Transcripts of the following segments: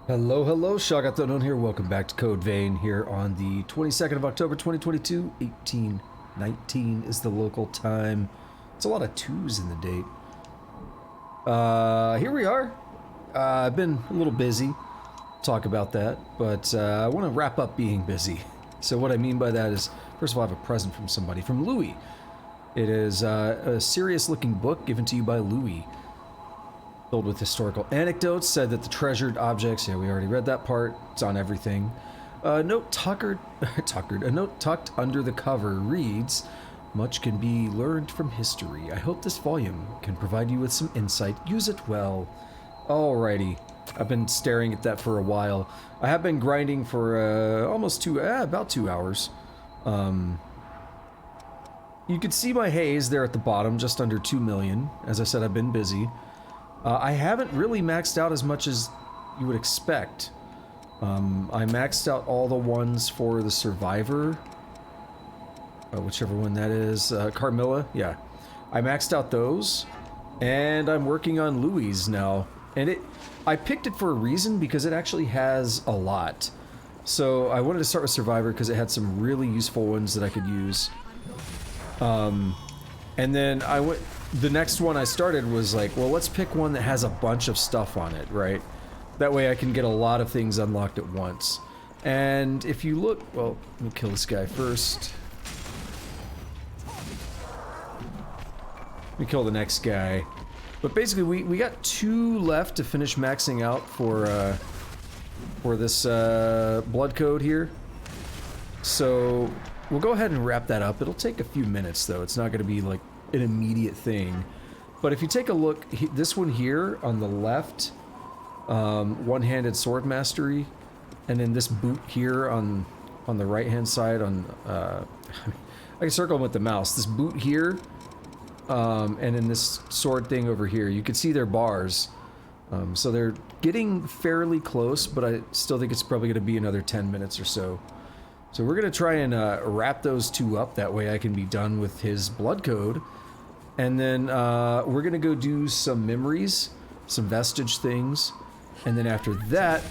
Hello, hello, Shagathon here. Welcome back to Code Vein here on the 22nd of October 2022. 1819 is the local time. It's a lot of twos in the date. Here we are. I've been a little busy. Talk about that, but I want to wrap up being busy. So what I mean by that is, first of all, I have a present from somebody, from Louis. It is a serious-looking book given to you by Louis. Filled with historical anecdotes, said that the treasured objects, yeah, we already read that part, it's on everything. A note a note tucked under the cover reads, "Much can be learned from history. I hope this volume can provide you with some insight. Use it well." Alrighty, I've been staring at that for a while. I have been grinding for about 2 hours. You can see my haze there at the bottom, just under 2 million. As I said, I've been busy. I haven't really maxed out as much as you would expect. I maxed out all the ones for the Survivor. Whichever one that is. Carmilla, yeah. I maxed out those. And I'm working on Louis now. And I picked it for a reason because it actually has a lot. So I wanted to start with Survivor because it had some really useful ones that I could use. And then the next one I started was like, well, let's pick one that has a bunch of stuff on it, right? That way I can get a lot of things unlocked at once. And if you look, well, let me kill this guy first. Let me kill the next guy. But basically, we got 2 left to finish maxing out for this blood code here. So we'll go ahead and wrap that up. It'll take a few minutes, though. It's not going to be like an immediate thing. But if you take a look, this one here on the left, one-handed sword mastery, and then this boot here on the right-hand side on, I can circle them with the mouse. This boot here, and then this sword thing over here. You can see their bars. So they're getting fairly close, but I still think it's probably going to be another 10 minutes or so. So we're going to try and wrap those 2 up. That way I can be done with his blood code. And then we're going to go do some memories, some vestige things. And then after that,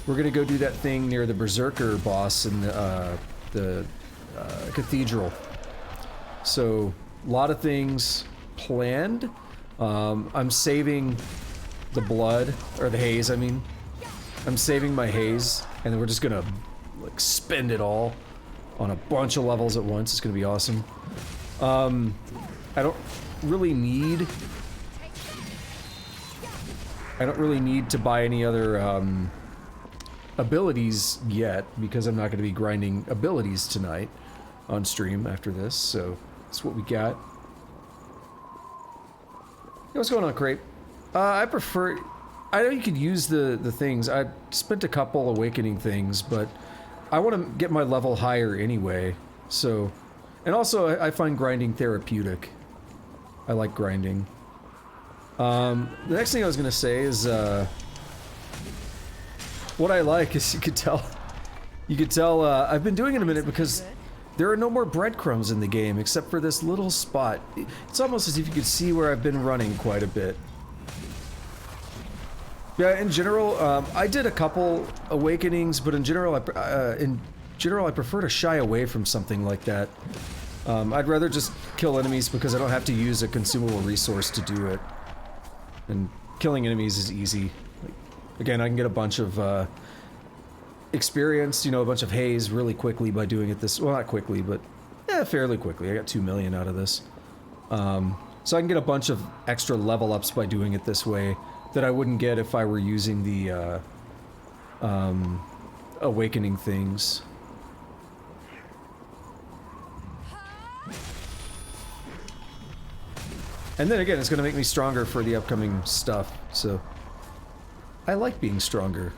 we're going to go do that thing near the Berserker boss in the cathedral. So a lot of things planned. I'm saving the blood, or the haze, I mean. I'm saving my haze, and then we're just going to like spend it all on a bunch of levels at once. It's going to be awesome. I don't really need to buy any other abilities yet, because I'm not going to be grinding abilities tonight on stream after this, so that's what we got. Hey, what's going on, Crepe? I know you could use the things. I spent a couple awakening things, but I want to get my level higher anyway, so... And also, I find grinding therapeutic. I like grinding. The next thing I was gonna say is, what I like is you could tell, I've been doing it a minute because there are no more breadcrumbs in the game except for this little spot. It's almost as if you could see where I've been running quite a bit. Yeah, in general, I did a couple awakenings, but in general, I prefer to shy away from something like that. I'd rather just kill enemies because I don't have to use a consumable resource to do it. And killing enemies is easy. Like, again, I can get a bunch of experience, you know, a bunch of haze really quickly by doing it this... Well, not quickly, but yeah, fairly quickly. I got 2 million out of this. So I can get a bunch of extra level ups by doing it this way that I wouldn't get if I were using the awakening things. And then again, it's going to make me stronger for the upcoming stuff, so... I like being stronger.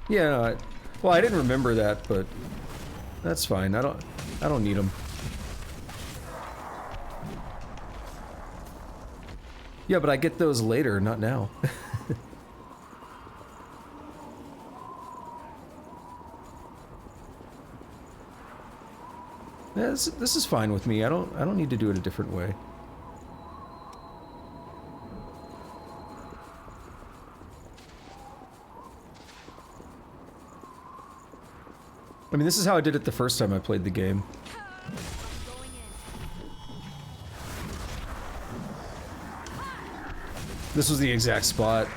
Yeah, no, well, I didn't remember that, but... That's fine, I don't need them. Yeah, but I get those later, not now. Yeah, this is fine with me. I don't need to do it a different way. I mean, this is how I did it the first time I played the game. This was the exact spot.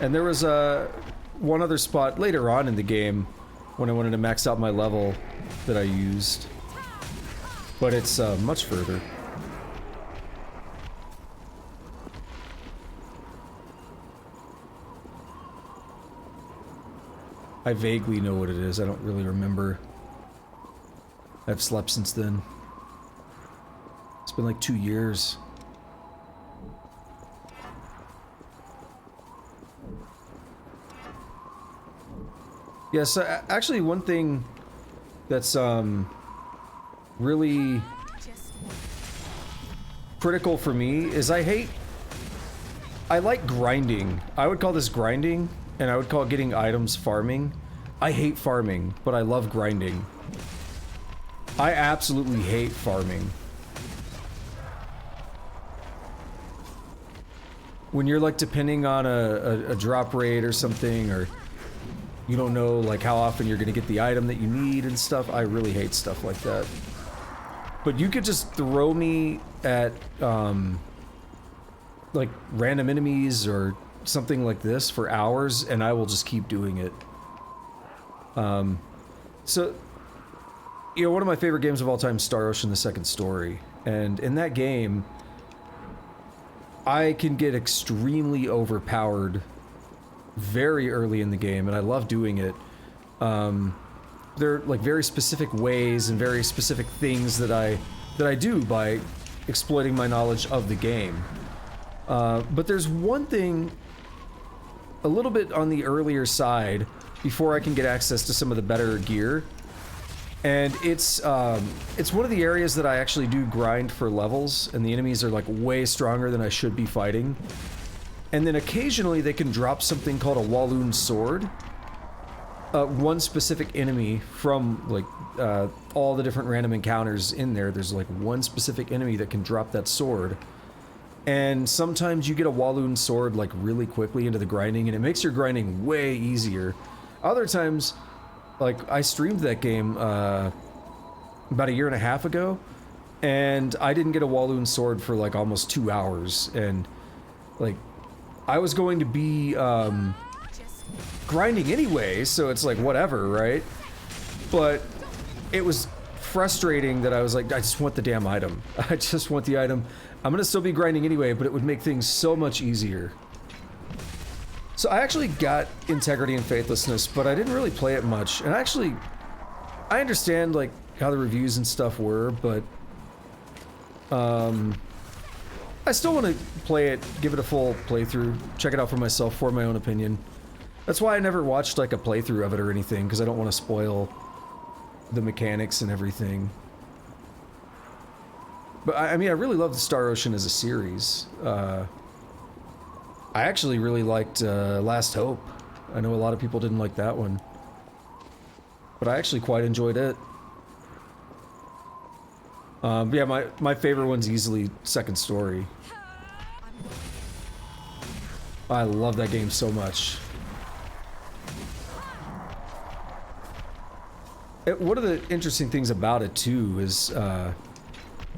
And there was one other spot later on in the game when I wanted to max out my level that I used. But it's much further. I vaguely know what it is. I don't really remember. I've slept since then. It's been like 2 years. Yeah, so actually one thing that's really critical for me is I like grinding. I would call this grinding, and I would call getting items farming. I hate farming, but I love grinding. I absolutely hate farming. When you're like depending on a drop rate or something, or you don't know like how often you're gonna get the item that you need and stuff, I really hate stuff like that. But you could just throw me at like random enemies or something like this for hours and I will just keep doing it. So, you know, one of my favorite games of all time is Star Ocean: The Second Story, and in that game I can get extremely overpowered very early in the game, and I love doing it. There are like very specific ways and very specific things that I do by exploiting my knowledge of the game. But there's one thing a little bit on the earlier side before I can get access to some of the better gear, and it's one of the areas that I actually do grind for levels, and the enemies are like way stronger than I should be fighting. And then occasionally they can drop something called a Walloon Sword. One specific enemy from like all the different random encounters in there, there's like one specific enemy that can drop that sword. And sometimes you get a Walloon Sword like really quickly into the grinding, and it makes your grinding way easier. Other times, like I streamed that game about 1.5 years ago, and I didn't get a Walloon Sword for like almost 2 hours, and like I was going to be grinding anyway, so it's like whatever, right? But it was frustrating that I was like, I just want the damn item. I just want the item. I'm gonna still be grinding anyway, but it would make things so much easier. So I actually got Integrity and Faithlessness, but I didn't really play it much. And actually, I understand like how the reviews and stuff were, but I still want to play it, give it a full playthrough, check it out for myself, for my own opinion. That's why I never watched like a playthrough of it or anything, because I don't want to spoil the mechanics and everything. But I mean, I really love the Star Ocean as a series. I actually really liked Last Hope. I know a lot of people didn't like that one, but I actually quite enjoyed it. Yeah, my favorite one's easily Second Story. I love that game so much. One of the interesting things about it too is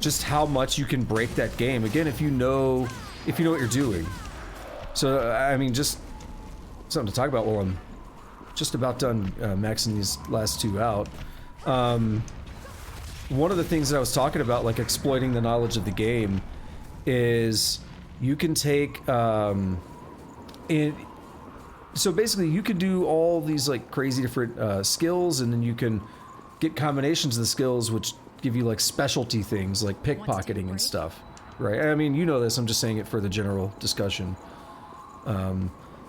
just how much you can break that game. Again, if you know what you're doing. So I mean, just something to talk about while I'm just about done maxing these last two out. One of the things that I was talking about, like exploiting the knowledge of the game, is you can take so basically you can do all these like crazy different skills, and then you can get combinations of the skills which give you like specialty things like pickpocketing and stuff, right? I mean, you know this, I'm just saying it for the general discussion.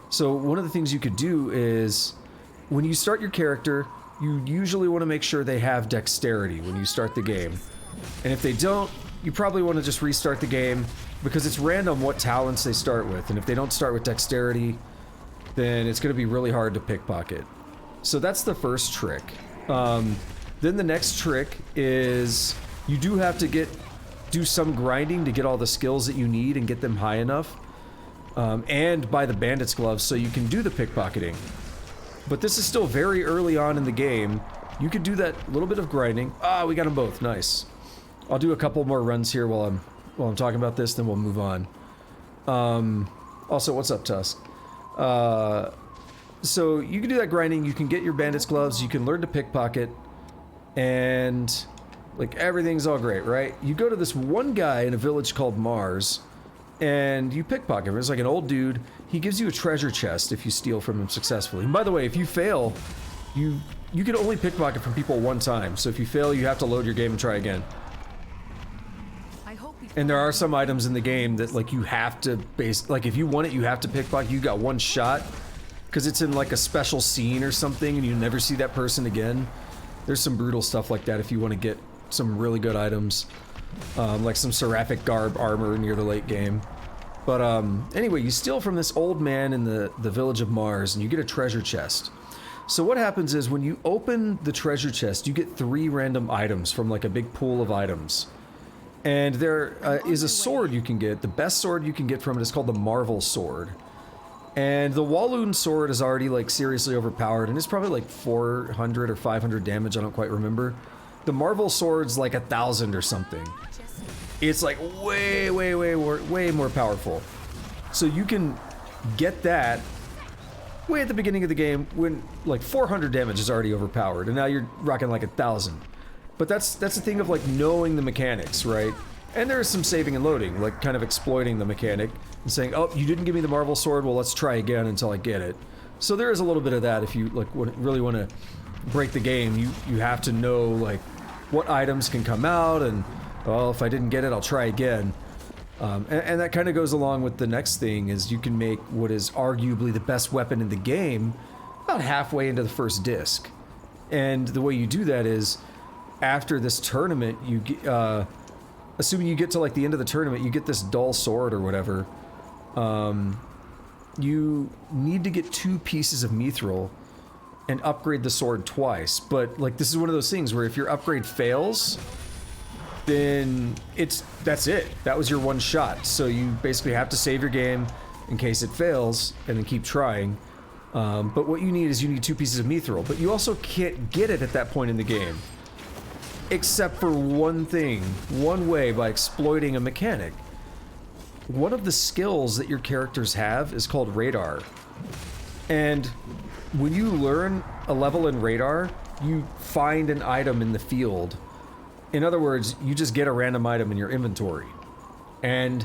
So one of the things you could do is when you start your character, you usually want to make sure they have dexterity when you start the game. And if they don't, you probably want to just restart the game because it's random what talents they start with, and if they don't start with dexterity, then it's going to be really hard to pickpocket. So that's the first trick. Then the next trick is you do have to do some grinding to get all the skills that you need and get them high enough, and buy the bandit's gloves so you can do the pickpocketing. But this is still very early on in the game. You could do that little bit of grinding. Ah, we got them both. Nice. I'll do a couple more runs here while I'm talking about this, then we'll move on. Also, what's up, Tusk? So you can do that grinding. You can get your bandit's gloves. You can learn to pickpocket, and like everything's all great, right? You go to this one guy in a village called Mars, and you pickpocket him. It's like an old dude. He gives you a treasure chest if you steal from him successfully. And by the way, if you fail, you can only pickpocket from people one time. So if you fail, you have to load your game and try again. And there are some items in the game that like you have to like if you want it, you have to pickpocket. You got one shot because it's in like a special scene or something, and you never see that person again. There's some brutal stuff like that if you want to get some really good items, like some seraphic garb armor near the late game. But anyway, you steal from this old man in the village of Mars, and you get a treasure chest. So what happens is when you open the treasure chest, you get 3 random items from like a big pool of items. And there is a sword you can get. The best sword you can get from it is called the Marvel Sword. And the Walloon Sword is already like seriously overpowered, and it's probably like 400 or 500 damage, I don't quite remember. The Marvel Sword's like 1,000 or something. It's like way more powerful. So you can get that way at the beginning of the game when like 400 damage is already overpowered, and now you're rocking like 1,000. But that's the thing of like knowing the mechanics, right? And there is some saving and loading, like kind of exploiting the mechanic and saying, oh, you didn't give me the Marvel Sword, well, let's try again until I get it. So there is a little bit of that. If you like really want to break the game, you have to know like what items can come out, and well, if I didn't get it, I'll try again. And that kind of goes along with the next thing, is you can make what is arguably the best weapon in the game about halfway into the first disc. And the way you do that is, after this tournament, you get, assuming you get to like the end of the tournament, you get this dull sword or whatever. You need to get 2 pieces of mithril and upgrade the sword twice. But like this is one of those things where if your upgrade fails, then that's it. That was your one shot. So you basically have to save your game in case it fails and then keep trying. But what you need is 2 pieces of mithril. But you also can't get it at that point in the game, except for one thing, one way, by exploiting a mechanic. One of the skills that your characters have is called radar. And when you learn a level in radar, you find an item in the field. In other words, you just get a random item in your inventory. And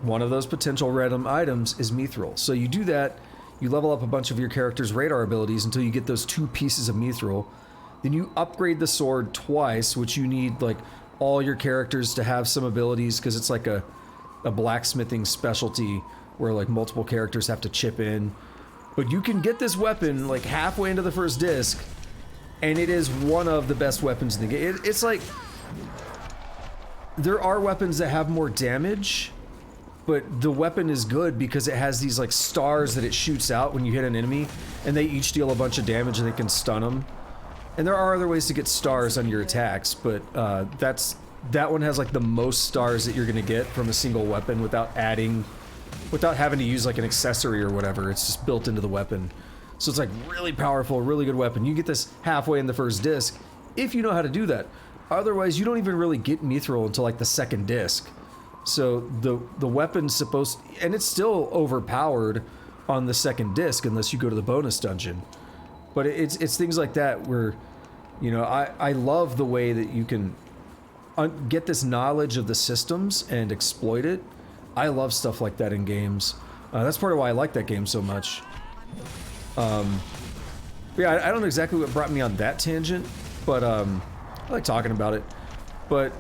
one of those potential random items is mithril. So you do that, you level up a bunch of your character's radar abilities until you get those 2 pieces of mithril. Then you upgrade the sword twice, which you need like all your characters to have some abilities, because it's like a blacksmithing specialty where like multiple characters have to chip in. But you can get this weapon like halfway into the first disc, and it is one of the best weapons in the game. It's like, there are weapons that have more damage, but the weapon is good because it has these like stars that it shoots out when you hit an enemy, and they each deal a bunch of damage and they can stun them. And there are other ways to get stars on your attacks, but that one has like the most stars that you're gonna get from a single weapon without having to use like an accessory or whatever. It's just built into the weapon. So it's like really powerful, really good weapon. You get this halfway in the first disc if you know how to do that. Otherwise, you don't even really get mithril until like the second disc. So the weapon's supposed, and it's still overpowered on the second disc unless you go to the bonus dungeon. But it's things like that where, you know, I love the way that you can get this knowledge of the systems and exploit it. I love stuff like that in games. That's part of why I like that game so much. Yeah, I don't know exactly what brought me on that tangent, but I like talking about it. But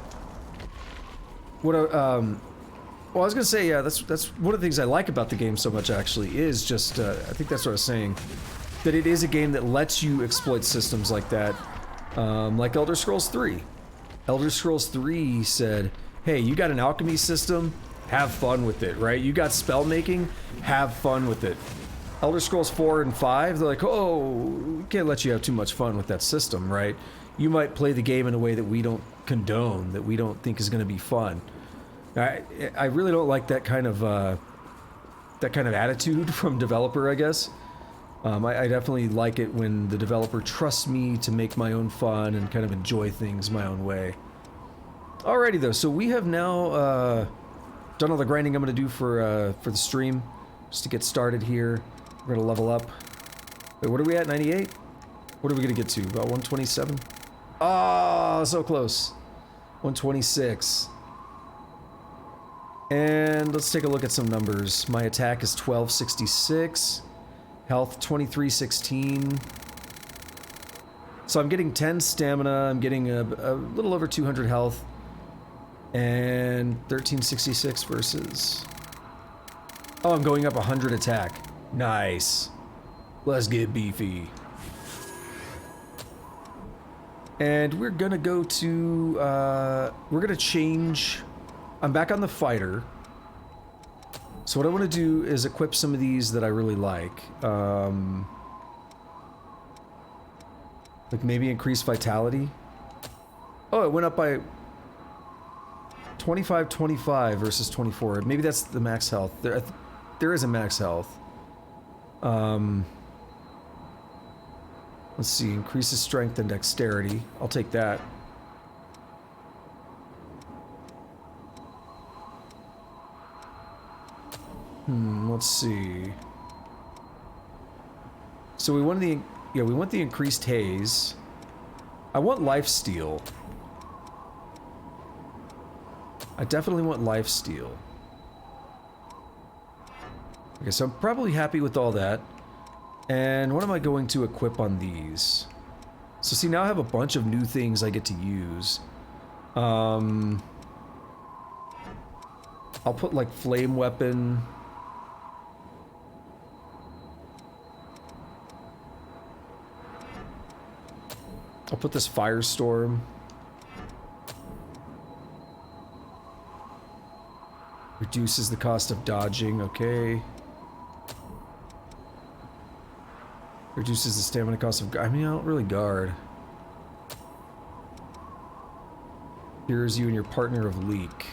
what well, I was gonna say, yeah, that's one of the things I like about the game so much. Actually, is just I think that's what I was saying, that it is a game that lets you exploit systems like that, like Elder Scrolls 3. Elder Scrolls 3 said, hey, you got an alchemy system, have fun with it, right? You got spell making, have fun with it. Elder Scrolls 4 and 5, they're like, oh, we can't let you have too much fun with that system, right? You might play the game in a way that we don't condone, that we don't think is going to be fun. I really don't like that kind of attitude from developer, I guess. I definitely like it when the developer trusts me to make my own fun and kind of enjoy things my own way. Alrighty though, so we have now done all the grinding I'm going to do for the stream, just to get started here. We're going to level up. Wait, what are we at? 98? What are we going to get to? About 127? Oh, so close. 126. And let's take a look at some numbers. My attack is 1266. Health 2316. So I'm getting 10 stamina. I'm getting a little over 200 health. And 1366 versus... Oh, I'm going up 100 attack. Nice. Let's get beefy. And we're gonna go to... we're gonna change... I'm back on the fighter. So what I want to do is equip some of these that I really like. Like maybe increase vitality. Oh, it went up by 25 versus 24. Maybe that's the max health. There is a max health. Let's see, increases strength and dexterity. I'll take that. Let's see. So we want the increased haze. I want lifesteal. I definitely want lifesteal. Okay, so I'm probably happy with all that. And what am I going to equip on these? So see, now I have a bunch of new things I get to use. I'll put like flame weapon. I'll put this firestorm. Reduces the cost of dodging, okay. Reduces the stamina cost of... I mean, I don't really guard. Cures you and your partner of leak.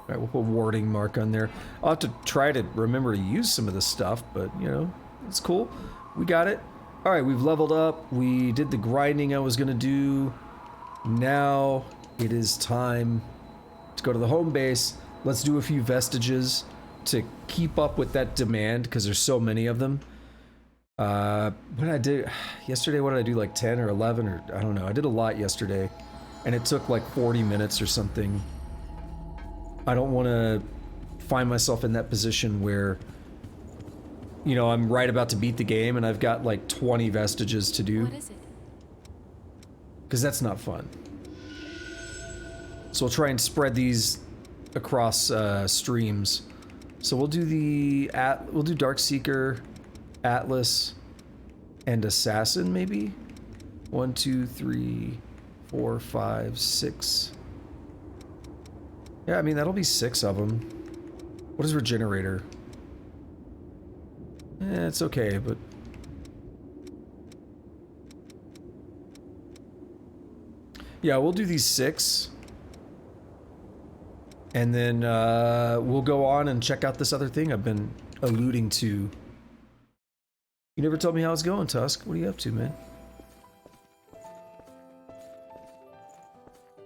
Alright, we'll put warding mark on there. I'll have to try to remember to use some of this stuff, but, you know, it's cool. We got it. Alright, we've leveled up. We did the grinding I was gonna do. Now it is time to go to the home base. Let's do a few vestiges to keep up with that demand, because there's so many of them. What did I do? Yesterday, what did I do, like 10 or 11 or... I don't know. I did a lot yesterday, and it took like 40 minutes or something. I don't want to find myself in that position where, you know, I'm right about to beat the game and I've got like 20 vestiges to do. What is it? Because that's not fun. So we'll try and spread these across streams. So we'll do we'll do Darkseeker, Atlas, and Assassin maybe? 1, 2, 3, 4, 5, 6. Yeah, I mean, that'll be 6 of them. What is Regenerator? It's okay, but... Yeah, we'll do these 6. And then, we'll go on and check out this other thing I've been alluding to. You never told me how it's going, Tusk. What are you up to, man?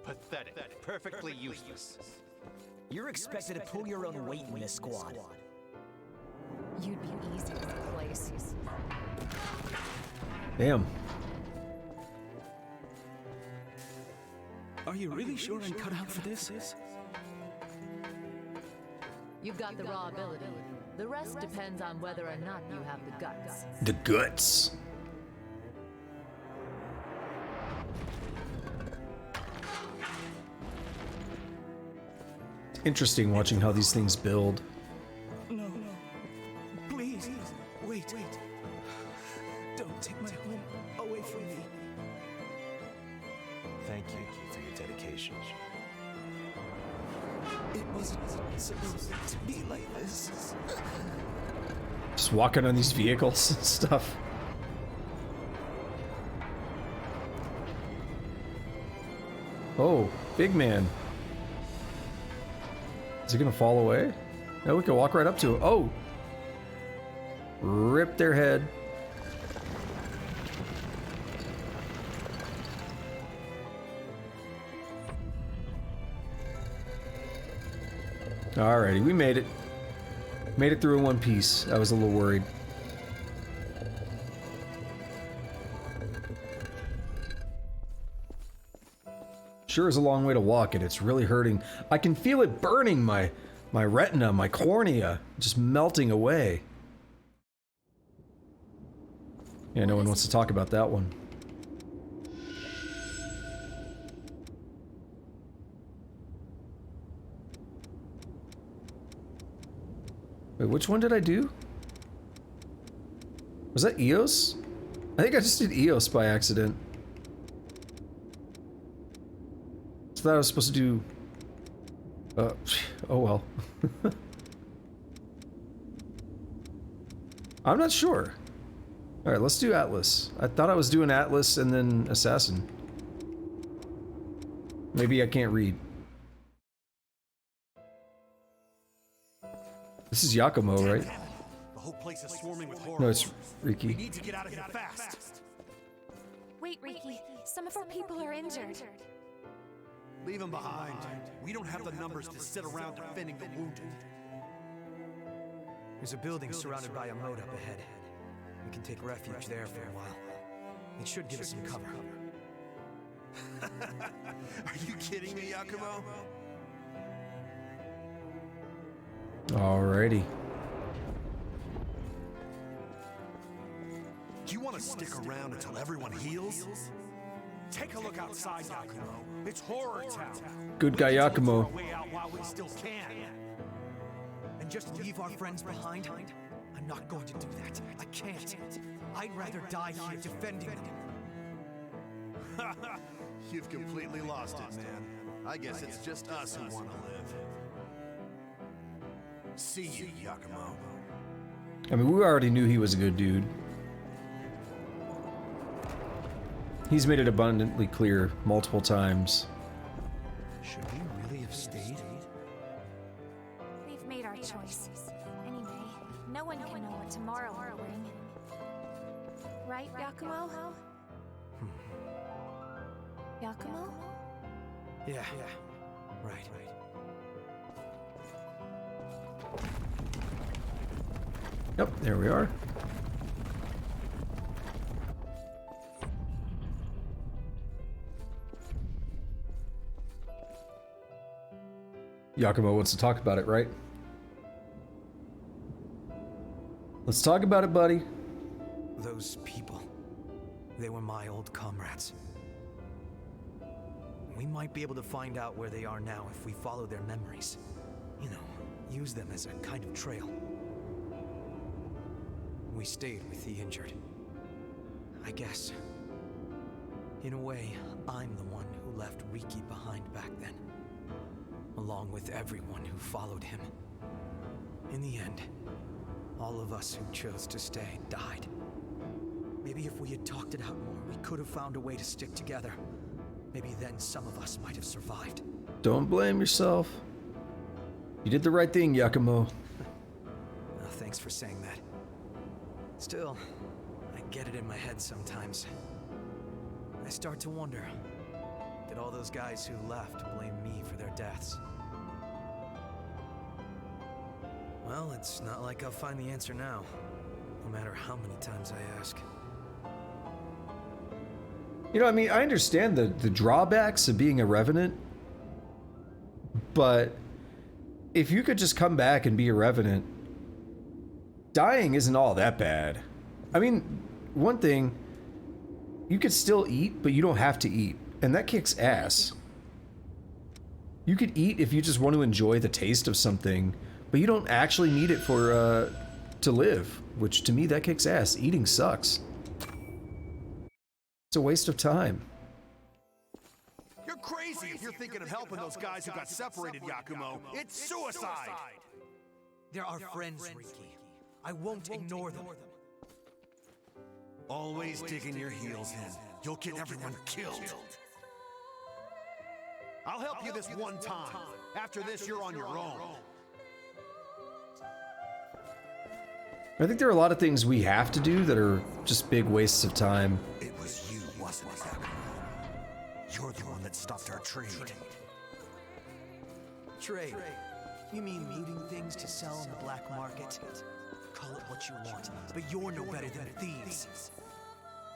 Pathetic. Perfectly useless. You're expected to pull your own weight in this squad. You'd be easy to replace. Damn. Are you really sure I'm cut out for this? You've got the raw ability. The rest depends on whether or not you have the guts. The guts. Interesting watching how these things build. No. Please. Wait. Don't take my home wasn't supposed to be like this. Just walking on these vehicles and stuff. Oh, big man. Is he gonna fall away? No, we can walk right up to him. Oh! Rip their head. Alrighty, we made it. Made it through in one piece. I was a little worried. Sure is a long way to walk and it's really hurting. I can feel it burning my retina, my cornea, just melting away. Yeah, no one wants to talk about that one. Wait, which one did I do? Was that Eos? I think I just did Eos by accident. I thought I was supposed to do... oh well. I'm not sure. Alright, let's do Atlas. I thought I was doing Atlas and then Assassin. Maybe I can't read. This is Yakumo, right? The whole place is swarming with horrors. No, it's We Riki. need to get out of here fast. Wait, Riki. Some of our people are injured. Leave them behind. We don't have the numbers to sit around defending the wounded. There's a building surrounded by a moat up ahead. We can take refuge there for a while. It should give us some cover. Are you kidding me, Yakumo? Alrighty. Do you want to stick around until everyone heals? Take a look outside, Yakumo. It's horror town. Good guy Yakumo. Look for a way out while we still can. And just leave our friends behind? I'm not going to do that. I can't. I'd rather die here defending them. You've completely lost it, man. I guess it's just us who want to live. See you, Yakumo. I mean, we already knew he was a good dude. He's made it abundantly clear multiple times. Should we really have stayed? We've made our choice. Anyway, no one can know what tomorrow will bring. Right, Yakumo? Yakumo? Yeah. Right. Yep, there we are. Yakumo wants to talk about it, right? Let's talk about it, buddy. Those people. They were my old comrades. We might be able to find out where they are now if we follow their memories. You know, use them as a kind of trail. We stayed with the injured. I guess. In a way, I'm the one who left Riki behind back then. Along with everyone who followed him. In the end, all of us who chose to stay died. Maybe if we had talked it out more, we could have found a way to stick together. Maybe then some of us might have survived. Don't blame yourself. You did the right thing, Yakumo. Thanks for saying that. Still, I get it in my head sometimes. I start to wonder, did all those guys who left blame me for their deaths? Well, it's not like I'll find the answer now, no matter how many times I ask. You know, I mean, I understand the drawbacks of being a revenant, but if you could just come back and be a revenant, dying isn't all that bad. I mean, one thing, you could still eat, but you don't have to eat, and that kicks ass. You could eat if you just want to enjoy the taste of something, but you don't actually need it for, to live, which to me, that kicks ass. Eating sucks. It's a waste of time. You're crazy. if you're thinking of helping those guys who got separated, Yakumo. It's suicide! They're our friends, Riki. I won't ignore them. Always digging your heels in. You'll get everyone killed. I'll help you this one time. After this, you're on your own. I think there are a lot of things we have to do that are just big wastes of time. It was you, wasn't it, Yakumo? You're the one that stopped our trade. Trade? You mean looting things to sell on the black market? Call it what you want, but you're no better than thieves.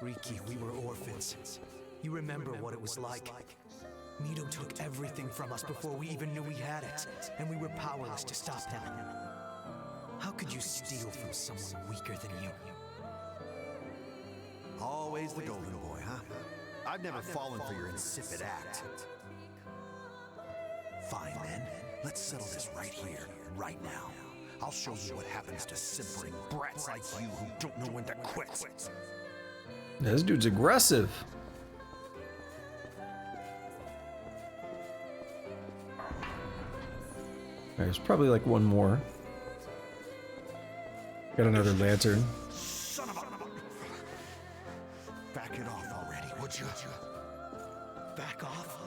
Riki, we were orphans. You remember what it was like. Mido took everything from us before we even knew we had it, and we were powerless to stop him. How could you steal from someone weaker than you? Always the golden boy, huh? I've never fallen for your insipid act. Fine then, let's settle this right here, right now. I'll show you what happens to simpering brats like you who don't know when to quit. This dude's aggressive. There's probably like one more. Got another lantern. Son of a... Back it off already, would you? Back off?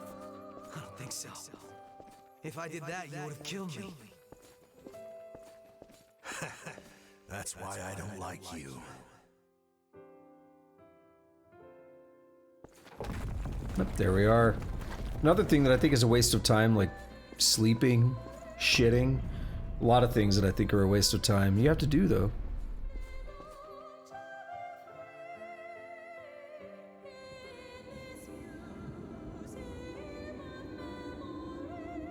I don't think so. If I did that, you would have killed me. That's why I don't like you. There we are. Another thing that I think is a waste of time, like sleeping, shitting. A lot of things that I think are a waste of time. You have to do, though.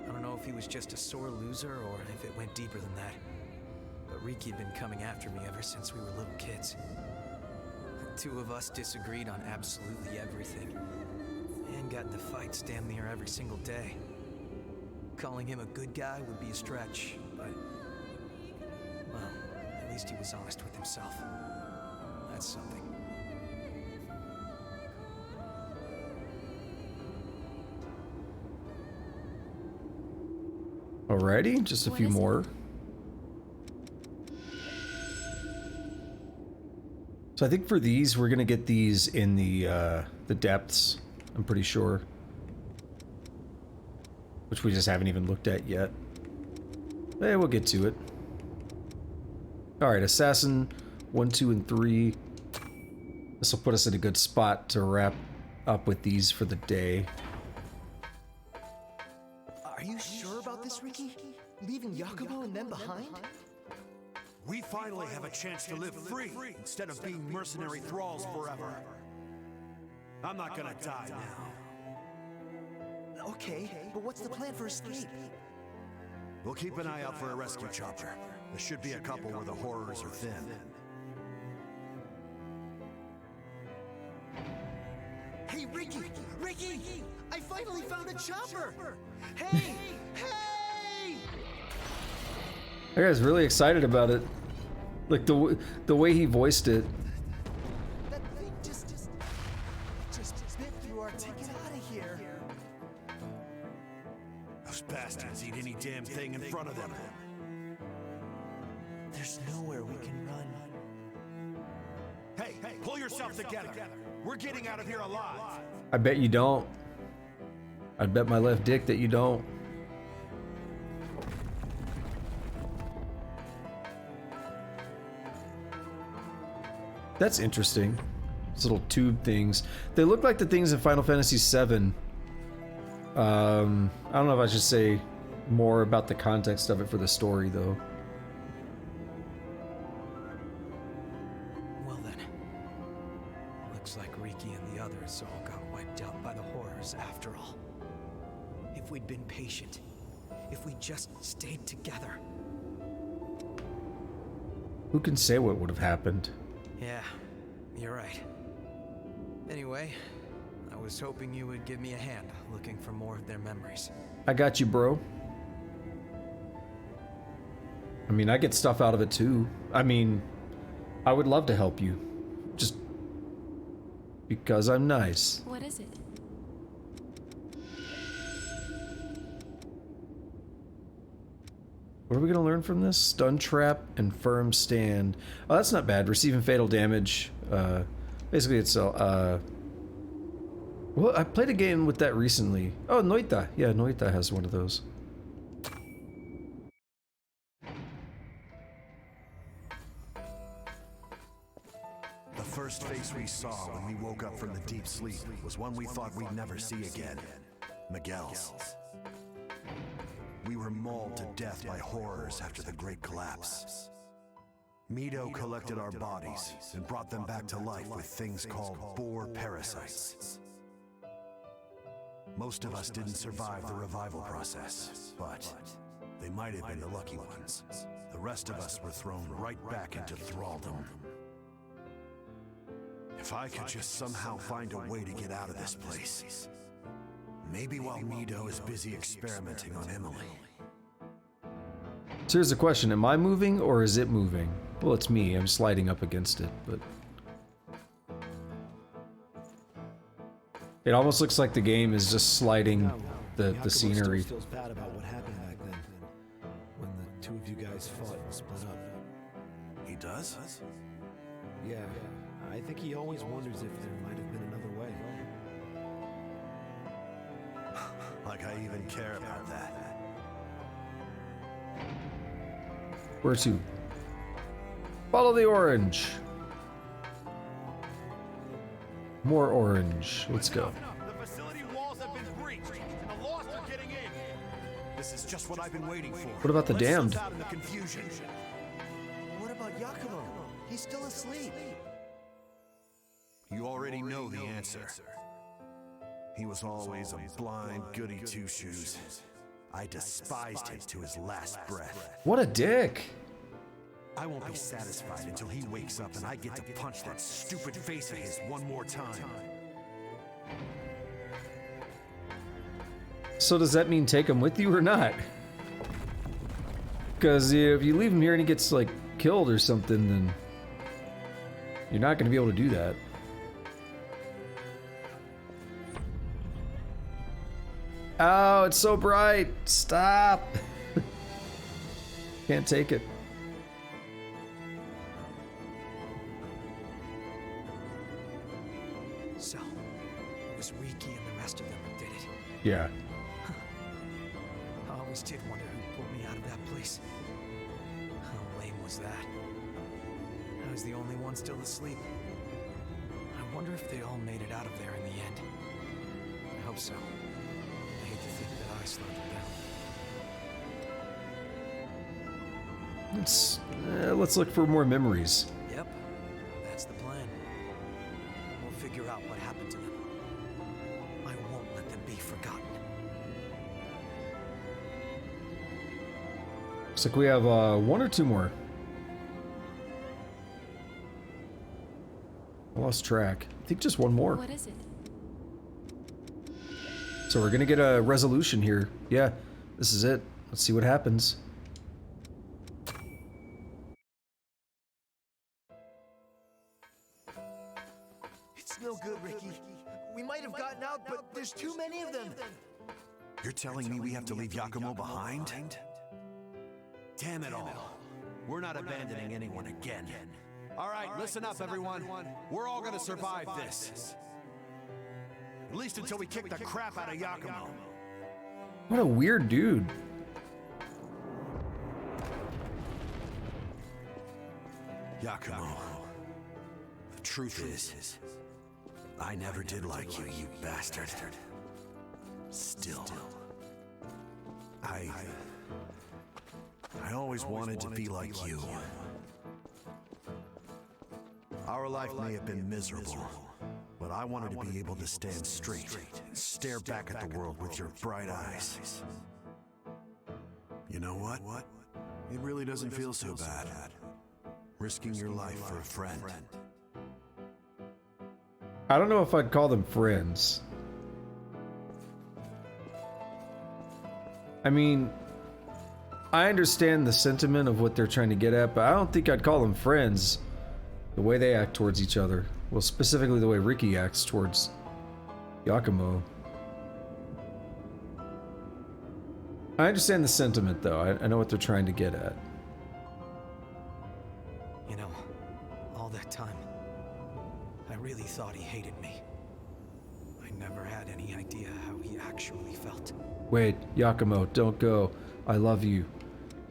I don't know if he was just a sore loser or if it went deeper than that. But Riki had been coming after me ever since we were little kids. The two of us disagreed on absolutely everything. And got into fights damn near every single day. Calling him a good guy would be a stretch, but... well, at least he was honest with himself. That's something. Alrighty, just a few more. So I think for these, we're gonna get these in the depths. I'm pretty sure. Which we just haven't even looked at yet. Hey, we'll get to it. Alright, Assassin 1, 2, and 3. This will put us in a good spot to wrap up with these for the day. Are you sure about this, Riki? Leaving Yakumo and them behind? We finally have a chance to live free instead of being mercenary thralls forever. I'm not gonna die now. Okay, but what's the plan for escape? We'll keep an eye out for a rescue chopper. There should be a couple where the horrors are thin. Hey, Riki! Riki! I finally found a chopper! Hey! Hey! That guy's really excited about it. Like the way he voiced it. That thing just bit through our ticket out of here. Those bastards eat any damn thing in front of them. There's nowhere we can run. Hey, pull yourself together. We're getting out of here alive. I bet you don't. I'd bet my left dick that you don't. That's interesting. These little tube things. They look like the things in Final Fantasy VII. I don't know if I should say more about the context of it for the story, though. Well then. Looks like Riki and the others all got wiped out by the horrors after all. If we'd been patient, if we just stayed together. Who can say what would have happened? Yeah, you're right. Anyway, I was hoping you would give me a hand looking for more of their memories. I got you, bro. I mean, I get stuff out of it too. I mean, I would love to help you. Just because I'm nice. What is it? What are we gonna learn from this? Stun trap and firm stand. Oh, that's not bad. Receiving fatal damage. Basically, it's well, I played a game with that recently. Oh, Noita. Yeah, Noita has one of those. The first face we saw when we woke up from the deep sleep was one we thought we'd never see again. Miguel's. We were mauled to death by horrors after the Great Collapse. Mido collected our bodies and brought them back to life with things called boar parasites. Most of us didn't survive the revival process, but they might have been the lucky ones. The rest of us were thrown right back into thraldom. If I could just somehow find a way to get out of this place. Maybe while Mido is busy experimenting on Emily. So here's the question, am I moving or is it moving? Well, it's me, I'm sliding up against it, but... It almost looks like the game is just sliding the scenery. Still feels bad about what happened back then, when the two of you guys fought and split up. He does? Yeah, I think he always wonders if there might have been another way. Like I even care about that. Where to? Follow the orange. More orange. Let's go. The facility walls have been breached, and the Lost are getting in. This is just what I've been waiting for. What about the damned? Out in the confusion. What about Yakumo? He's still asleep. You already know the answer. He was always a blind goody two-shoes. I despised him to his last breath. What a dick! I won't be satisfied until he wakes up and I get to punch that stupid face of his one more time. So does that mean take him with you or not? Because if you leave him here and he gets, like, killed or something, then... You're not going to be able to do that. Oh, it's so bright! Stop! Can't take it. So, it was Riki and the rest of them who did it. Yeah. I always did wonder who pulled me out of that place. How lame was that? I was the only one still asleep. I wonder if they all made it out of there in the end. I hope so. I hate to think that I slowed them down. Let's look for more memories. Yep, that's the plan. We'll figure out what happened to them. I won't let them be forgotten. Looks like we have one or two more. I lost track. I think just one more. What is it? So we're gonna get a resolution here. Yeah, this is it. Let's see what happens. It's no good, Ricky. We might have gotten out, but there's too many of them. You're telling me we have to leave Yakumo behind? Damn it all. We're not abandoning anyone again. All right, listen up, everyone. We're all gonna survive this. At least until we kick the crap out of Yakumo. What a weird dude. Yakumo, the truth is, I never did like you, you bastard. Still, I always wanted to be like you. Our life may have been miserable, but I wanted to be able to stand straight and stare back at the world with your bright eyes. You know what? It really doesn't feel so bad. Risking your life for a friend. I don't know if I'd call them friends. I mean, I understand the sentiment of what they're trying to get at, but I don't think I'd call them friends. The way they act towards each other. Well, specifically the way Riki acts towards Yakumo. I understand the sentiment, though. I know what they're trying to get at. You know, all that time, I really thought he hated me. I never had any idea how he actually felt. Wait, Yakumo, don't go. I love you.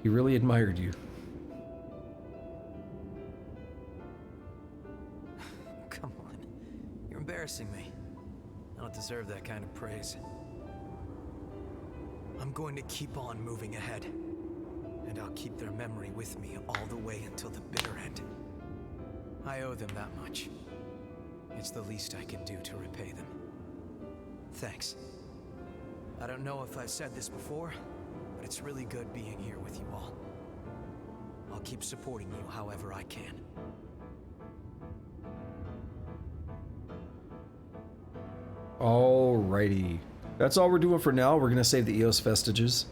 He really admired you. Come on. You're embarrassing me. I don't deserve that kind of praise. I'm going to keep on moving ahead. And I'll keep their memory with me all the way until the bitter end. I owe them that much. It's the least I can do to repay them. Thanks. I don't know if I've said this before, but it's really good being here with you all. I'll keep supporting you however I can. Alrighty. That's all we're doing for now. We're gonna save the EOS vestiges.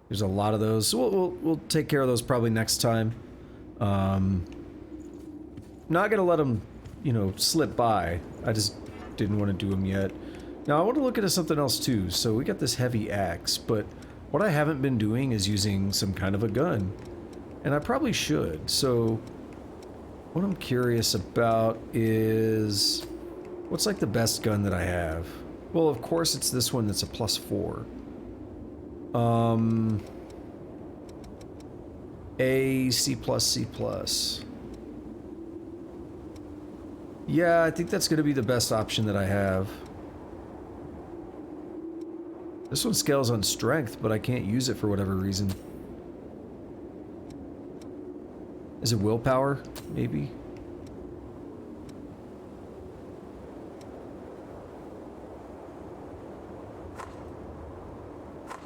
There's a lot of those. So we'll take care of those probably next time. Not gonna let them, you know, slip by. I just didn't want to do them yet. Now I want to look into something else too. So we got this heavy axe, but what I haven't been doing is using some kind of a gun. And I probably should. So what I'm curious about is what's like the best gun that I have? Well, of course it's this one that's a +4. A C++. Yeah, I think that's going to be the best option that I have. This one scales on strength, but I can't use it for whatever reason. Is it willpower? Maybe?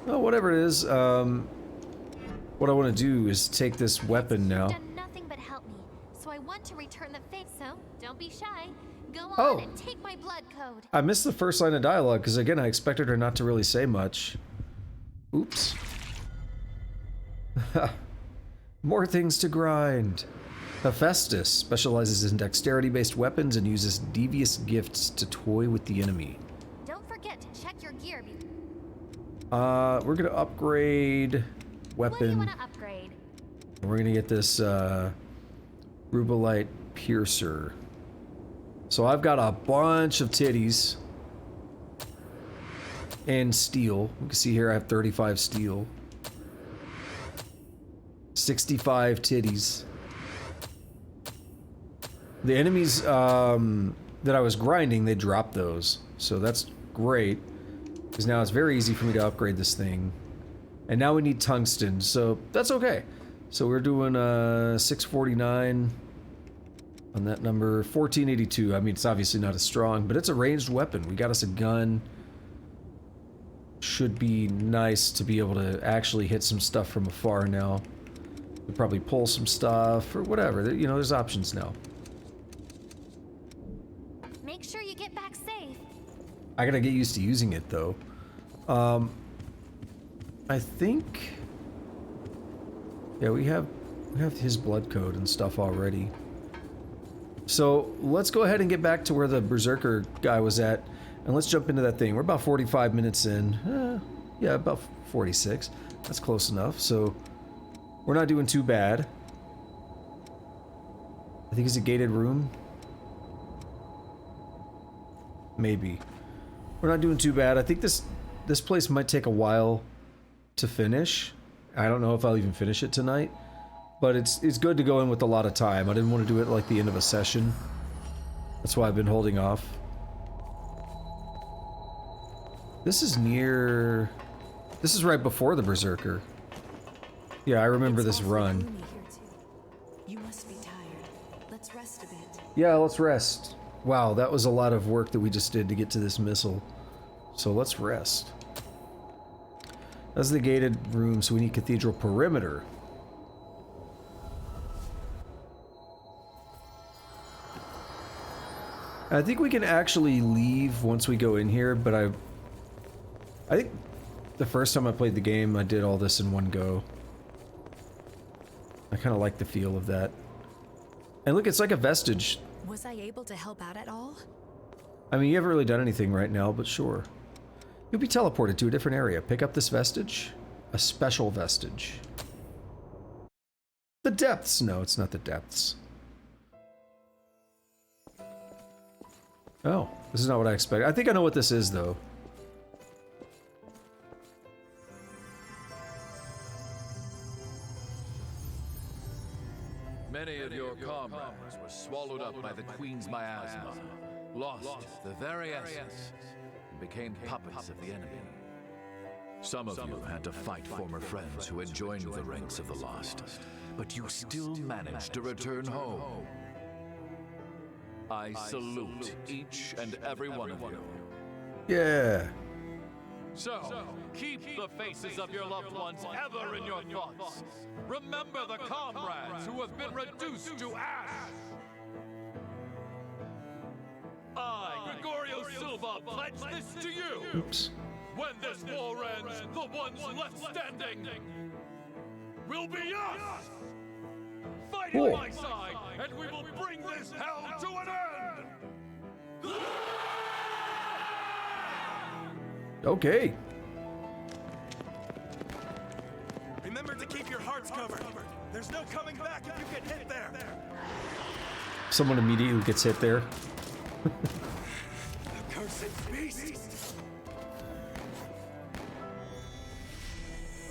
Well, whatever it is, what I want to do is take this weapon now. You've done nothing but help me, so I want to return the favor. So don't be shy. Go on Oh. and take my blood code. I missed the first line of dialogue because, again, I expected her not to really say much. Oops. More things to grind. Hephaestus specializes in dexterity-based weapons and uses devious gifts to toy with the enemy. Don't forget to check your gear. We're gonna upgrade What do you weapon. want to upgrade? We're gonna get this, Rubelite Piercer. So I've got a bunch of titties. And steel. You can see here I have 35 steel. 65 titties. The enemies, that I was grinding, they dropped those. So that's great. Because now it's very easy for me to upgrade this thing. And now we need tungsten, so that's okay. So we're doing 649 on that number. 1482. I mean, it's obviously not as strong, but it's a ranged weapon. We got us a gun. Should be nice to be able to actually hit some stuff from afar now. We'll probably pull some stuff or whatever. You know, there's options now. Make sure you get back safe. I gotta get used to using it though. I think, yeah, we have his blood code and stuff already. So let's go ahead and get back to where the Berserker guy was at, and let's jump into that thing. We're about 45 minutes in. Yeah, about 46. That's close enough. So we're not doing too bad. I think it's a gated room. Maybe. We're not doing too bad. I think this place might take a while to finish. I don't know if I'll even finish it tonight, but it's good to go in with a lot of time. I didn't want to do it like the end of a session. That's why I've been holding off. This is near... This is right before the Berserker. Yeah, I remember this run. You must be tired. Let's rest a bit. Yeah, let's rest. Wow, that was a lot of work that we just did to get to this missile. So let's rest. That's the gated room, so we need Cathedral Perimeter. I think we can actually leave once we go in here, but I think the first time I played the game, I did all this in one go. I kind of like the feel of that. And look, it's like a vestige. Was I able to help out at all? I mean, you haven't really done anything right now, but sure. You'll be teleported to a different area. Pick up this vestige. A special vestige. The depths. No, it's not the depths. Oh, this is not what I expected. I think I know what this is, though. Many of your comrades were swallowed up by the Queen's miasma, lost the very essence, and became puppets of the enemy. Some of you had to fight former friends who had joined the ranks of the lost, but you still managed to return home. I salute each and every one of you. Yeah. So, keep the faces of your loved ones ever in your thoughts. Remember the comrades who have been reduced to ash. I, Gregorio Silva, pledge this to you. Oops. When this war ends, the ones left standing will be us! Fighting Cool. by side, and we will bring this hell to an end! Okay. Remember to keep your hearts covered. There's no coming back if you get hit there. Someone immediately gets hit there. Cursed beast!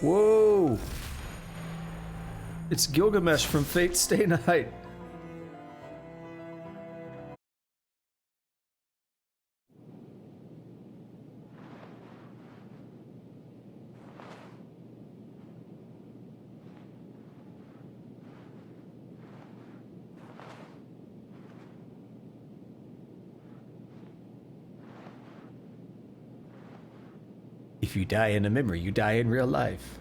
Whoa! It's Gilgamesh from Fate Stay Night. If you die in a memory, you die in real life.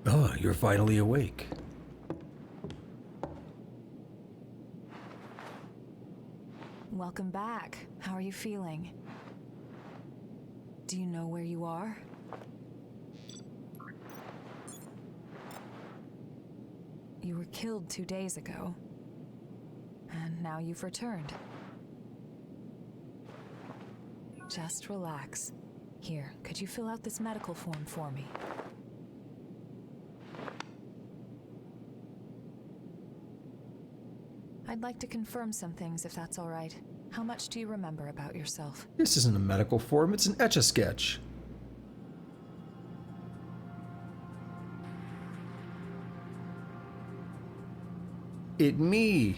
Oh, you're finally awake. Welcome back. How are you feeling? Do you know where you are? You were killed 2 days ago, and now you've returned. Just relax. Here, could you fill out this medical form for me? I'd like to confirm some things, if that's all right. How much do you remember about yourself? This isn't a medical form, it's an Etch-a-Sketch. It me.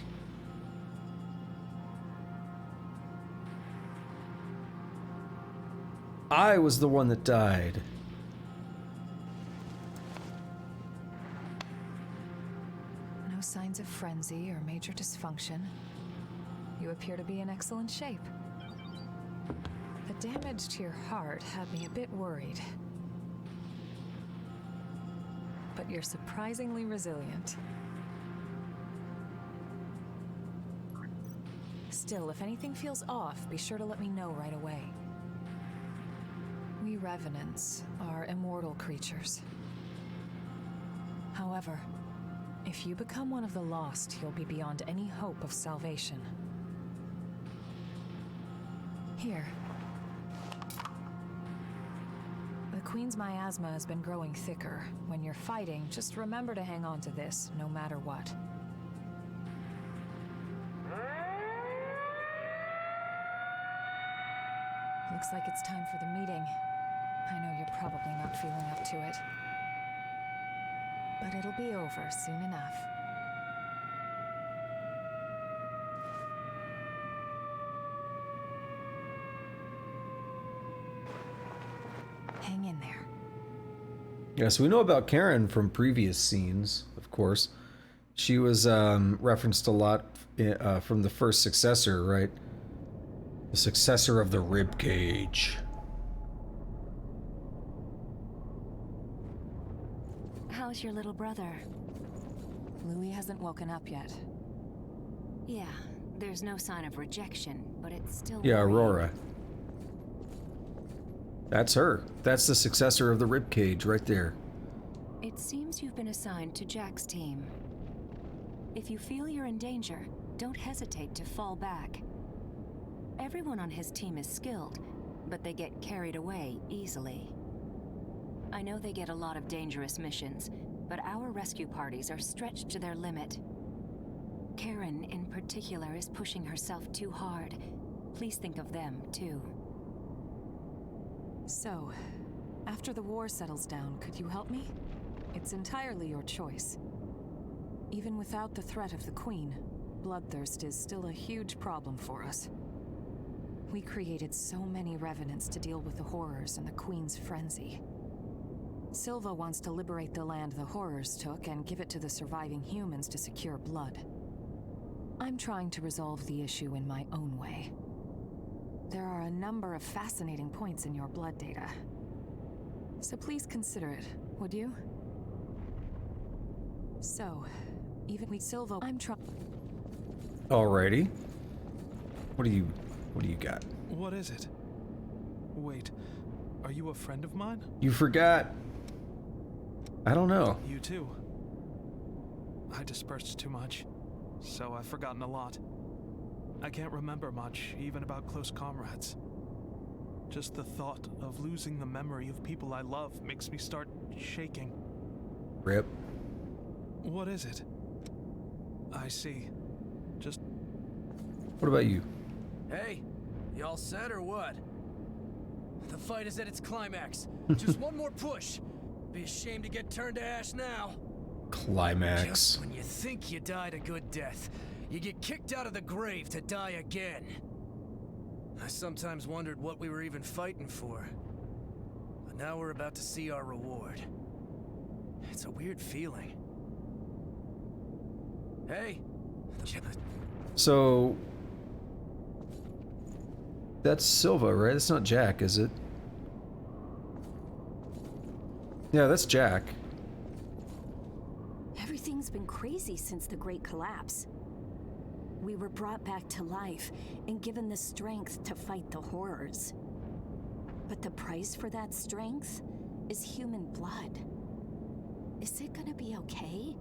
I was the one that died. No signs of frenzy or major dysfunction. You appear to be in excellent shape. The damage to your heart had me a bit worried. But you're surprisingly resilient. Still, if anything feels off, be sure to let me know right away. We revenants are immortal creatures. However, if you become one of the lost, you'll be beyond any hope of salvation. Here. The Queen's miasma has been growing thicker. When you're fighting, just remember to hang on to this, no matter what. Looks like it's time for the meeting. I know you're probably not feeling up to it. But it'll be over soon enough. Hang in there. Yeah, so we know about Karen from previous scenes, of course. She was referenced a lot from the first successor, right? The successor of the rib cage. How's your little brother? Louis hasn't woken up yet. Yeah, there's no sign of rejection, but it's still Yeah, worrying. Aurora. That's her. That's the successor of the rib cage right there. It seems you've been assigned to Jack's team. If you feel you're in danger, don't hesitate to fall back. Everyone on his team is skilled, but they get carried away easily. I know they get a lot of dangerous missions, but our rescue parties are stretched to their limit. Karen, in particular, is pushing herself too hard. Please think of them, too. So, after the war settles down, could you help me? It's entirely your choice. Even without the threat of the Queen, bloodthirst is still a huge problem for us. We created so many revenants to deal with the horrors and the Queen's frenzy. Silva wants to liberate the land the horrors took and give it to the surviving humans to secure blood. I'm trying to resolve the issue in my own way. There are a number of fascinating points in your blood data. So please consider it, would you? So, even with Silva, I'm trying. Alrighty. What do you got? What is it? Wait, are you a friend of mine? You forgot. I don't know. You too. I dispersed too much, so I've forgotten a lot. I can't remember much, even about close comrades. Just the thought of losing the memory of people I love makes me start shaking. Rip. What is it? I see. Just... What about you? Hey, you all set or what? The fight is at its climax. Just one more push. Be ashamed to get turned to ash now. Climax. Just when you think you died a good death, you get kicked out of the grave to die again. I sometimes wondered what we were even fighting for. But now we're about to see our reward. It's a weird feeling. Hey. So... That's Silva, right? It's not Jack, is it? Yeah, that's Jack. Everything's been crazy since the Great Collapse. We were brought back to life and given the strength to fight the horrors. But the price for that strength is human blood. Is it gonna be okay?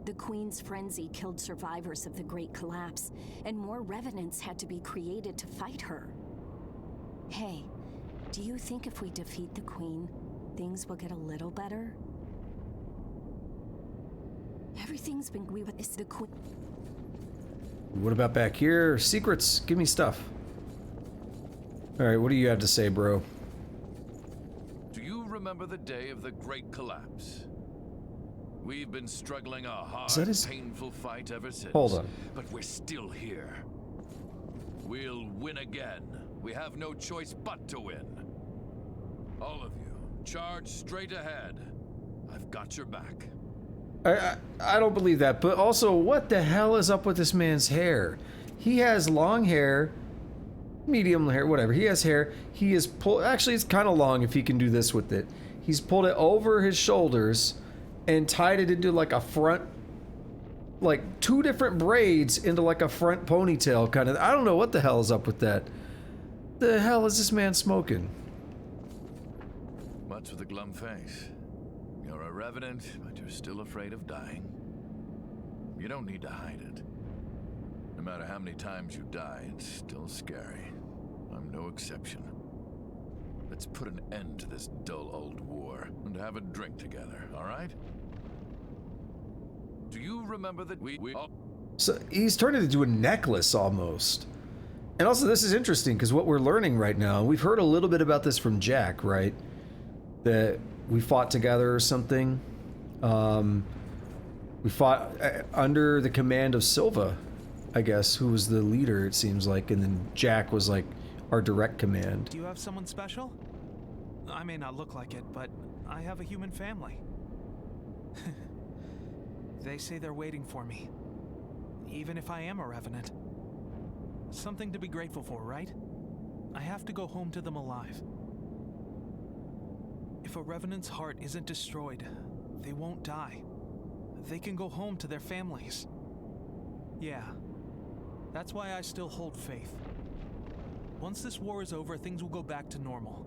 The Queen's frenzy killed survivors of the Great Collapse, and more revenants had to be created to fight her. Hey, do you think if we defeat the Queen, things will get a little better? Everything's been it's the Queen. What about back here? Secrets. Give me stuff. Alright, what do you have to say, bro? Do you remember the day of the Great Collapse? We've been struggling a hard, painful fight ever since. Hold on. But we're still here. We'll win again. We have no choice but to win. All of you, charge straight ahead. I've got your back. I don't believe that, but also, what the hell is up with this man's hair? He has long hair, medium hair, whatever. He has hair. He is pulled. Actually, it's kind of long if he can do this with it. He's pulled it over his shoulders and tied it into like a front, like two different braids into like a front ponytail kind of. I don't know what the hell is up with that. The hell is this man smoking? What's with a glum face? You're a revenant, but you're still afraid of dying. You don't need to hide it. No matter how many times you die, it's still scary. I'm no exception. Let's put an end to this dull old war and have a drink together, all right? Do you remember that we So he's turned it into a necklace almost. And also this is interesting because what we're learning right now, we've heard a little bit about this from Jack, right? That we fought together or something. We fought under the command of Silva, I guess, who was the leader, it seems like, and then Jack was like our direct command. Do you have someone special? I may not look like it, but I have a human family. They say they're waiting for me, even if I am a revenant. Something to be grateful for, right? I have to go home to them alive. If a revenant's heart isn't destroyed, they won't die. They can go home to their families. Yeah, that's why I still hold faith. Once this war is over, things will go back to normal,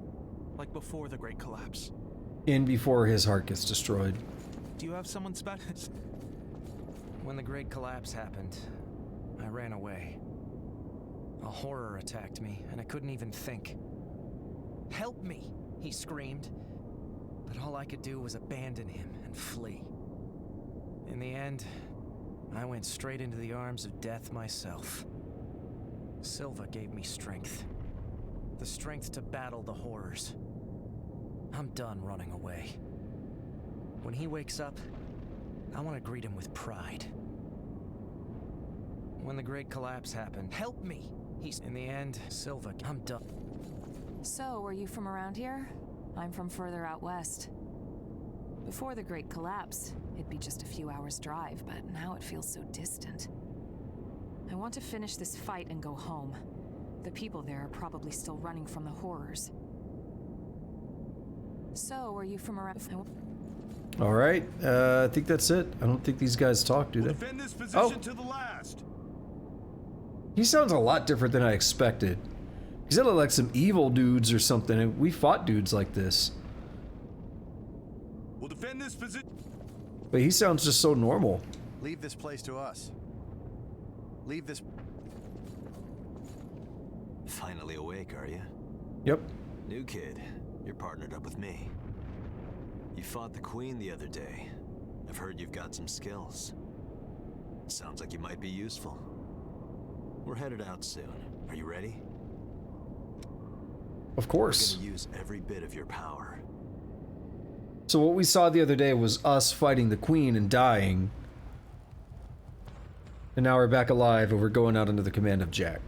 like before the Great Collapse. in before his heart gets destroyed. Do you have someone special? When the Great Collapse happened, I ran away. A horror attacked me, and I couldn't even think. "Help me!" he screamed. But all I could do was abandon him and flee. In the end, I went straight into the arms of death myself. Silva gave me strength. The strength to battle the horrors. I'm done running away. When he wakes up, I want to greet him with pride. When the Great Collapse happened, "Help me!" He's in the end, Silva, I'm done. So, are you from around here? I'm from further out west. Before the Great Collapse, it'd be just a few hours' drive, but now it feels so distant. I want to finish this fight and go home. The people there are probably still running from the horrors. So, are you from around... All right, I think that's it. I don't think these guys talk, do they? Defend this position to the last. He sounds a lot different than I expected. He sounded like some evil dudes or something, and we fought dudes like this. We'll defend this position. But he sounds just so normal. Leave this place to us. Leave this. Finally awake, are you? Yep. New kid, you're partnered up with me. You fought the Queen the other day. I've heard you've got some skills. Sounds like you might be useful. We're headed out soon. Are you ready? Of course. We're gonna use every bit of your power. So what we saw the other day was us fighting the Queen and dying. And now we're back alive and we're going out under the command of Jack.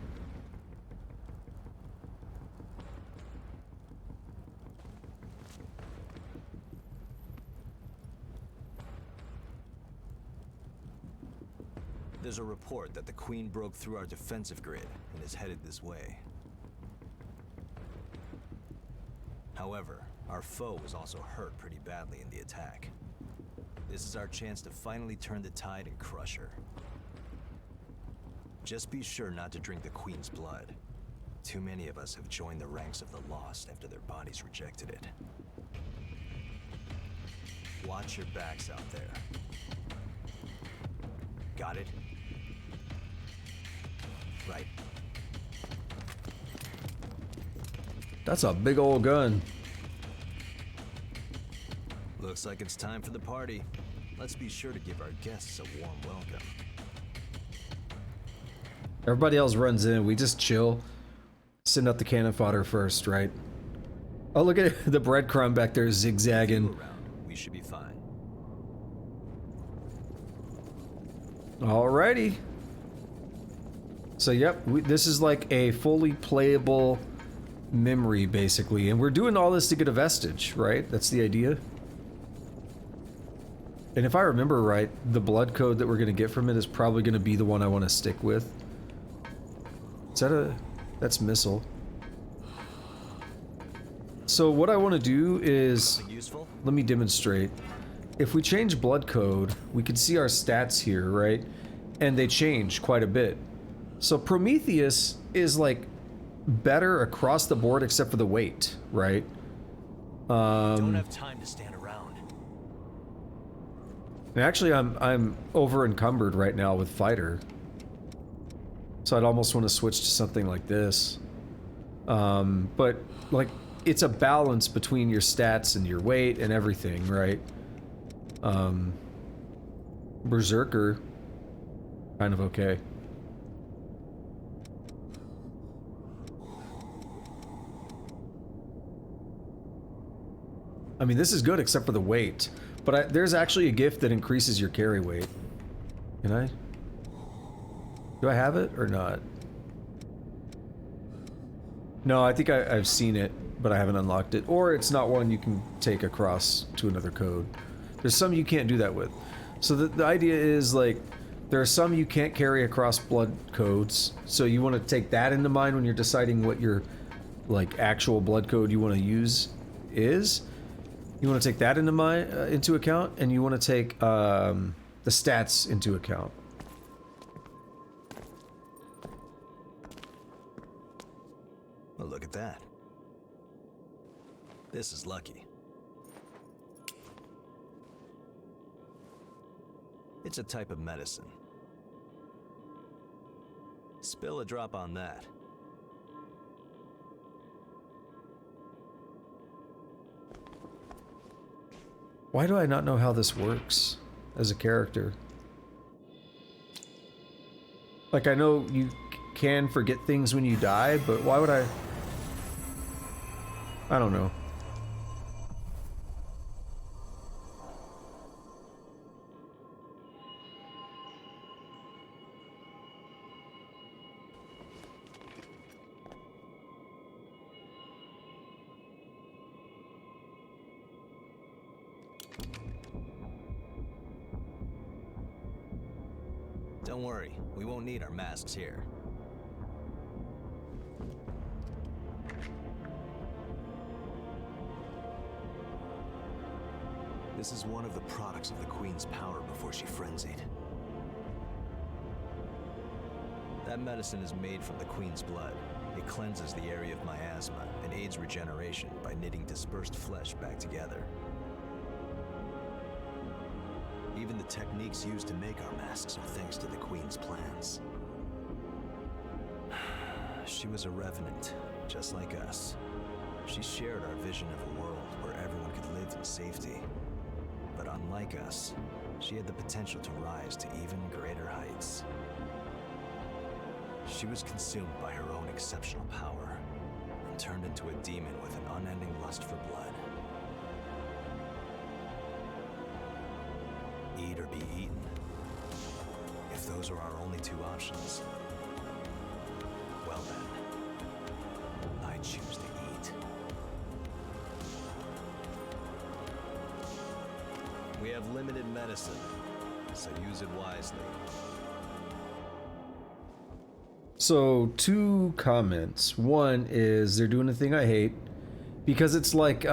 There's a report that the Queen broke through our defensive grid and is headed this way. However, our foe was also hurt pretty badly in the attack. This is our chance to finally turn the tide and crush her. Just be sure not to drink the Queen's blood. Too many of us have joined the ranks of the lost after their bodies rejected it. Watch your backs out there. Got it? Right. That's a big old gun. Looks like it's time for the party. Let's be sure to give our guests a warm welcome. Everybody else runs in. We just chill. Send out the cannon fodder first, right? Oh, look at the breadcrumb back there zigzagging. We should be fine. Alrighty. So, yep, this is like a fully playable memory, basically. And we're doing all this to get a vestige, right? That's the idea. And if I remember right, the blood code that we're going to get from it is probably going to be the one I want to stick with. Is that a... That's missile. So what I want to do is... Let me demonstrate. If we change blood code, we can see our stats here, right? And they change quite a bit. So Prometheus is like better across the board except for the weight, right? Don't have time to stand around. And actually, I'm over encumbered right now with fighter. So I'd almost want to switch to something like this. But like it's a balance between your stats and your weight and everything, right? Berserker, kind of okay. I mean, this is good except for the weight. But there's actually a gift that increases your carry weight. Can I? Do I have it or not? No, I think I've seen it, but I haven't unlocked it. Or it's not one you can take across to another code. There's some you can't do that with. So the idea is, like, there are some you can't carry across blood codes. So you want to take that into mind when you're deciding what your, like, actual blood code you want to use is. You want to take that into account, and you want to take the stats into account. Well, look at that. This is lucky. It's a type of medicine. Spill a drop on that. Why do I not know how this works as a character? Like, I know you can forget things when you die, but why would I don't know. Don't worry, we won't need our masks here. This is one of the products of the Queen's power before she frenzied. That medicine is made from the Queen's blood. It cleanses the area of miasma and aids regeneration by knitting dispersed flesh back together. Even the techniques used to make our masks are thanks to the Queen's plans. She was a revenant, just like us. She shared our vision of a world where everyone could live in safety. But unlike us, she had the potential to rise to even greater heights. She was consumed by her own exceptional power and turned into a demon with an unending lust for blood. Eat or be eaten. If those are our only two options, well then, I choose to eat. We have limited medicine, so use it wisely. So, two comments. One is they're doing a thing I hate because it's like,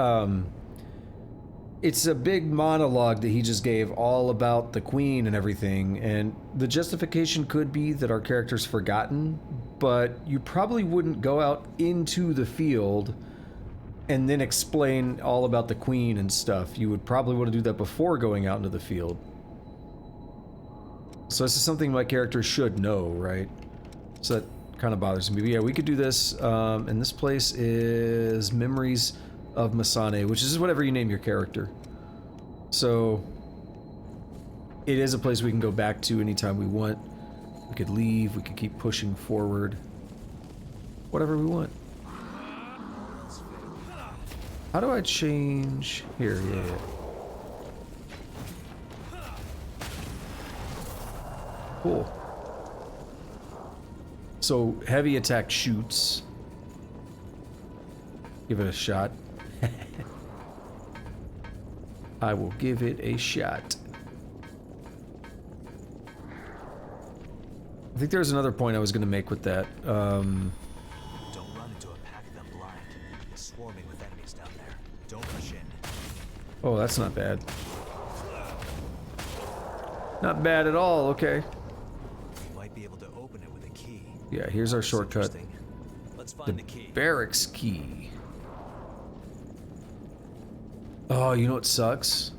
it's a big monologue that he just gave all about the Queen and everything, and the justification could be that our character's forgotten, but you probably wouldn't go out into the field and then explain all about the Queen and stuff. You would probably want to do that before going out into the field. So this is something my character should know, right? So that kind of bothers me. But yeah, we could do this, and this place is Memories of Masane, which is whatever you name your character. So it is a place we can go back to anytime we want. We could leave, we could keep pushing forward. Whatever we want. How do I change? Here, yeah. Cool. So, heavy attack shoots. Give it a shot. I will give it a shot. I think there's another point I was going to make with that. Don't run into a pack of them blind. It's swarming with enemies down there. Don't rush in. Oh, that's not bad. Not bad at all, okay. You might be able to open it with a key. Yeah, here's our shortcut. Let's find the key. Barracks key. Oh, you know what sucks?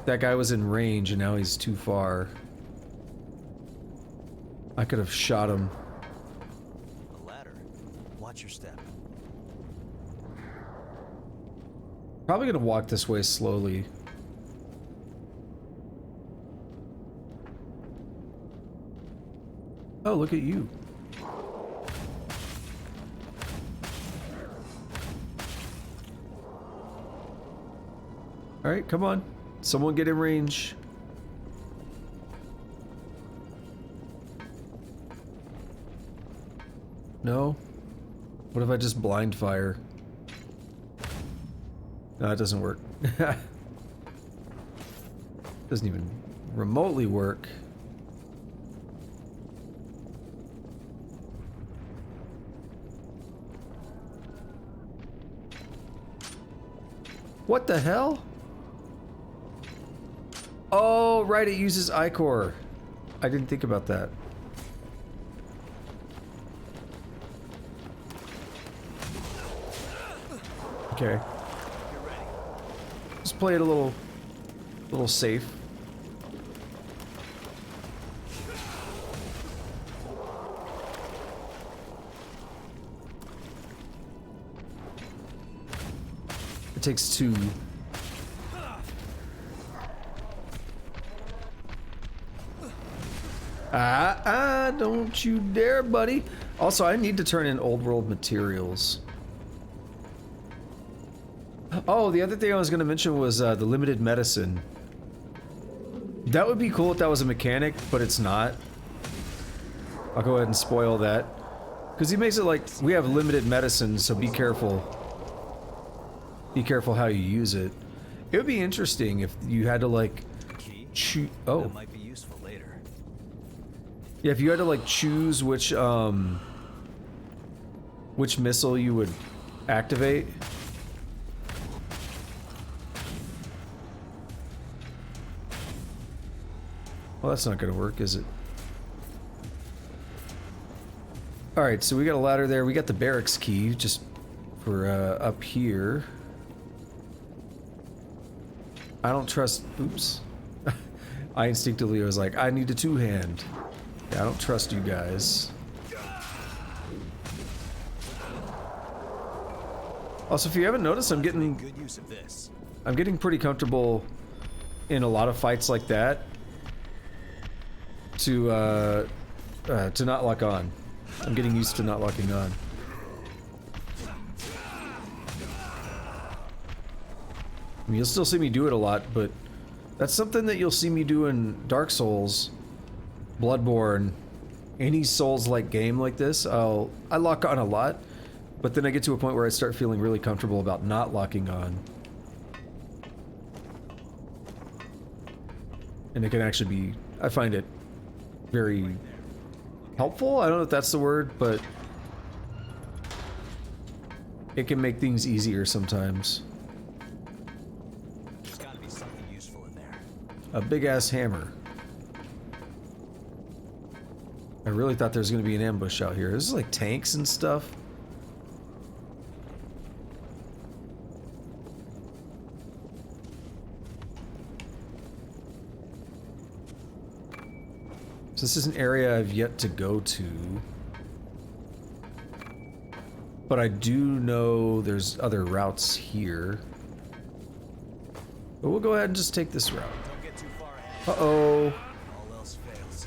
That guy was in range and now he's too far. I could have shot him. A ladder. Watch your step. Probably gonna walk this way slowly. Oh, look at you. Alright, come on. Someone get in range. No? What if I just blind fire? No, it doesn't work. Doesn't even remotely work. What the hell? Oh, right, it uses Ichor. I didn't think about that. Okay. Just play it a little safe. takes 2. Don't you dare, buddy. Also, I need to turn in old world materials. Oh, the other thing I was going to mention was the limited medicine. That would be cool if that was a mechanic, but it's not. I'll go ahead and spoil that. Because he makes it like, we have limited medicine, so be careful. Be careful how you use it. It would be interesting if you had to like choose. Oh. That might be useful later. Yeah, if you had to like choose which missile you would activate. Well, that's not gonna work, is it? Alright, so we got a ladder there. We got the barracks key just for up here. I don't trust. Oops. I instinctively was like, I need a 2-hand. Yeah, I don't trust you guys. Also, if you haven't noticed, I'm getting good use of this. I'm getting pretty comfortable in a lot of fights like that to not lock on. I'm getting used to not locking on. I mean, you'll still see me do it a lot, but that's something that you'll see me do in Dark Souls, Bloodborne, any Souls-like game like this. I lock on a lot, but then I get to a point where I start feeling really comfortable about not locking on. And it can actually be, I find it very helpful. I don't know if that's the word, but it can make things easier sometimes. There's gotta be something useful in there. A big-ass hammer. I really thought there was going to be an ambush out here. This is like tanks and stuff. So this is an area I've yet to go to. But I do know there's other routes here. But we'll go ahead and just take this route. Don't get too far ahead. Uh-oh. All else fails.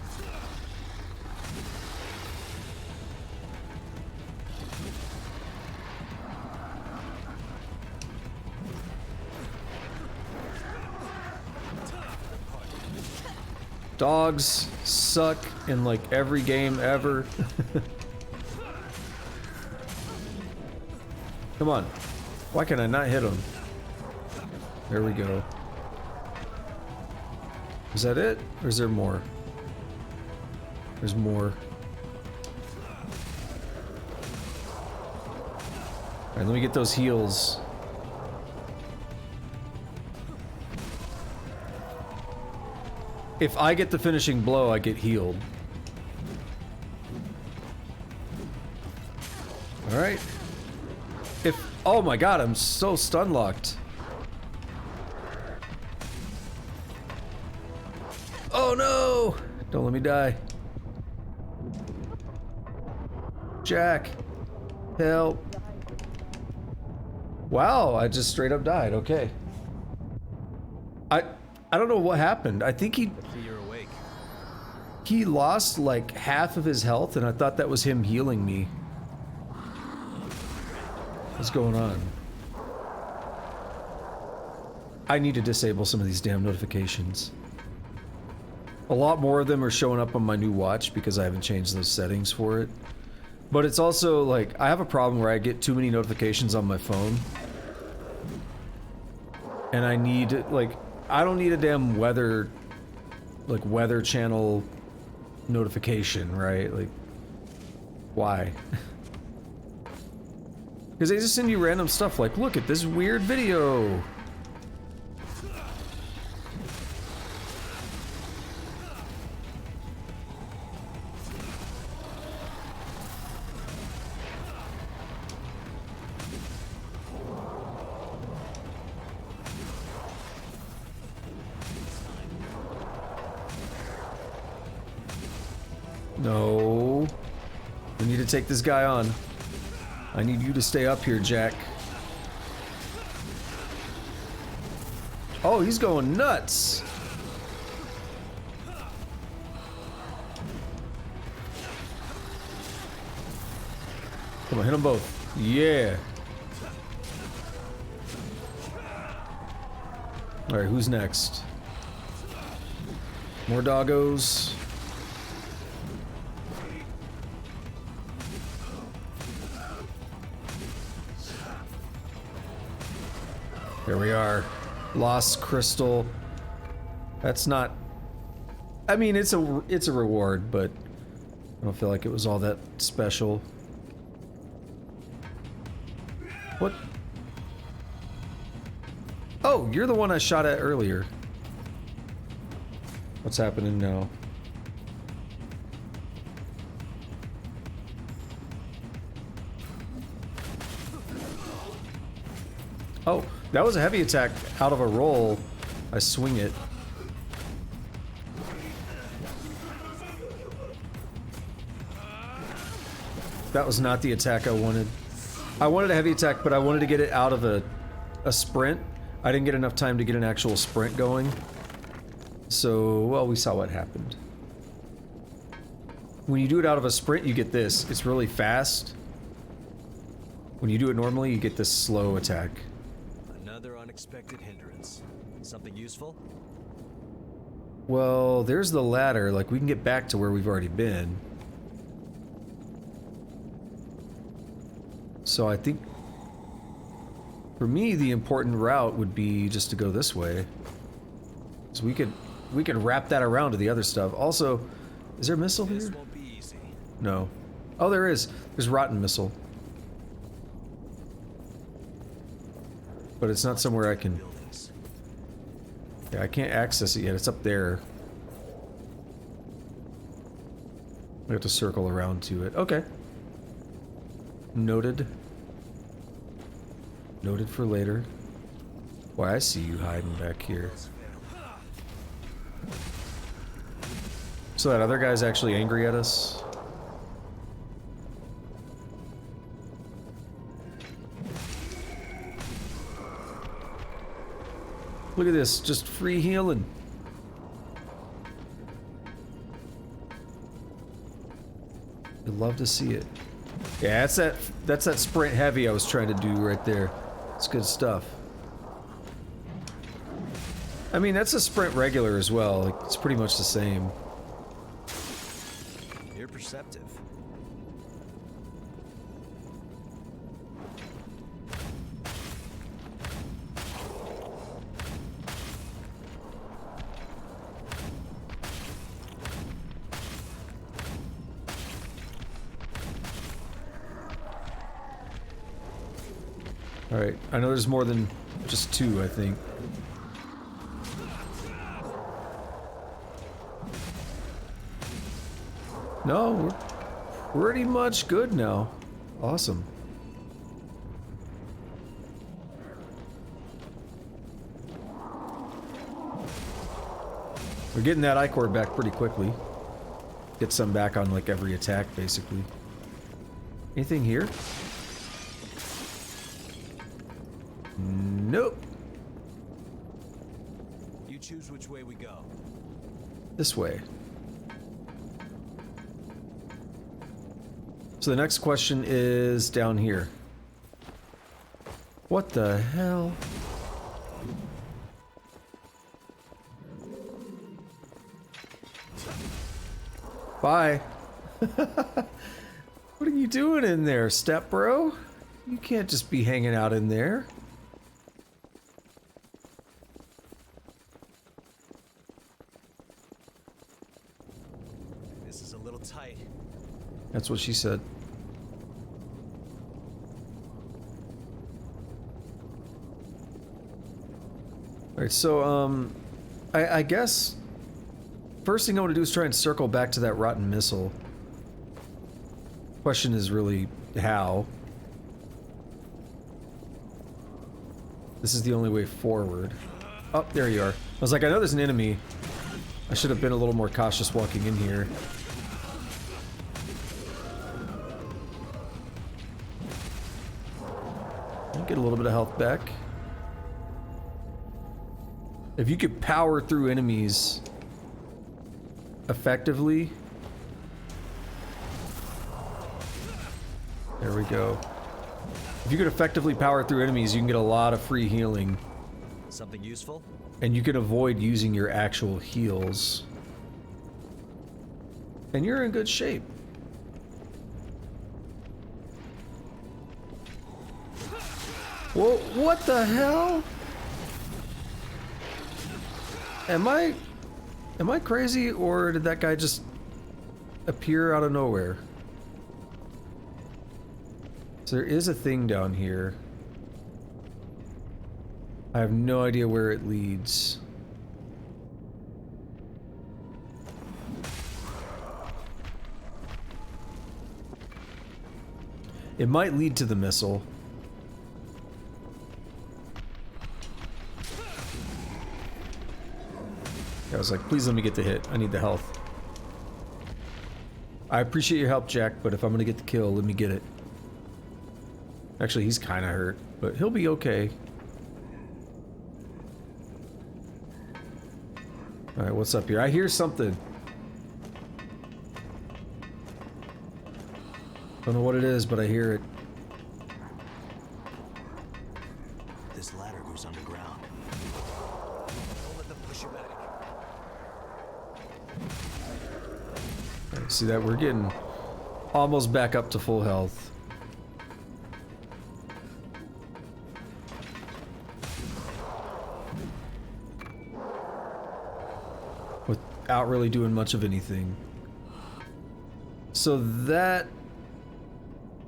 Dogs suck in like every game ever. Come on. Why can I not hit him? There we go. Is that it? Or is there more? There's more. Alright, let me get those heals. If I get the finishing blow, I get healed. Alright. Oh my god, I'm so stun locked. Oh no! Don't let me die. Jack. Help. Wow, I just straight up died. Okay. I don't know what happened. I think You're awake. he lost like half of his health, and I thought that was him healing me. What's going on? I need to disable some of these damn notifications. A lot more of them are showing up on my new watch because I haven't changed those settings for it. But it's also like, I have a problem where I get too many notifications on my phone. And I need, like, I don't need a damn weather channel notification, right? Like, why? Because they just send you random stuff like, look at this weird video. No. We need to take this guy on. I need you to stay up here, Jack. Oh, he's going nuts. Come on, hit them both. Yeah. Alright, who's next? More doggos. Here we are. Lost crystal. That's not... I mean, it's a reward, but I don't feel like it was all that special. What? Oh, you're the one I shot at earlier. What's happening now? Oh, that was a heavy attack out of a roll. I swing it. That was not the attack I wanted. I wanted a heavy attack, but I wanted to get it out of a sprint. I didn't get enough time to get an actual sprint going. So, well, we saw what happened. When you do it out of a sprint, you get this. It's really fast. When you do it normally, you get this slow attack. Another unexpected hindrance. Something useful? Well, there's the ladder. Like, we can get back to where we've already been. So I think, for me, the important route would be just to go this way. So we could wrap that around to the other stuff. Also, is there a missile here? This won't be easy. No. Oh, there is. There's rotten missile. But it's not somewhere I can... Yeah, I can't access it yet. It's up there. I have to circle around to it. Okay. Noted. Noted for later. Why, I see you hiding back here. So that other guy's actually angry at us? Look at this, just free healing. I'd love to see it. Yeah, that's that sprint heavy I was trying to do right there. It's good stuff. I mean, that's a sprint regular as well. Like, it's pretty much the same. You're perceptive. Alright, I know there's more than just two, I think. No, we're pretty much good now. Awesome. We're getting that I-core back pretty quickly. Get some back on like every attack, basically. Anything here? Nope. You choose which way we go. This way. So the next question is down here. What the hell? Bye. What are you doing in there, step bro? You can't just be hanging out in there. This is a little tight. That's what she said. Alright, so, I guess first thing I want to do is try and circle back to that rotten missile. Question is really how. This is the only way forward. Oh, there you are. I was like, I know there's an enemy. I should have been a little more cautious walking in here. Get a little bit of health back. If you could power through enemies effectively. There we go. If you could effectively power through enemies, you can get a lot of free healing. Something useful? And you can avoid using your actual heals. And you're in good shape. Whoa, what the hell? Am I crazy, or did that guy just appear out of nowhere? So there is a thing down here. I have no idea where it leads. It might lead to the missile. I was like, please let me get the hit. I need the health. I appreciate your help, Jack, but if I'm gonna get the kill, let me get it. Actually, he's kind of hurt, but he'll be okay. Alright, what's up here? I hear something. Don't know what it is, but I hear it. This ladder goes underground. Don't let them push you back. Alright, see that? We're getting almost back up to full health. Without really doing much of anything. So that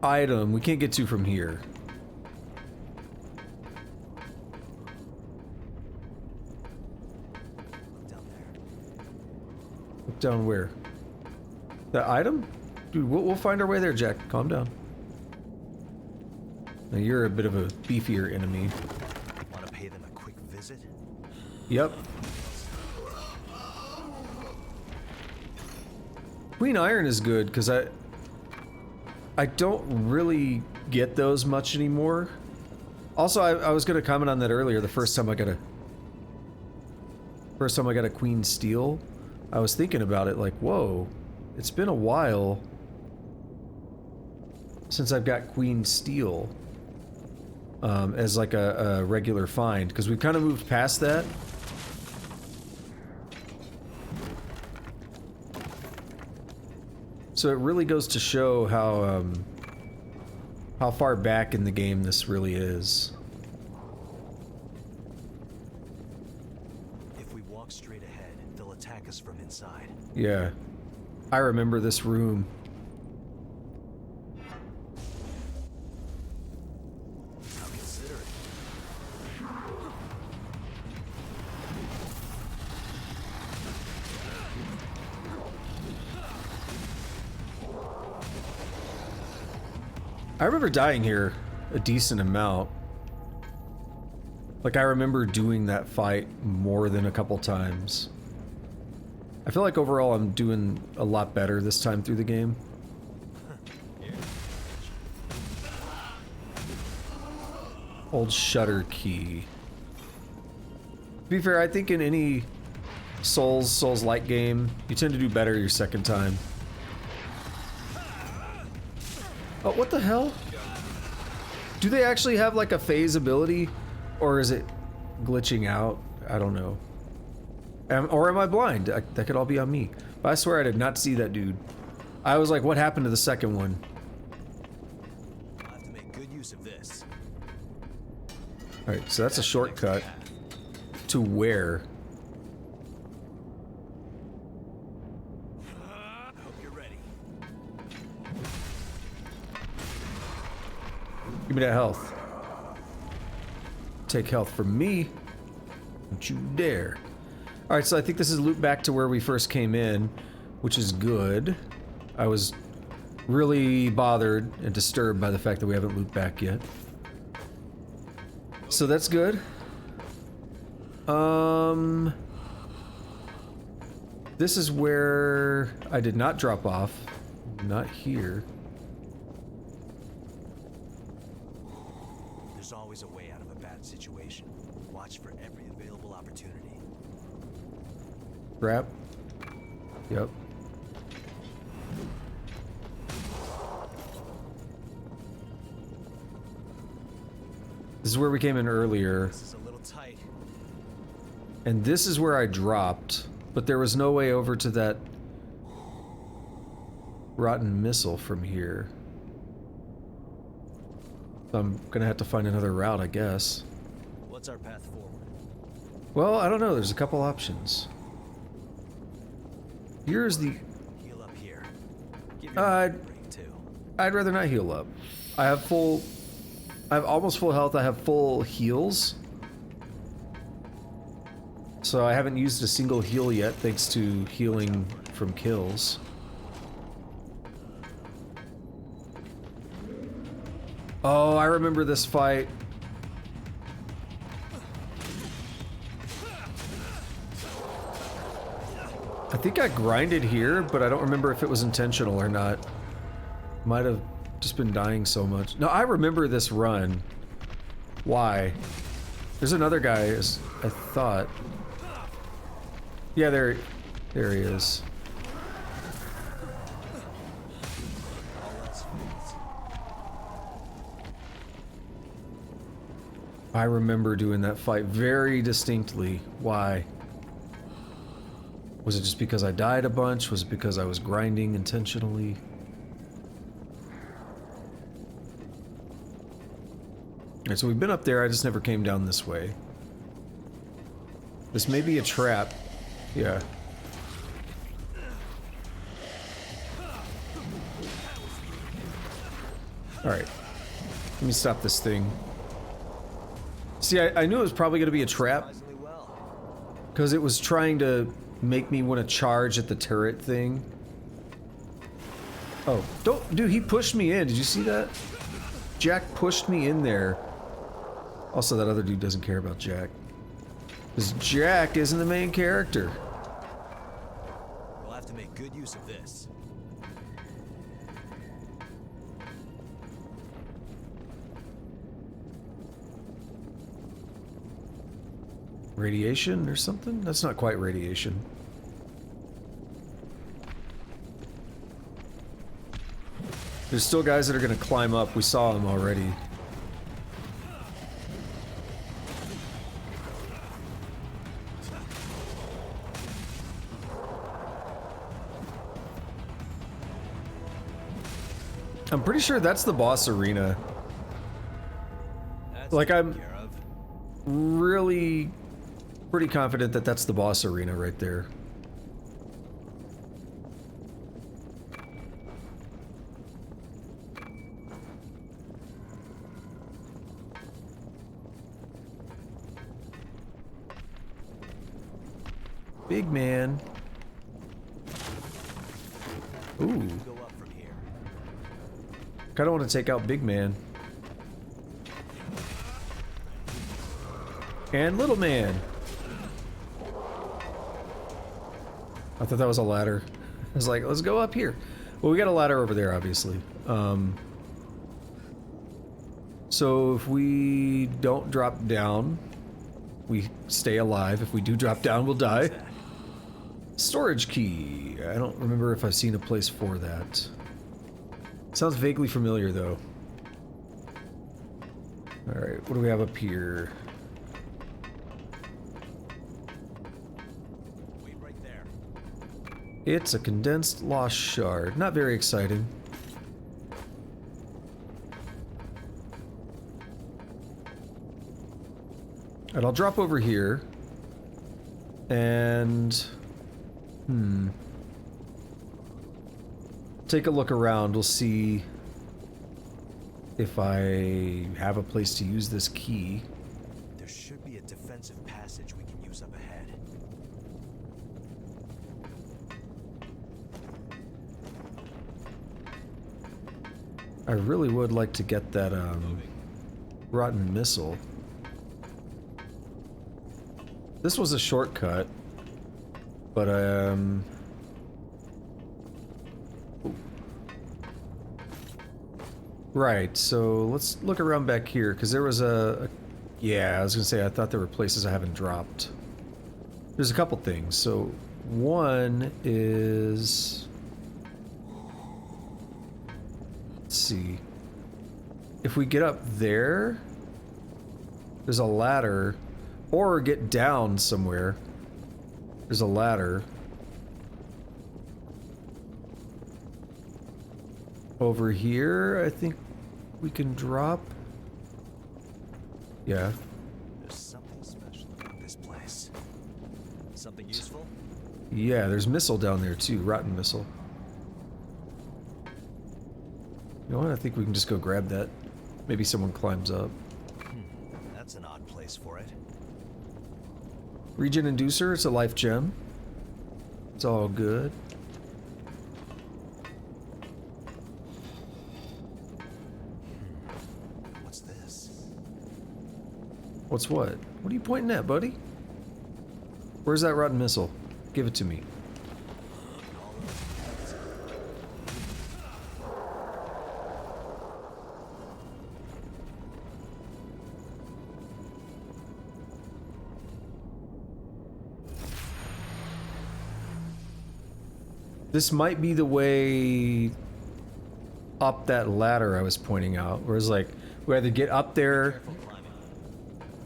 item we can't get to from here. Down there. Look down where? That item? Dude, we'll find our way there, Jack. Calm down. Now you're a bit of a beefier enemy. Want to pay them a quick visit? Yep. Queen Iron is good because I don't really get those much anymore. Also, I was gonna comment on that earlier. The first time I got a Queen Steel, I was thinking about it like, whoa, it's been a while since I've got Queen Steel as like a regular find, because we've kind of moved past that. So it really goes to show how far back in the game this really is. If we walk straight ahead, they'll attack us from inside. Yeah. I remember this room. I'll consider it. I remember dying here a decent amount. Like, I remember doing that fight more than a couple times. I feel like overall I'm doing a lot better this time through the game. Old shutter key. To be fair, I think in any Souls-like game, you tend to do better your second time. Oh, what the hell? Do they actually have like a phase ability? Or is it glitching out? I don't know. Or am I blind? That could all be on me. But I swear I did not see that dude. I was like, what happened to the second one? I'll have to make good use of this. Alright, so that's a shortcut. To where? I hope you're ready. Give me that health. Take health from me. Don't you dare. Alright, so I think this is a loop back to where we first came in, which is good. I was really bothered and disturbed by the fact that we haven't looped back yet. So that's good. This is where I did not drop off. Not here. There's always a way out of a bad situation. Watch for every available opportunity. Wrap. Yep. This is where we came in earlier. This is a little tight. And this is where I dropped, but there was no way over to that rotten missile from here. So I'm gonna have to find another route, I guess. What's our path forward? Well, I don't know. There's a couple options. Here's the... Heal up here. Give your mind a break, too. I'd rather not heal up. I have full... I have almost full health. I have full heals. So I haven't used a single heal yet, thanks to healing from kills. Oh, I remember this fight. I think I grinded here, but I don't remember if it was intentional or not. Might have just been dying so much. No, I remember this run. Why? There's another guy, as I thought. Yeah, there he is. I remember doing that fight very distinctly. Why? Was it just because I died a bunch? Was it because I was grinding intentionally? Alright, so we've been up there, I just never came down this way. This may be a trap. Yeah. Alright. Let me stop this thing. See, I knew it was probably going to be a trap. Because it was trying to make me want to charge at the turret thing. Oh, don't... Dude, he pushed me in. Did you see that? Jack pushed me in there. Also, that other dude doesn't care about Jack. Because Jack isn't the main character. We'll have to make good use of this. Radiation or something? That's not quite radiation. There's still guys that are gonna climb up. We saw them already. I'm pretty sure that's the boss arena. Like, I'm really pretty confident that that's the boss arena right there. Big man. Ooh. Kinda want to take out Big Man. And Little Man. I thought that was a ladder. I was like, let's go up here. Well, we got a ladder over there, obviously. So if we don't drop down, we stay alive. If we do drop down, we'll die. Storage key. I don't remember if I've seen a place for that. Sounds vaguely familiar, though. Alright, what do we have up here? Wait right there. It's a condensed lost shard. Not very exciting. Alright, I'll drop over here. And... take a look around. We'll see if I have a place to use this key. There should be a defensive passage we can use up ahead. I really would like to get that rotten missile. This was a shortcut, but right, so let's look around back here, because there was yeah, I was gonna say, I thought there were places I haven't dropped. There's a couple things. So One is... Let's see. If we get up there, there's a ladder, or get down somewhere. There's a ladder. Over here, I think we can drop. Yeah. There's something special about this place. Something useful? Yeah, there's missile down there too, rotten missile. You know what? I think we can just go grab that. Maybe someone climbs up. That's an odd place for it. Regen inducer, it's a life gem. It's all good. What's this? What's what? What are you pointing at, buddy? Where's that rotten missile? Give it to me. This might be the way up that ladder I was pointing out, where it's like we either get up there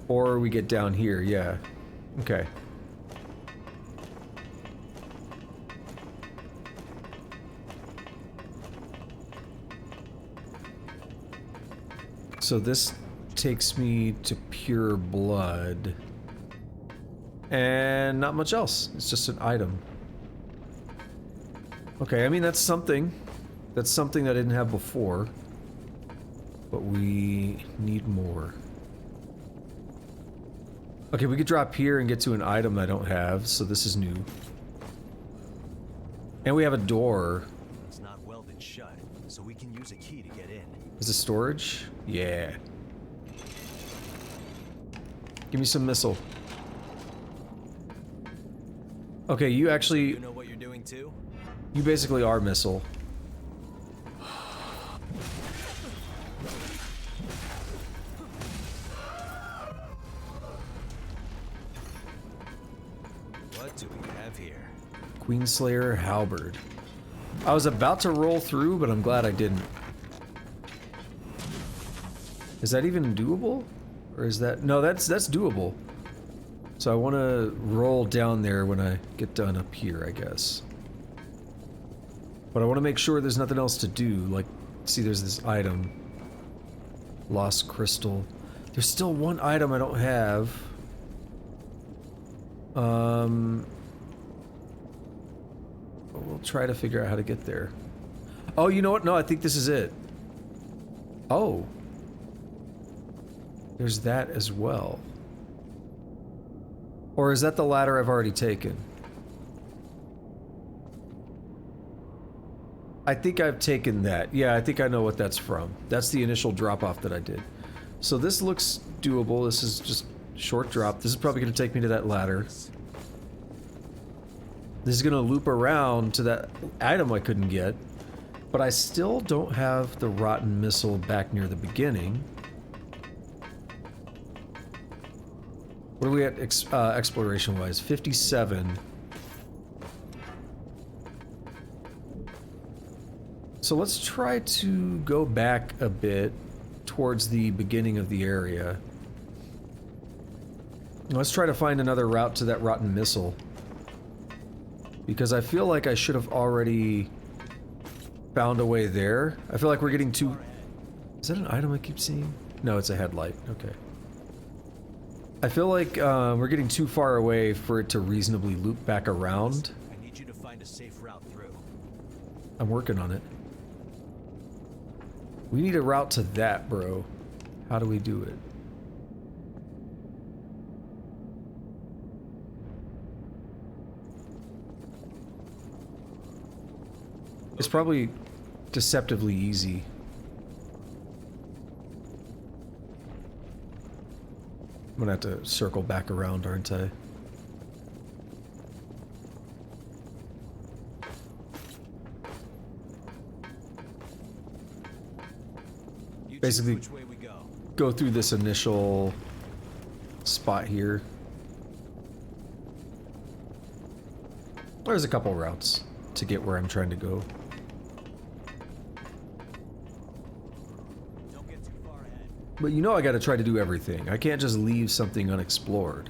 or we get down here. Yeah. Okay. So this takes me to pure blood. And not much else. It's just an item. Okay, I mean, that's something. That's something that I didn't have before. But we need more. Okay, we could drop here and get to an item I don't have, so this is new. And we have a door. It's not welded shut, so we can use a key to get in. Is this storage? Yeah. Give me some missile. Okay, you actually... You know what you're doing too? You basically are missile. What do we have here? Queenslayer halberd. I was about to roll through, but I'm glad I didn't. Is that even doable? Or is that... No, that's doable. So I want to roll down there when I get done up here, I guess. But I want to make sure there's nothing else to do. Like, see, there's this item. Lost crystal. There's still one item I don't have. We'll try to figure out how to get there. Oh, you know what? No, I think this is it. Oh. There's that as well. Or is that the ladder I've already taken? I think I've taken that. Yeah, I think I know what that's from. That's the initial drop-off that I did. So this looks doable. This is just short drop. This is probably going to take me to that ladder. This is going to loop around to that item I couldn't get. But I still don't have the rotten missile back near the beginning. What are we at exploration-wise? 57. So let's try to go back a bit towards the beginning of the area. Let's try to find another route to that rotten missile. Because I feel like I should have already found a way there. I feel like we're getting too... Is that an item I keep seeing? No, it's a headlight. Okay. I feel like we're getting too far away for it to reasonably loop back around. I need you to find a safe route through. I'm working on it. We need a route to that, bro. How do we do it? It's probably deceptively easy. I'm gonna have to circle back around, aren't I? Basically, go through this initial spot here. There's a couple routes to get where I'm trying to go. But you know I gotta try to do everything. I can't just leave something unexplored.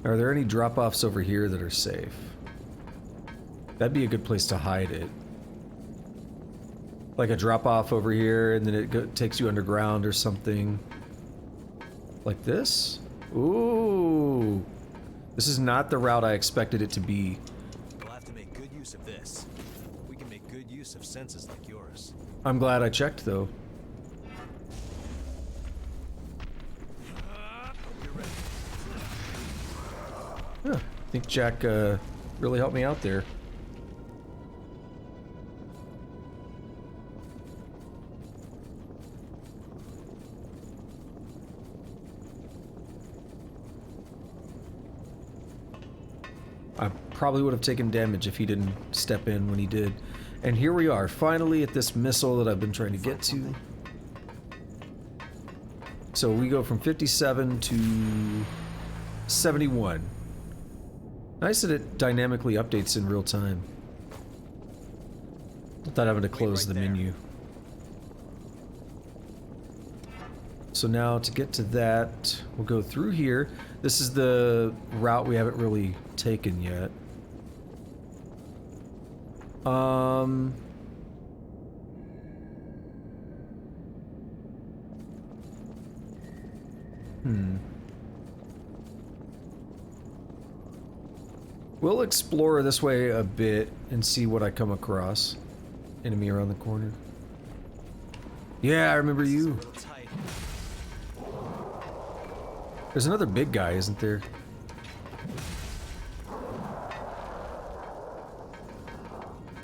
Are there any drop-offs over here that are safe? That'd be a good place to hide it. Like a drop-off over here, and then it takes you underground or something. Like this? Ooh. This is not the route I expected it to be. We'll have to make good use of this. We can make good use of senses like yours. I'm glad I checked, though. Huh. I think Jack really helped me out there. I probably would have taken damage if he didn't step in when he did. And here we are, finally at this missile that I've been trying to get to. So we go from 57 to 71. Nice that it dynamically updates in real time. Without having to close the menu. So now to get to that, we'll go through here. This is the route we haven't really taken yet. We'll explore this way a bit and see what I come across. Enemy around the corner. Yeah, I remember you. There's another big guy, isn't there?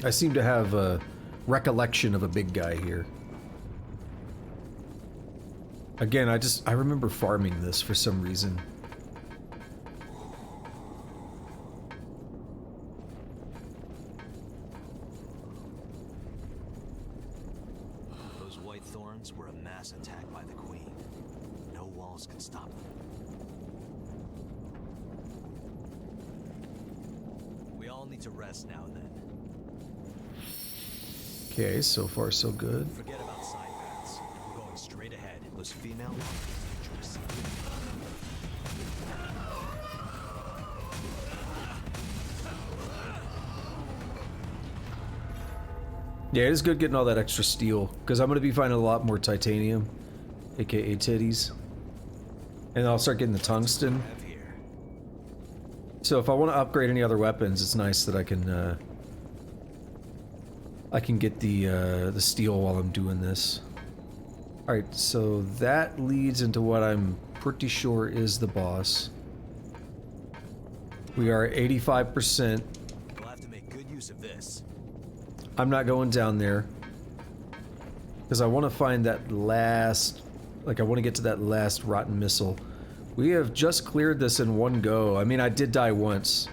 I seem to have a recollection of a big guy here. Again, I remember farming this for some reason. Those white thorns were a mass attack by the Queen. No walls could stop them. We all need to rest now and then. Okay, so far so good. Forget about side paths. We're going straight ahead. Those female are dangerous. Yeah, it is good getting all that extra steel, because I'm going to be finding a lot more titanium, aka titties. And I'll start getting the tungsten. So if I want to upgrade any other weapons, it's nice that I can get the steel while I'm doing this. Alright, so that leads into what I'm pretty sure is the boss. We are 85%. We'll have to make good use of this. I'm not going down there. Because I want to find that last... Like, I want to get to that last rotten missile. We have just cleared this in one go. I mean, I did die once.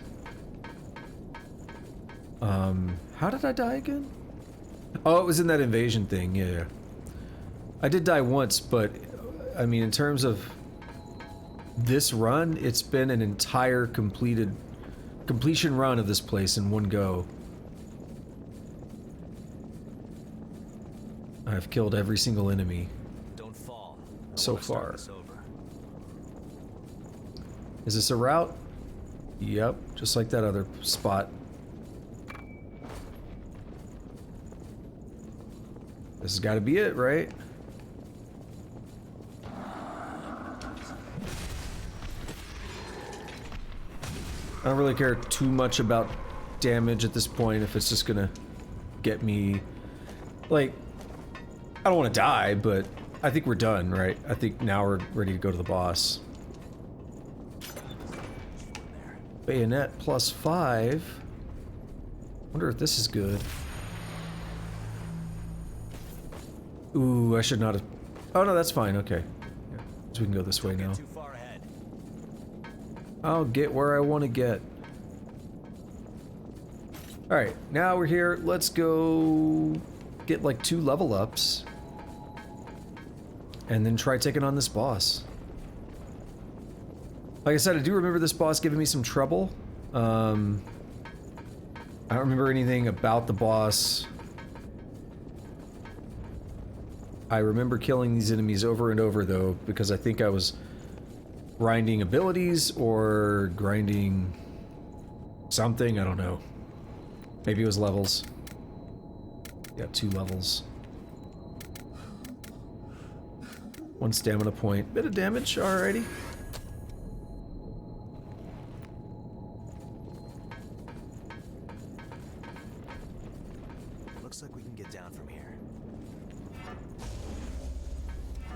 How did I die again? Oh, it was in that invasion thing, yeah. I did die once, but... I mean, in terms of... this run, it's been an entire completion run of this place in one go. I've killed every single enemy. Don't fall. So far. Is this a route? Yep, just like that other spot. This has got to be it, right? I don't really care too much about damage at this point if it's just gonna get me... Like, I don't want to die, but I think we're done, right? I think now we're ready to go to the boss. Bayonet +5. Wonder if this is good. Ooh, I should not have... Oh no, that's fine, okay. Yeah, so we can go this way now. I'll get where I want to get. Alright, now we're here. Let's go get like 2 level ups. And then try taking on this boss. Like I said, I do remember this boss giving me some trouble. I don't remember anything about the boss. I remember killing these enemies over and over, though, because I think I was grinding abilities or grinding something. I don't know. Maybe it was levels. Got 2 levels. 1 stamina point. Bit of damage, alrighty. Looks like we can get down from here.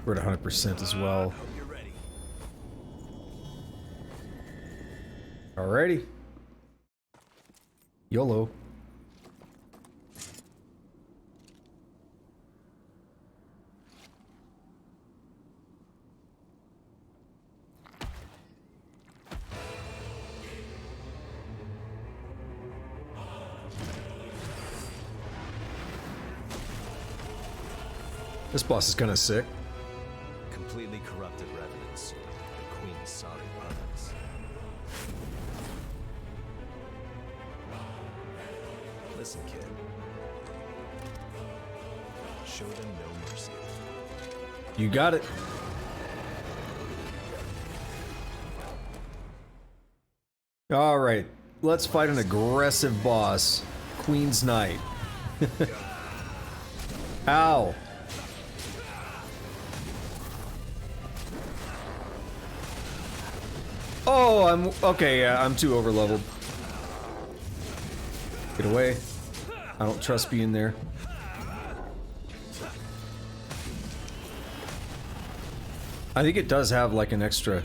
We're at 100% as well. Hope you're ready. Alrighty. YOLO. This boss is kind of sick. Completely corrupted revenants. The Queen's sorry puppets. Listen, kid. Show them no mercy. You got it. All right, let's fight an aggressive boss. Queen's Knight. Ow. Oh, I'm okay. Yeah, I'm too overleveled. Get away. I don't trust being there. I think it does have like an extra.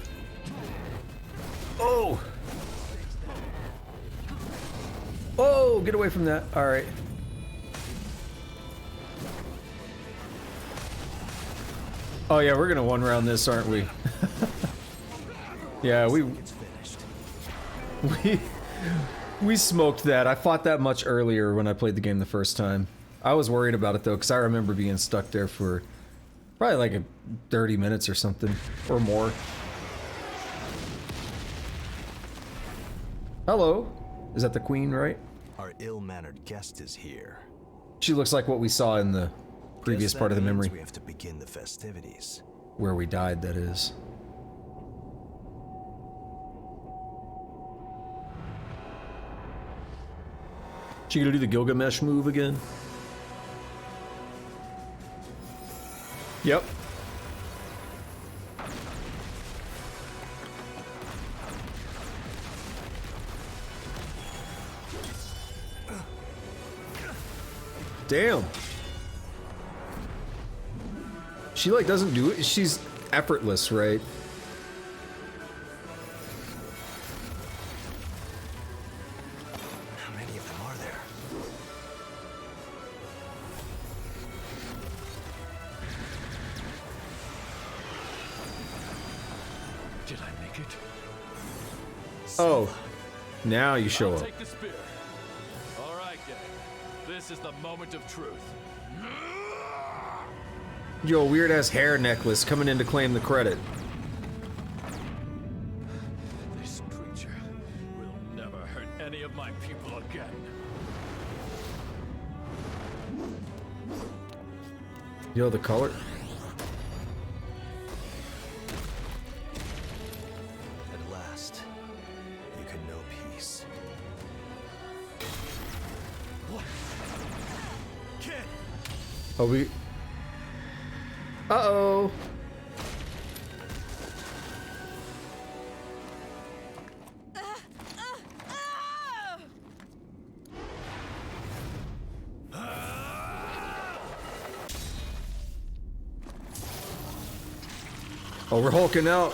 Oh! Oh, get away from that. All right. Oh yeah, we're gonna one round this, aren't we? Yeah, we smoked that. I fought that much earlier when I played the game the first time. I was worried about it though, because I remember being stuck there for probably like 30 minutes or something, or more. Hello. Is that the queen, right? Our ill-mannered guest is here. She looks like what we saw in the previous part of the memory. We have to begin the festivities. Where we died, that is. She gonna do the Gilgamesh move again? Yep. Damn. She like doesn't do it. She's effortless, right? How many of them are there? Did I make it? Oh, now you show up. Take the spear. All right, gang. This is the moment of truth. Yo, weird ass hair necklace coming in to claim the credit. This creature will never hurt any of my people again. Yo, the color. At last, you can know peace. What? Kid! Oh, we. Uh-oh. Oh, we're hulking out.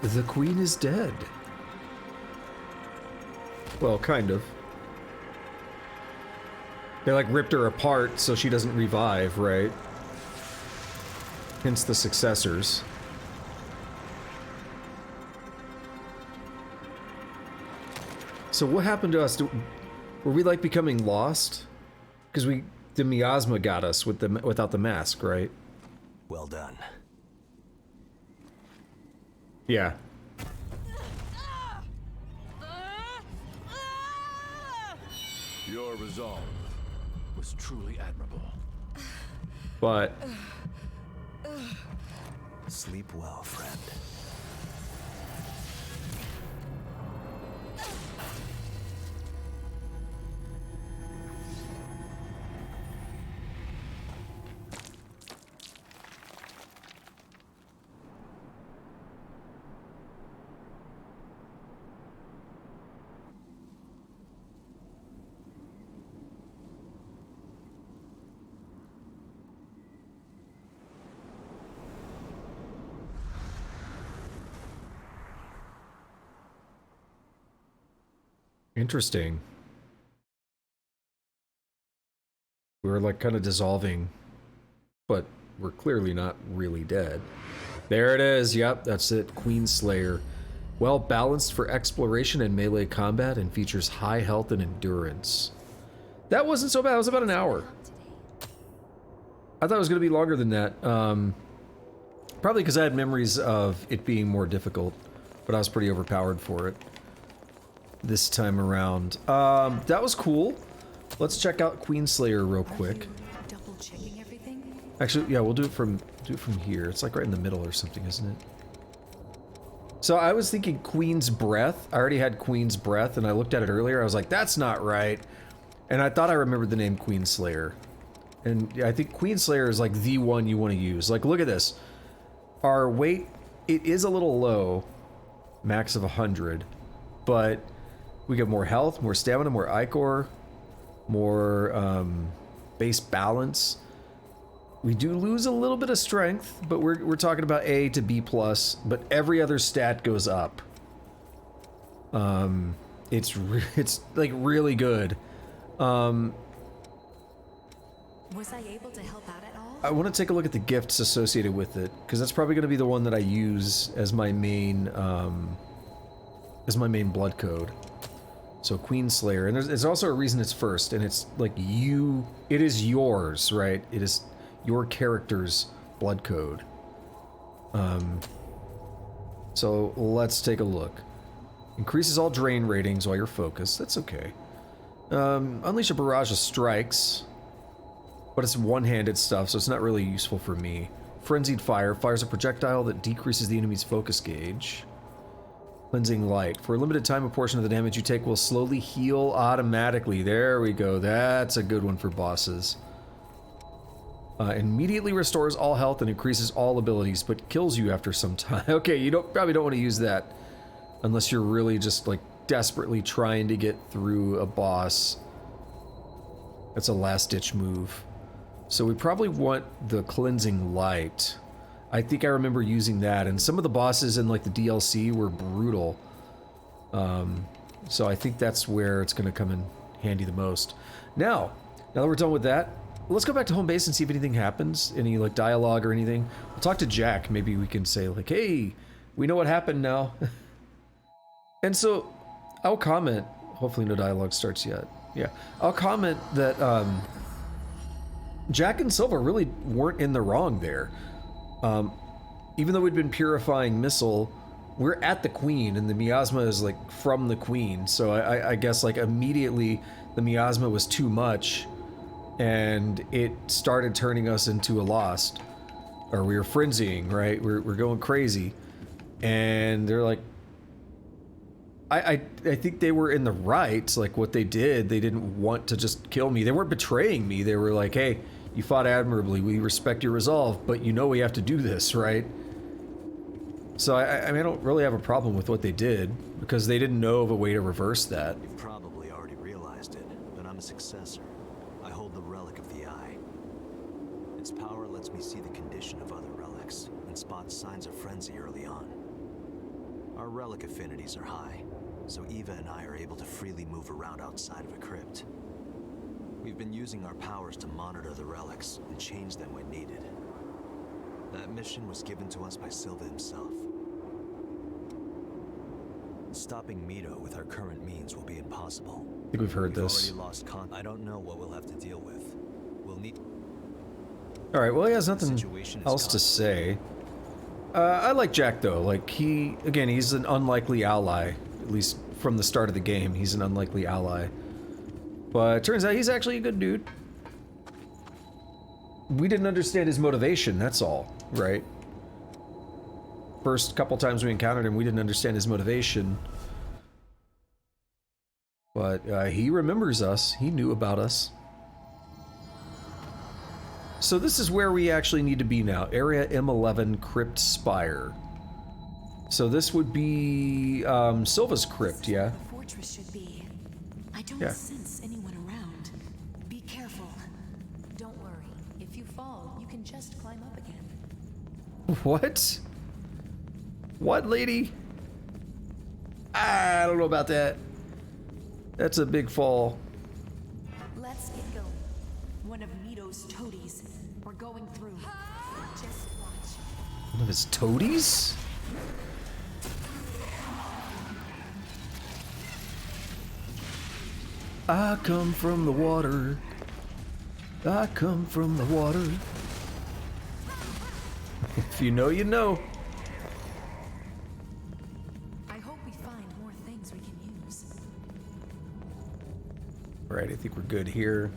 The queen is dead. Well, kind of. They like ripped her apart so she doesn't revive, right? Hence the successors. So what happened to us? Were we like becoming lost? Because the miasma got us without the mask, right? Well done. Yeah. Your resolve was truly admirable. But sleep well, friend. interesting. We were like kind of dissolving, but we're clearly not really dead. There it is. Yep, that's it. Queenslayer. Well balanced for exploration and melee combat and features high health and endurance. That wasn't so bad. It was about an hour. I thought it was going to be longer than that. Probably because I had memories of it being more difficult, but I was pretty overpowered for it this time around. That was cool. Let's check out Queenslayer real quick. Double checking everything? Actually, yeah, we'll do it from here. It's like right in the middle or something, isn't it? So I was thinking Queen's Breath. I already had Queen's Breath, and I looked at it earlier. I was like, that's not right. And I thought I remembered the name Queenslayer. And I think Queenslayer is like the one you want to use. Like, look at this. Our weight, it is a little low. Max of 100. But we get more health, more stamina, more ichor, more base balance. We do lose a little bit of strength, but we're talking about A to B+, but every other stat goes up. It's like really good. Was I able to help out at all? I want to take a look at the gifts associated with it, because that's probably going to be the one that I use as my main blood code. So Queenslayer, and there's also a reason it's first, and it's like it is yours, right? It is your character's blood code. So let's take a look. Increases all drain ratings while you're focused. That's okay. Unleash a barrage of strikes, but it's one-handed stuff, so it's not really useful for me. Frenzied Fire fires a projectile that decreases the enemy's focus gauge. Cleansing Light. For a limited time, a portion of the damage you take will slowly heal automatically. There we go. That's a good one for bosses. Immediately restores all health and increases all abilities, but kills you after some time. Okay, you probably don't want to use that unless you're really just like desperately trying to get through a boss. That's a last-ditch move. So we probably want the Cleansing Light. I think I remember using that, and some of the bosses in like the DLC were brutal. So I think that's where it's going to come in handy the most. Now that we're done with that, let's go back to home base and see if anything happens, any like dialogue or anything. We'll talk to Jack. Maybe we can say like, hey, we know what happened now. And so I'll comment, hopefully no dialogue starts yet. Yeah, I'll comment that Jack and Silva really weren't in the wrong there. Even though we'd been purifying Missile, we're at the Queen, and the miasma is like from the Queen. So I guess like immediately the miasma was too much, and it started turning us into a Lost, or we were frenzying, right? We're going crazy, and they're like, I think they were in the right. Like what they did, they didn't want to just kill me. They weren't betraying me. They were like, hey, you fought admirably. We respect your resolve, but you know we have to do this, right? So I mean, I don't really have a problem with what they did, because they didn't know of a way to reverse that. You've probably already realized it, but I'm a successor. I hold the Relic of the Eye. Its power lets me see the condition of other relics and spot signs of frenzy early on. Our relic affinities are high, so Eva and I are able to freely move around outside of a crypt. We've been using our powers to monitor the relics and change them when needed. That mission was given to us by Silva himself. Stopping Mido with our current means will be impossible. I think we've heard this. Already lost I don't know what we'll have to deal with. We'll need. All right. Well, he has nothing else to say. I like Jack though. Like he's an unlikely ally. At least from the start of the game, he's an unlikely ally. But it turns out he's actually a good dude. We didn't understand his motivation. That's all, right? First couple times we encountered him, we didn't understand his motivation. But he remembers us. He knew about us. So this is where we actually need to be now. Area M11 Crypt Spire. So this would be Silva's crypt, yeah? The fortress should be. I don't Yeah. sense anyone around. Be careful. Don't worry. If you fall, you can just climb up again. What? What, lady? I don't know about that. That's a big fall. Let's get going. One of Mido's toadies. We're going through. Just watch. One of his toadies? I come from the water. I come from the water. If you know, you know. I hope we find more things we can use. Alright, I think we're good here.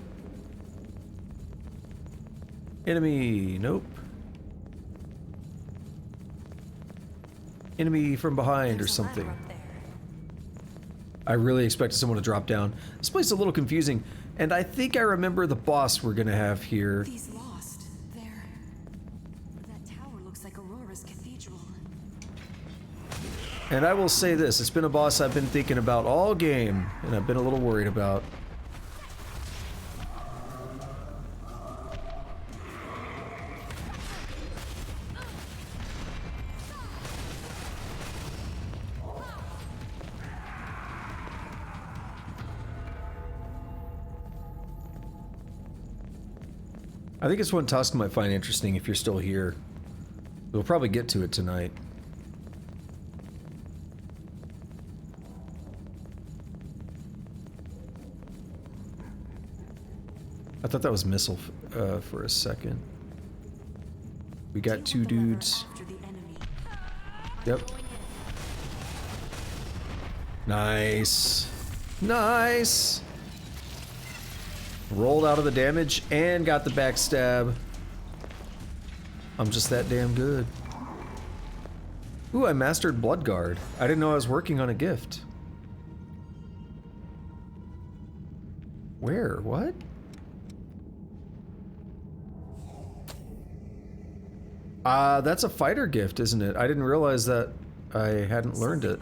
Enemy, nope. Enemy from behind or something. I really expected someone to drop down. This place is a little confusing, and I think I remember the boss we're gonna have here. He's lost. There. That tower looks like Aurora's cathedral. And I will say this, it's been a boss I've been thinking about all game, and I've been a little worried about. I think it's one Tusk might find interesting if you're still here. We'll probably get to it tonight. I thought that was missile for a second. We got two dudes. Yep. Nice. Nice. Rolled out of the damage and got the backstab. I'm just that damn good. Ooh, I mastered Bloodguard. I didn't know I was working on a gift. Where? What? That's a fighter gift, isn't it? I didn't realize that I hadn't learned it.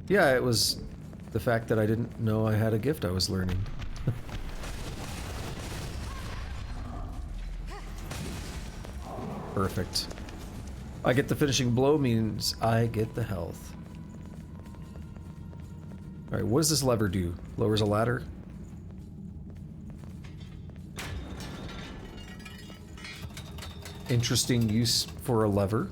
Yeah, it was the fact that I didn't know I had a gift I was learning. Perfect. I get the finishing blow means I get the health. Alright, what does this lever do? Lowers a ladder? Interesting use for a lever.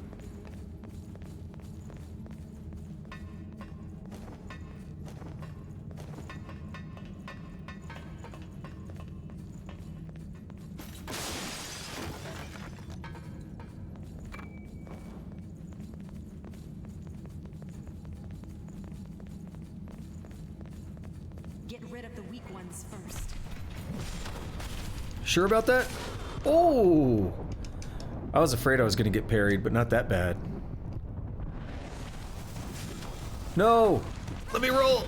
Get rid of the weak ones first. Sure about that? Oh! I was afraid I was gonna get parried, but not that bad. No! Let me roll!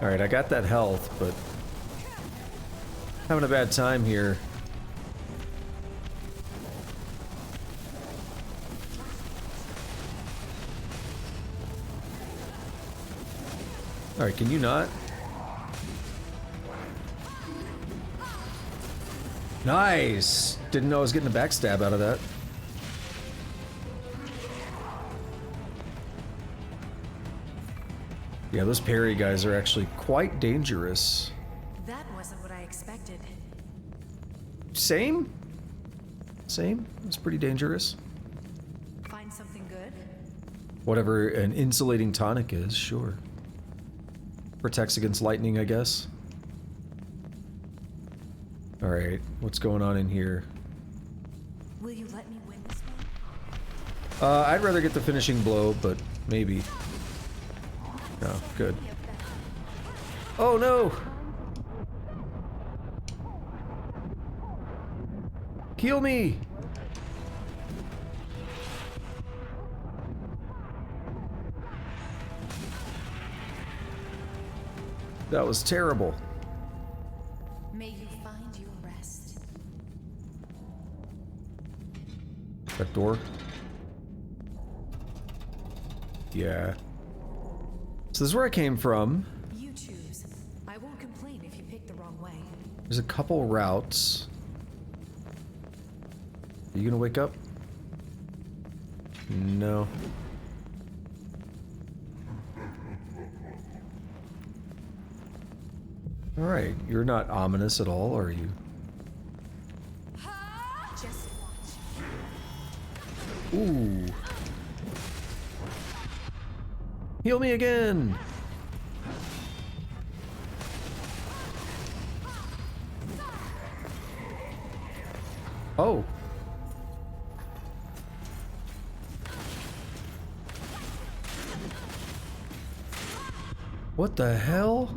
Alright, I got that health, but having a bad time here. Alright, can you not? Nice! Didn't know I was getting a backstab out of that. Yeah, those parry guys are actually quite dangerous. That wasn't what I expected. Same? Same. It's pretty dangerous. Find something good? Whatever an insulating tonic is, sure. Protects against lightning, I guess. Alright, what's going on in here? Will you let me win this one? I'd rather get the finishing blow, but maybe. No, good. Oh no! Heal me! That was terrible. May you find your rest. That door? Yeah. So this is where I came from. You choose. I won't complain if you pick the wrong way. There's a couple routes. Are you gonna wake up? No. Alright, you're not ominous at all, are you? Just watch. Ooh. Heal me again! Oh. What the hell?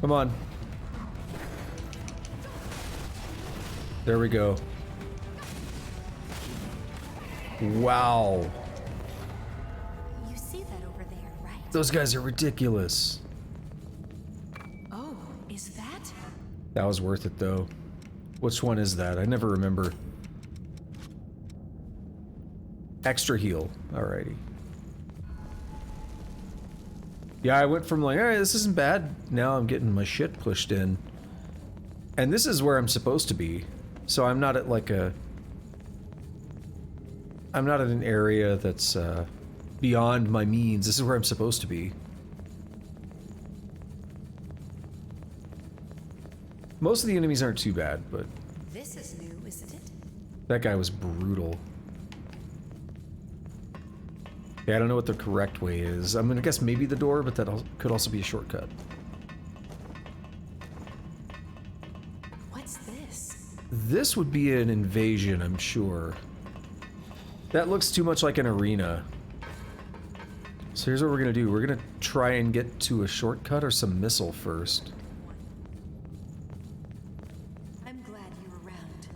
Come on. There we go. Wow. You see that over there, right? Those guys are ridiculous. Oh, is that? That was worth it though. Which one is that? I never remember. Extra heal. Alrighty. Yeah, I went from like, alright, this isn't bad. Now I'm getting my shit pushed in. And this is where I'm supposed to be. So I'm not at like a... I'm not at an area that's beyond my means. This is where I'm supposed to be. Most of the enemies aren't too bad, but... This is new, isn't it? That guy was brutal. Yeah, I don't know what the correct way is. I'm gonna guess maybe the door, but that could also be a shortcut. What's this? This would be an invasion, I'm sure. That looks too much like an arena. So here's what we're gonna do. We're gonna try and get to a shortcut or some missile first. I'm glad you're around.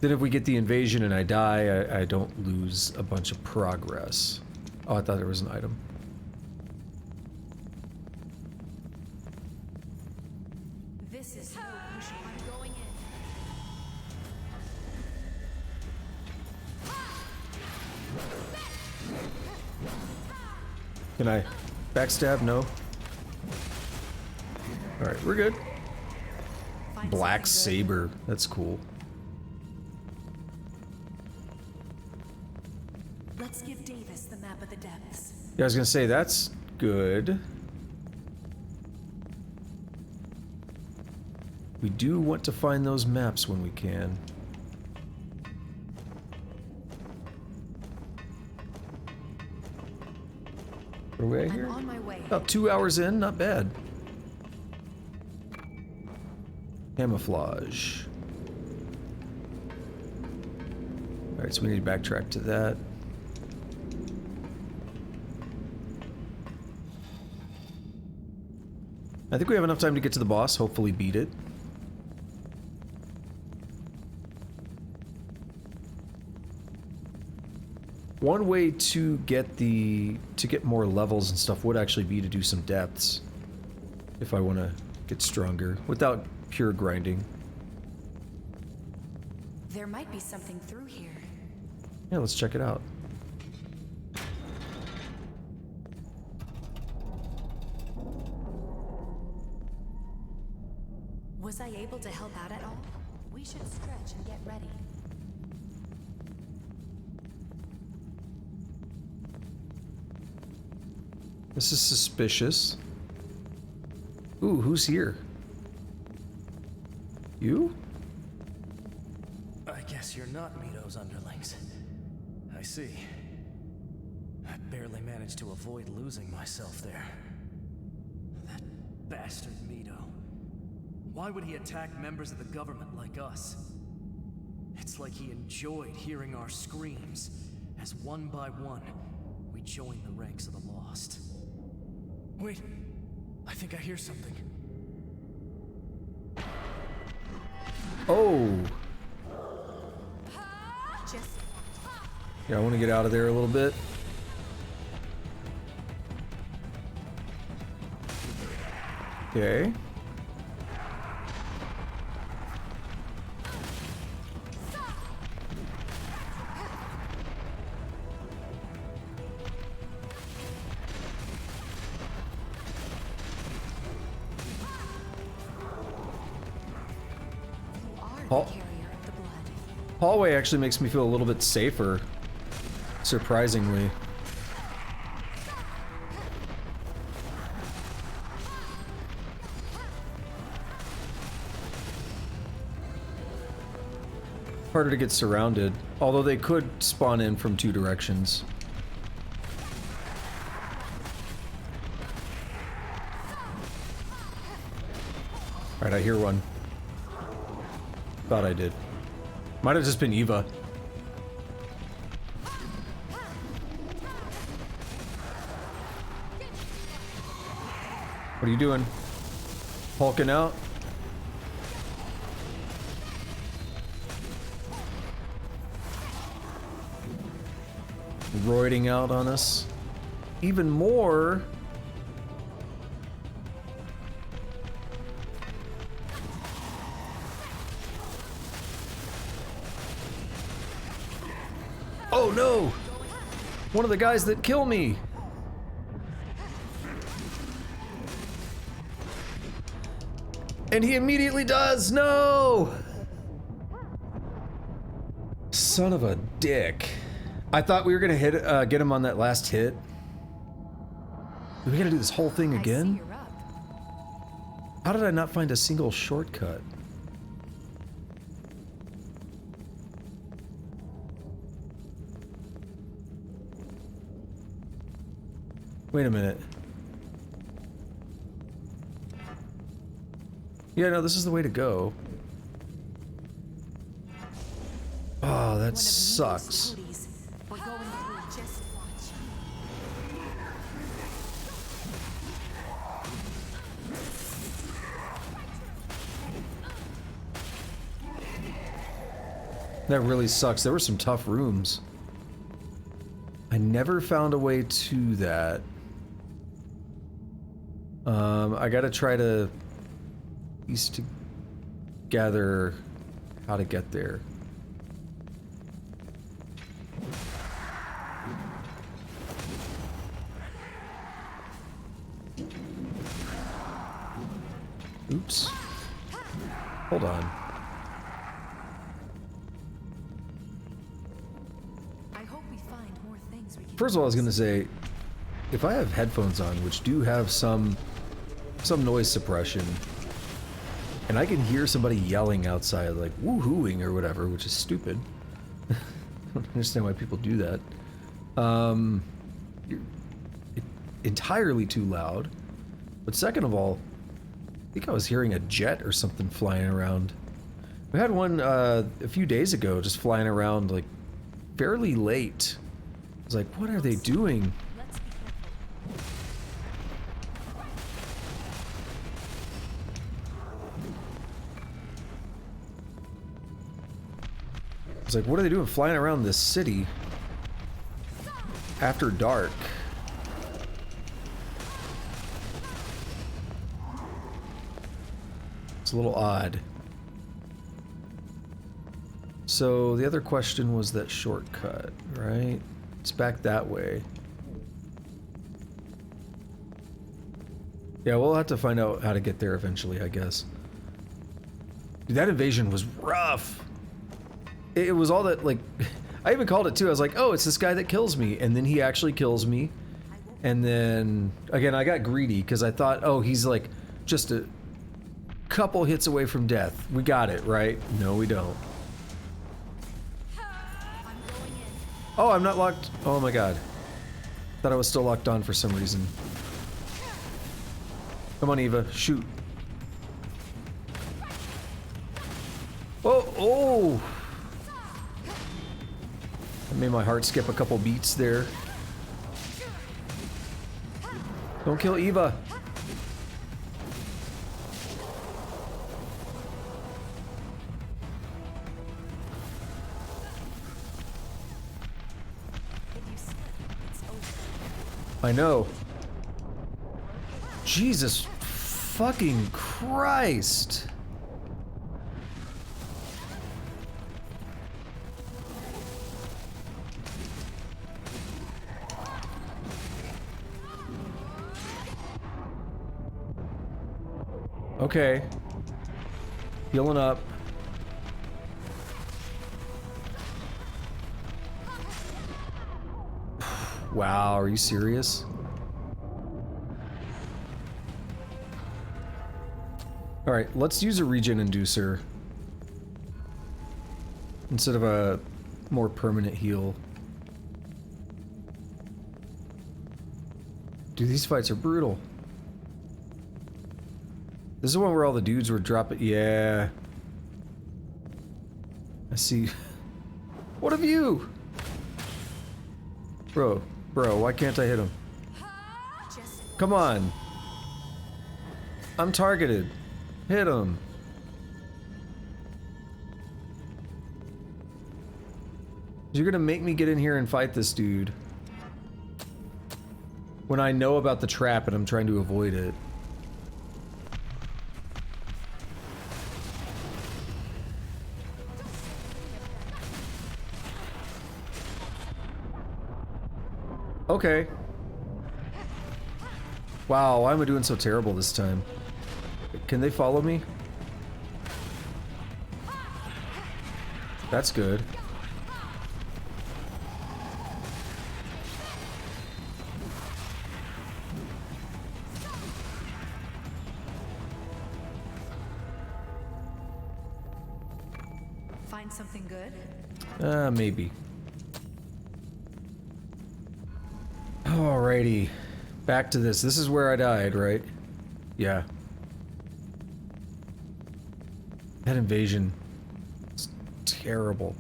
Then if we get the invasion and I die, I don't lose a bunch of progress. Oh, I thought there was an item. This is no pushing. I'm going in. Can I backstab? No. Alright, we're good. Black Saber. That's cool. Let's give Davis the map of the depths. Yeah, I was gonna say, that's good. We do want to find those maps when we can. Are we here? I'm on my way. About 2 hours in, not bad. Camouflage. Alright, so we need to backtrack to that. I think we have enough time to get to the boss, hopefully beat it. One way to get more levels and stuff would actually be to do some depths. If I want to get stronger, without pure grinding. There might be something through here. Yeah, let's check it out. Was I able to help out at all? We should stretch and get ready. This is suspicious. Ooh, who's here? You? I guess you're not Mido's underlings. I see. I barely managed to avoid losing myself there. That bastard Mido. Why would he attack members of the government like us? It's like he enjoyed hearing our screams, as one by one, we joined the ranks of the lost. Wait, I think I hear something. Oh. Yeah, I want to get out of there a little bit. Okay. Hallway actually makes me feel a little bit safer, surprisingly. Harder to get surrounded, although they could spawn in from 2 directions. Alright, I hear one. Thought I did. Might have just been Eva. What are you doing? Hulking out? Roiding out on us? Even more? Oh no! One of the guys that kill me! And he immediately does! No! Son of a dick. I thought we were gonna hit, get him on that last hit. We gotta do this whole thing again? How did I not find a single shortcut? Wait a minute. Yeah, no, this is the way to go. Oh, that sucks. That really sucks. There were some tough rooms. I never found a way to that. I gotta try to piece together how to get there. Oops. Hold on. First of all, I was gonna say, if I have headphones on, which do have some noise suppression, and I can hear somebody yelling outside, like woohooing or whatever, which is stupid. I don't understand why people do that. You're entirely too loud. But second of all, I think I was hearing a jet or something flying around. We had one a few days ago just flying around like fairly late. I was like, what are they doing? I was like, what are they doing flying around this city after dark? It's a little odd. So the other question was that shortcut, right? It's back that way. Yeah, we'll have to find out how to get there eventually, I guess. Dude, that invasion was rough. It was all that, like, I even called it too. I was like, oh, it's this guy that kills me. And then he actually kills me. And then, again, I got greedy because I thought, oh, he's like just a couple hits away from death. We got it, right? No, we don't. Oh, I'm not locked. Oh my god. Thought I was still locked on for some reason. Come on, Eva. Shoot. Oh, oh! That made my heart skip a couple beats there. Don't kill Eva. I know. Jesus fucking Christ. Okay. Healing up. Wow, are you serious? Alright, let's use a regen inducer instead of a more permanent heal. Dude, these fights are brutal. This is the one where all the dudes were dropping. Yeah. I see. What of you? Bro, why can't I hit him? Come on. I'm targeted. Hit him. You're gonna make me get in here and fight this dude when I know about the trap and I'm trying to avoid it. Okay. Wow, why am I doing so terrible this time? Can they follow me? That's good. Find something good? Maybe. Alrighty. Back to this. This is where I died, right? Yeah. That invasion is terrible.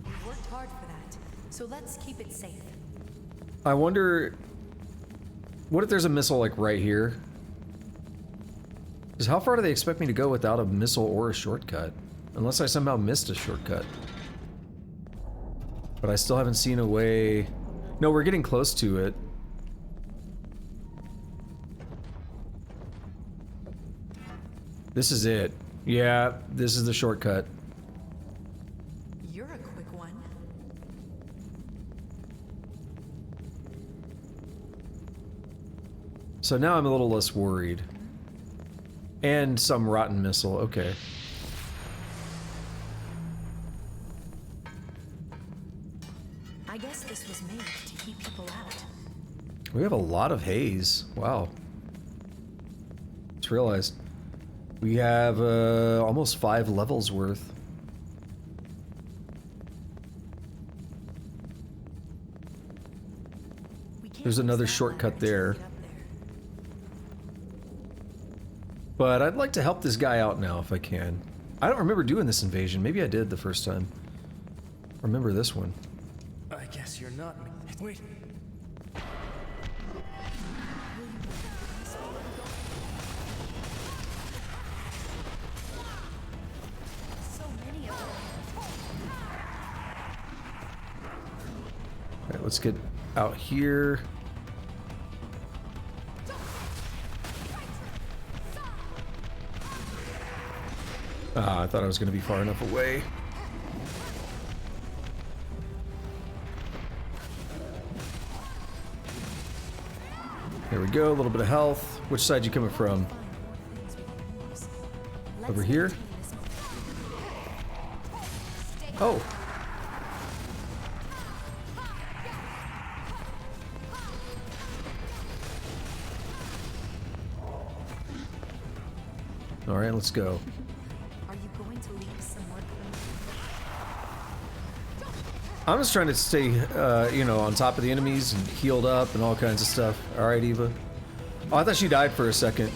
We worked hard for that, so let's keep it safe. I wonder... What if there's a missile, like, right here? Because how far do they expect me to go without a missile or a shortcut? Unless I somehow missed a shortcut. But I still haven't seen a way... No, we're getting close to it. This is it. Yeah, this is the shortcut. You're a quick one. So now I'm a little less worried. And some rotten missile, okay. I guess this was made to keep people out. We have a lot of haze. Wow. Just realized. We have almost 5 levels worth. There's another shortcut there. But I'd like to help this guy out now if I can. I don't remember doing this invasion. Maybe I did the first time. Remember this one. I guess you're not. Wait. Alright, let's get out here. Ah, I thought I was going to be far enough away. There we go, a little bit of health. Which side you coming from? Over here? Oh. Alright, let's go. Are you going to leave some work for me? I'm just trying to stay, you know, on top of the enemies and healed up and all kinds of stuff. Alright, Eva. Oh, I thought she died for a second.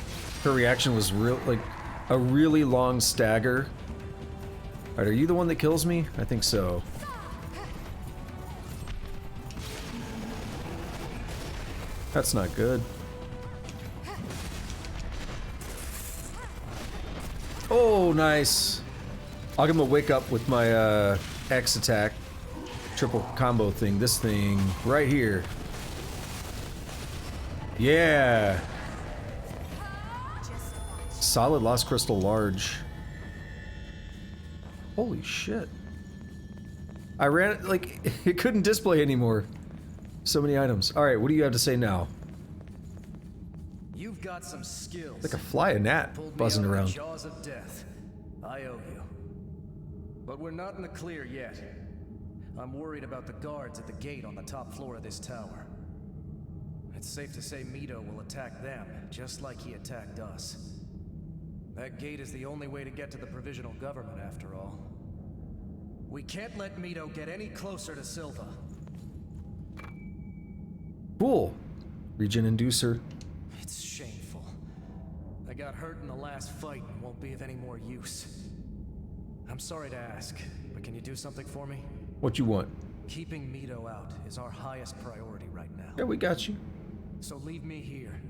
Her reaction was real, like, a really long stagger. Alright, are you the one that kills me? I think so. That's not good. Oh, nice. I'll give him a wake up with my X attack. Triple combo thing. This thing right here. Yeah. Solid lost crystal large. Holy shit. I ran it like it couldn't display anymore. So many items. Alright, what do you have to say now? You've got some skills. Like a fly a gnat buzzing Pulled me out around. of the jaws of death. I owe you. But we're not in the clear yet. I'm worried about the guards at the gate on the top floor of this tower. It's safe to say Mido will attack them, just like he attacked us. That gate is the only way to get to the provisional government, after all. We can't let Mido get any closer to Silva. Cool. Regen inducer. It's shameful. I got hurt in the last fight and won't be of any more use. I'm sorry to ask, but can you do something for me? What you want? Keeping Mido out is our highest priority right now. Yeah, we got you. So leave me here.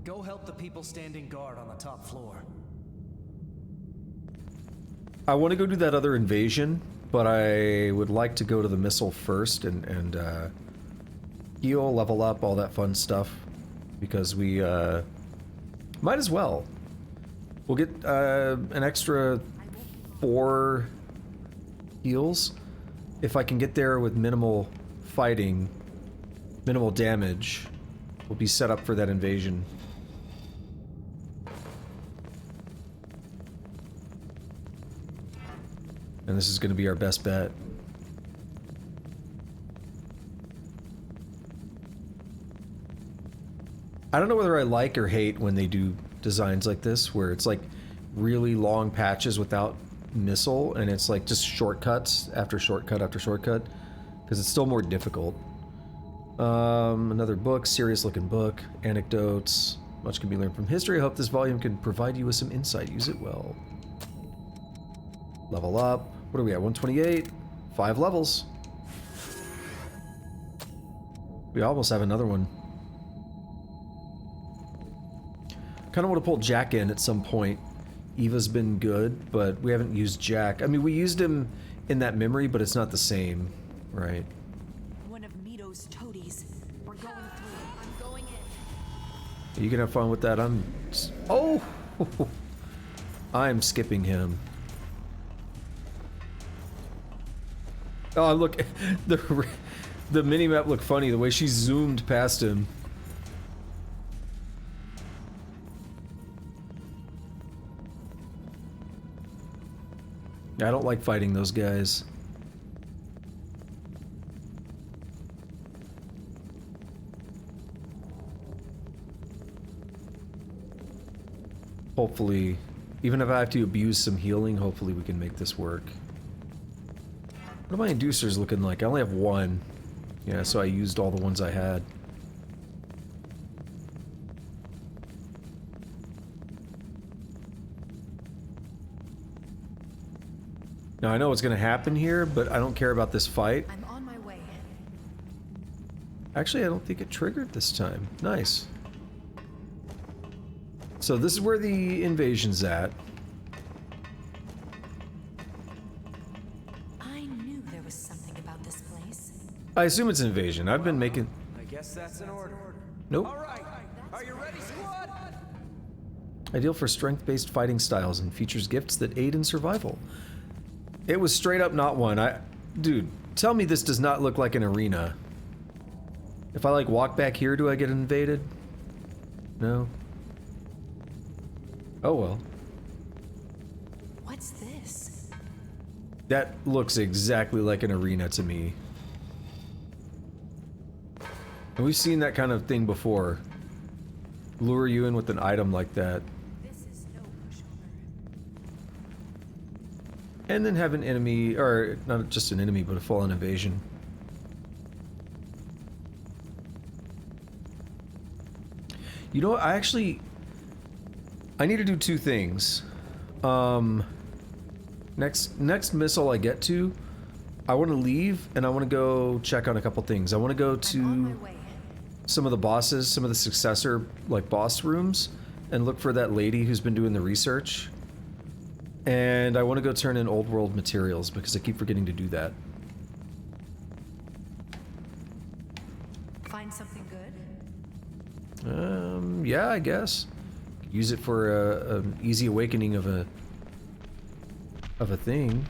Go help the people standing guard on the top floor. I want to go do that other invasion, but I would like to go to the missile first and heal, level up, all that fun stuff. Because we, might as well. We'll get, an extra 4 heals. If I can get there with minimal fighting, minimal damage, we'll be set up for that invasion. And this is going to be our best bet. I don't know whether I like or hate when they do designs like this, where it's like really long patches without missile, and it's like just shortcuts after shortcut after shortcut, because it's still more difficult. Another book, serious looking book, anecdotes, much can be learned from history. I hope this volume can provide you with some insight. Use it well. Level up. What are we at? 128. 5 levels. We almost have another one. Kind of want to pull Jack in at some point. Eva's been good, but we haven't used Jack. I mean, we used him in that memory, but it's not the same, right? One of Mido's toadies. We're going through. I'm going in. You can have fun with that. Oh! I'm skipping him. Oh, look. The mini-map looked funny, the way she zoomed past him. I don't like fighting those guys. Hopefully, even if I have to abuse some healing, hopefully we can make this work. What are my inducers looking like? I only have 1. Yeah, so I used all the ones I had. Now I know what's gonna happen here, but I don't care about this fight. I'm on my way. Actually, I don't think it triggered this time. Nice. So this is where the invasion's at. I knew there was something about this place. I assume it's an invasion. I've been making... I guess that's an order. Nope. All right. Are you ready, squad? Ideal for strength-based fighting styles and features gifts that aid in survival. It was straight up not one. Dude, tell me this does not look like an arena. If I, like, walk back here, do I get invaded? No? Oh well. What's this? That looks exactly like an arena to me. And we've seen that kind of thing before. Lure you in with an item like that. This is no pushover. and then have an enemy, or not just an enemy, but a full-on invasion. You know what? I need to do two things. Next missile I get to, I want to leave and I want to go check on a couple things. I want to go to some of the bosses, some of the successor like boss rooms, and look for that lady who's been doing the research. And I want to go turn in old world materials because I keep forgetting to do that. Find something good? Yeah, I guess. Use it for an easy awakening of a thing,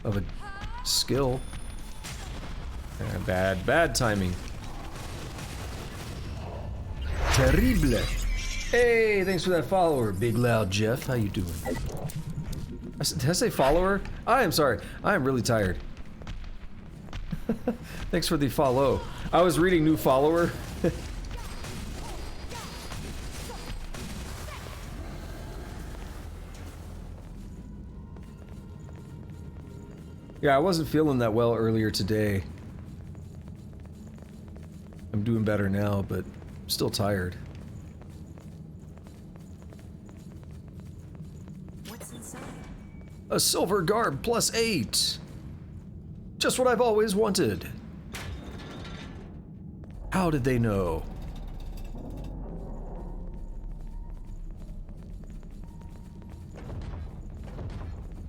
of a skill. Bad timing. Terrible. Hey, thanks for that follower, Big Loud Jeff. How you doing? Did I say follower? I am sorry. I am really tired. Thanks for the follow. I was reading new follower. Yeah, I wasn't feeling that well earlier today. I'm doing better now, but still tired. What's inside? A silver garb +8. Just what I've always wanted. How did they know?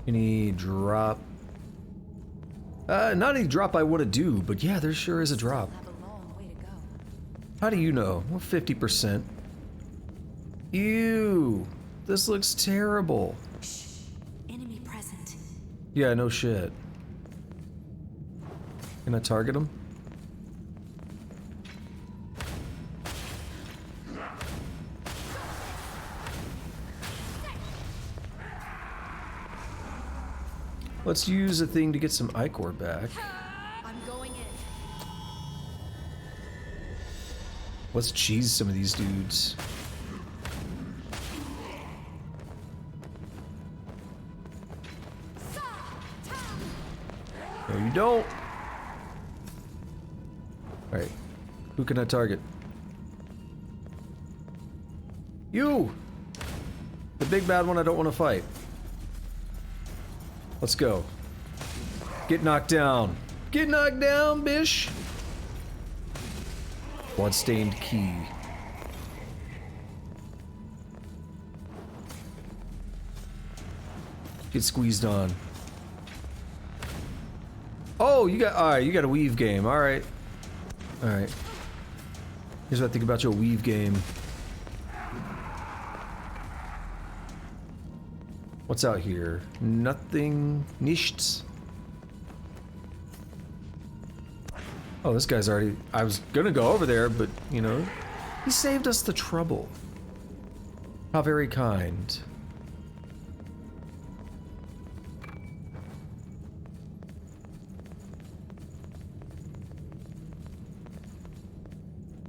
Any drop? Not any drop I want to do, but yeah, there sure is a drop. How do you know? We're 50%. Ew, this looks terrible. Shh. Enemy present. Yeah, no shit. Can I target him? Let's use a thing to get some Ichor back. I'm going in. Let's cheese some of these dudes. No, you don't. Alright. Who can I target? You! The big bad one I don't want to fight. Let's go. Get knocked down. Get knocked down, bish! Bloodstained key. Get squeezed on. Oh, you got, alright, you got a weave game, alright. Alright. Here's what I think about your weave game. What's out here? Nothing. Nichts. Oh, this guy's already... I was gonna go over there, but, you know, he saved us the trouble. How very kind.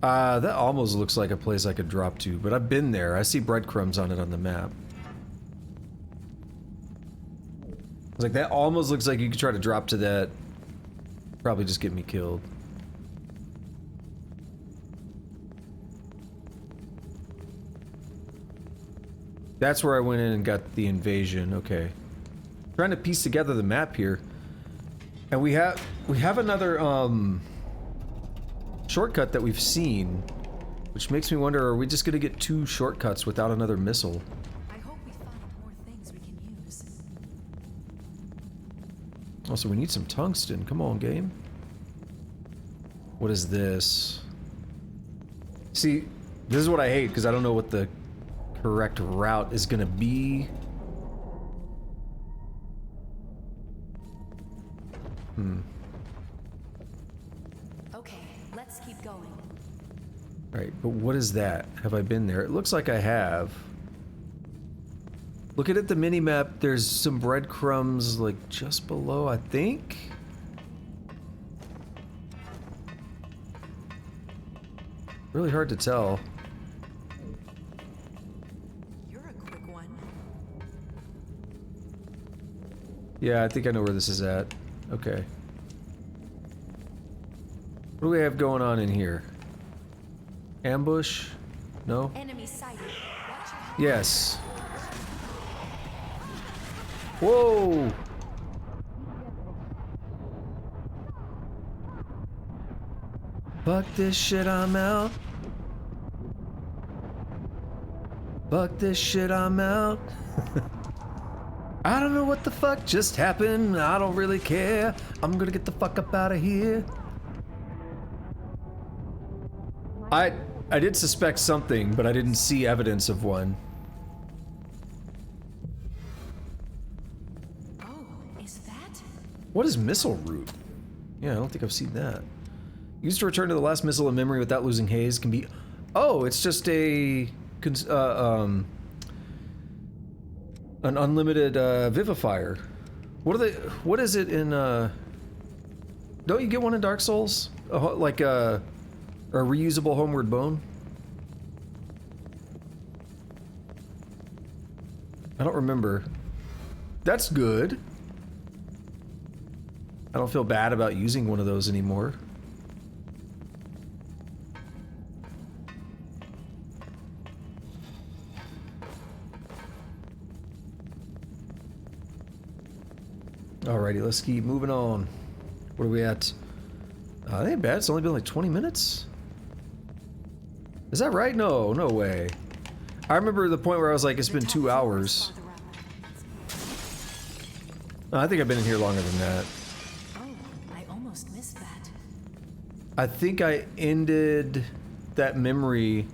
That almost looks like a place I could drop to, but I've been there. I see breadcrumbs on it on the map. I was like, that almost looks like you could try to drop to that. Probably just get me killed. That's where I went in and got the invasion. Okay. Trying to piece together the map here. And we have another shortcut that we've seen, which makes me wonder, are we just gonna get two shortcuts without another missile? I hope we find more things we can use. Also, we need some tungsten. Come on, game. What is this? See, this is what I hate, because I don't know what the correct route is gonna be. Okay, let's keep going. Alright, but what is that? Have I been there? It looks like I have. Looking at the mini-map, there's some breadcrumbs, like, just below, I think? Really hard to tell. You're a quick one. Yeah, I think I know where this is at. Okay. What do we have going on in here? Ambush? No? Enemy sighted. Yes. Whoa! Fuck this shit, I'm out. Fuck this shit, I'm out. I don't know what the fuck just happened. I don't really care. I'm gonna get the fuck up out of here. I did suspect something, but I didn't see evidence of one. Oh, is that? What is missile root? Yeah, I don't think I've seen that. Used to return to the last missile in memory without losing haze can be... Oh, it's just a... an unlimited vivifier. What are they... What is it in... Don't you get one in Dark Souls? Like a reusable homeward bone? I don't remember. That's good. I don't feel bad about using one of those anymore. Alrighty, let's keep moving on. What are we at? That ain't bad. It's only been like 20 minutes. Is that right? No, no way. I remember the point where I was like, it's been 2 hours. Oh, I think I've been in here longer than that. Oh, I almost missed that. I think I ended that memory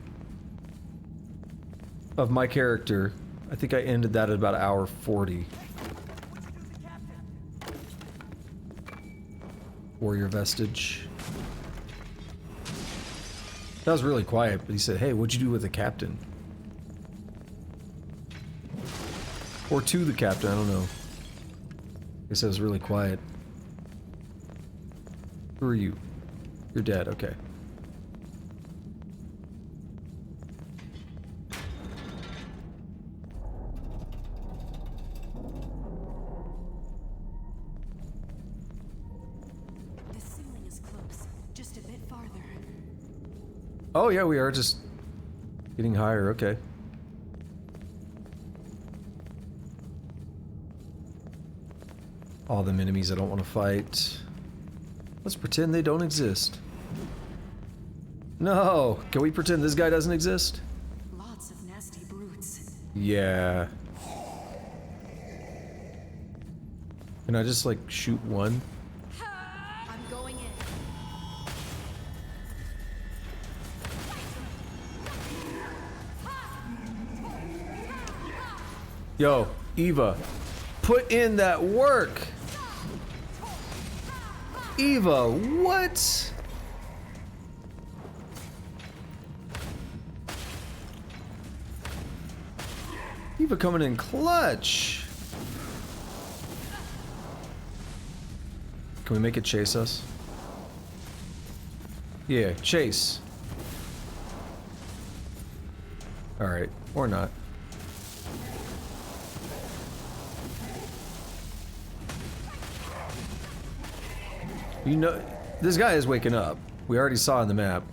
of my character. I think I ended that at about hour 40. Warrior vestige. That was really quiet, but he said, hey, what'd you do with the captain? Or to the captain, I don't know. I guess that was really quiet. Who are you? You're dead, okay. Oh yeah, we are just getting higher, okay. All them enemies I don't want to fight. Let's pretend they don't exist. No! Can we pretend this guy doesn't exist? Lots of nasty brutes. Yeah. Can I just like shoot one? I'm going in. Yo, Eva, put in that work! Eva, what? Eva coming in clutch. Can we make it chase us? Yeah, chase. Alright, or not. You know, this guy is waking up. We already saw on the map.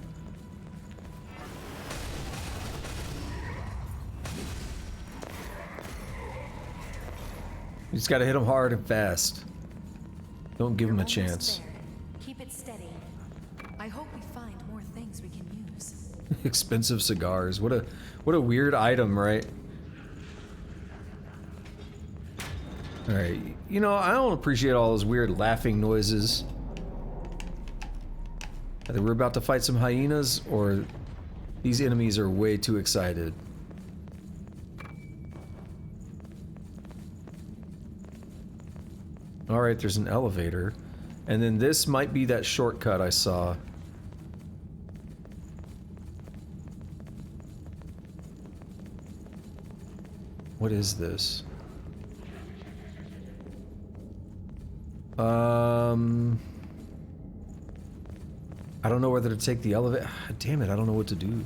You just gotta hit him hard and fast. Don't give him a chance. Keep it steady. I hope we find more things we can use. Expensive cigars. What a weird item, right? Alright. You know, I don't appreciate all those weird laughing noises. Either we're about to fight some hyenas, or these enemies are way too excited. Alright, there's an elevator. And then this might be that shortcut I saw. What is this? I don't know whether to take the elevator. Damn it, I don't know what to do.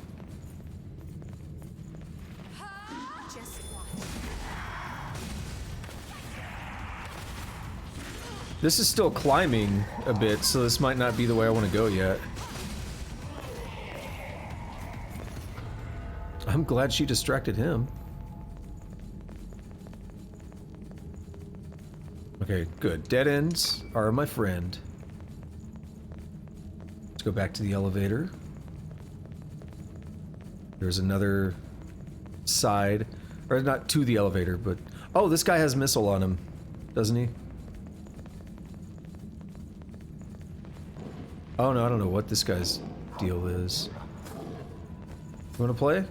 This is still climbing a bit, so this might not be the way I want to go yet. I'm glad she distracted him. Okay, good. Dead ends are my friend. Let's go back to the elevator. There's another side, or not to the elevator, but... Oh, this guy has missile on him, doesn't he? Oh no, I don't know what this guy's deal is. You wanna play?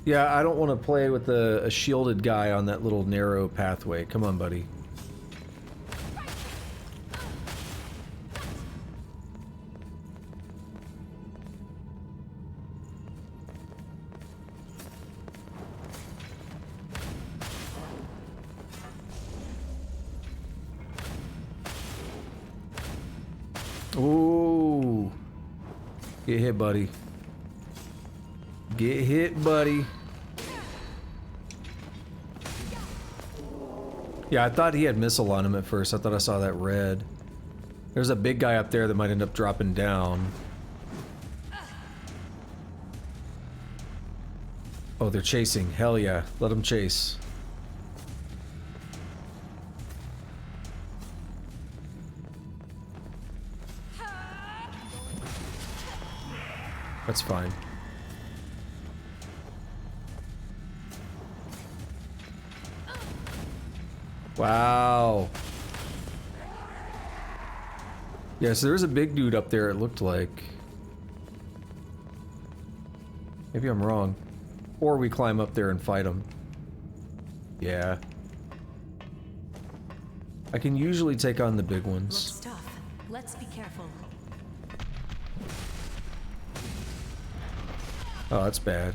Yeah, I don't want to play with a shielded guy on that little narrow pathway. Come on, buddy. Ooh. Get hit, buddy. Get hit, buddy. Yeah, I thought he had missile on him at first. I thought I saw that red. There's a big guy up there that might end up dropping down. Oh, they're chasing. Hell yeah. Let them chase. That's fine. Wow. Yeah, so there was a big dude up there, it looked like. Maybe I'm wrong. Or we climb up there and fight him. Yeah. I can usually take on the big ones. Looks tough. Let's be careful. Oh, that's bad.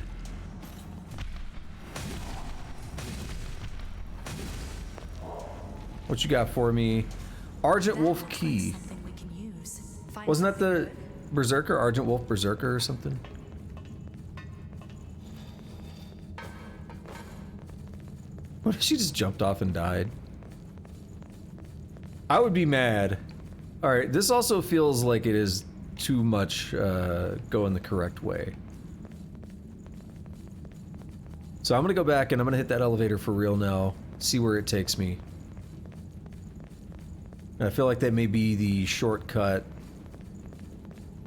What you got for me? Argent Wolf Key. Wasn't that the Berserker? Argent Wolf Berserker or something? What if she just jumped off and died? I would be mad. Alright, this also feels like it is too much going the correct way. So I'm gonna go back and I'm gonna hit that elevator for real now. See where it takes me. And I feel like that may be the shortcut.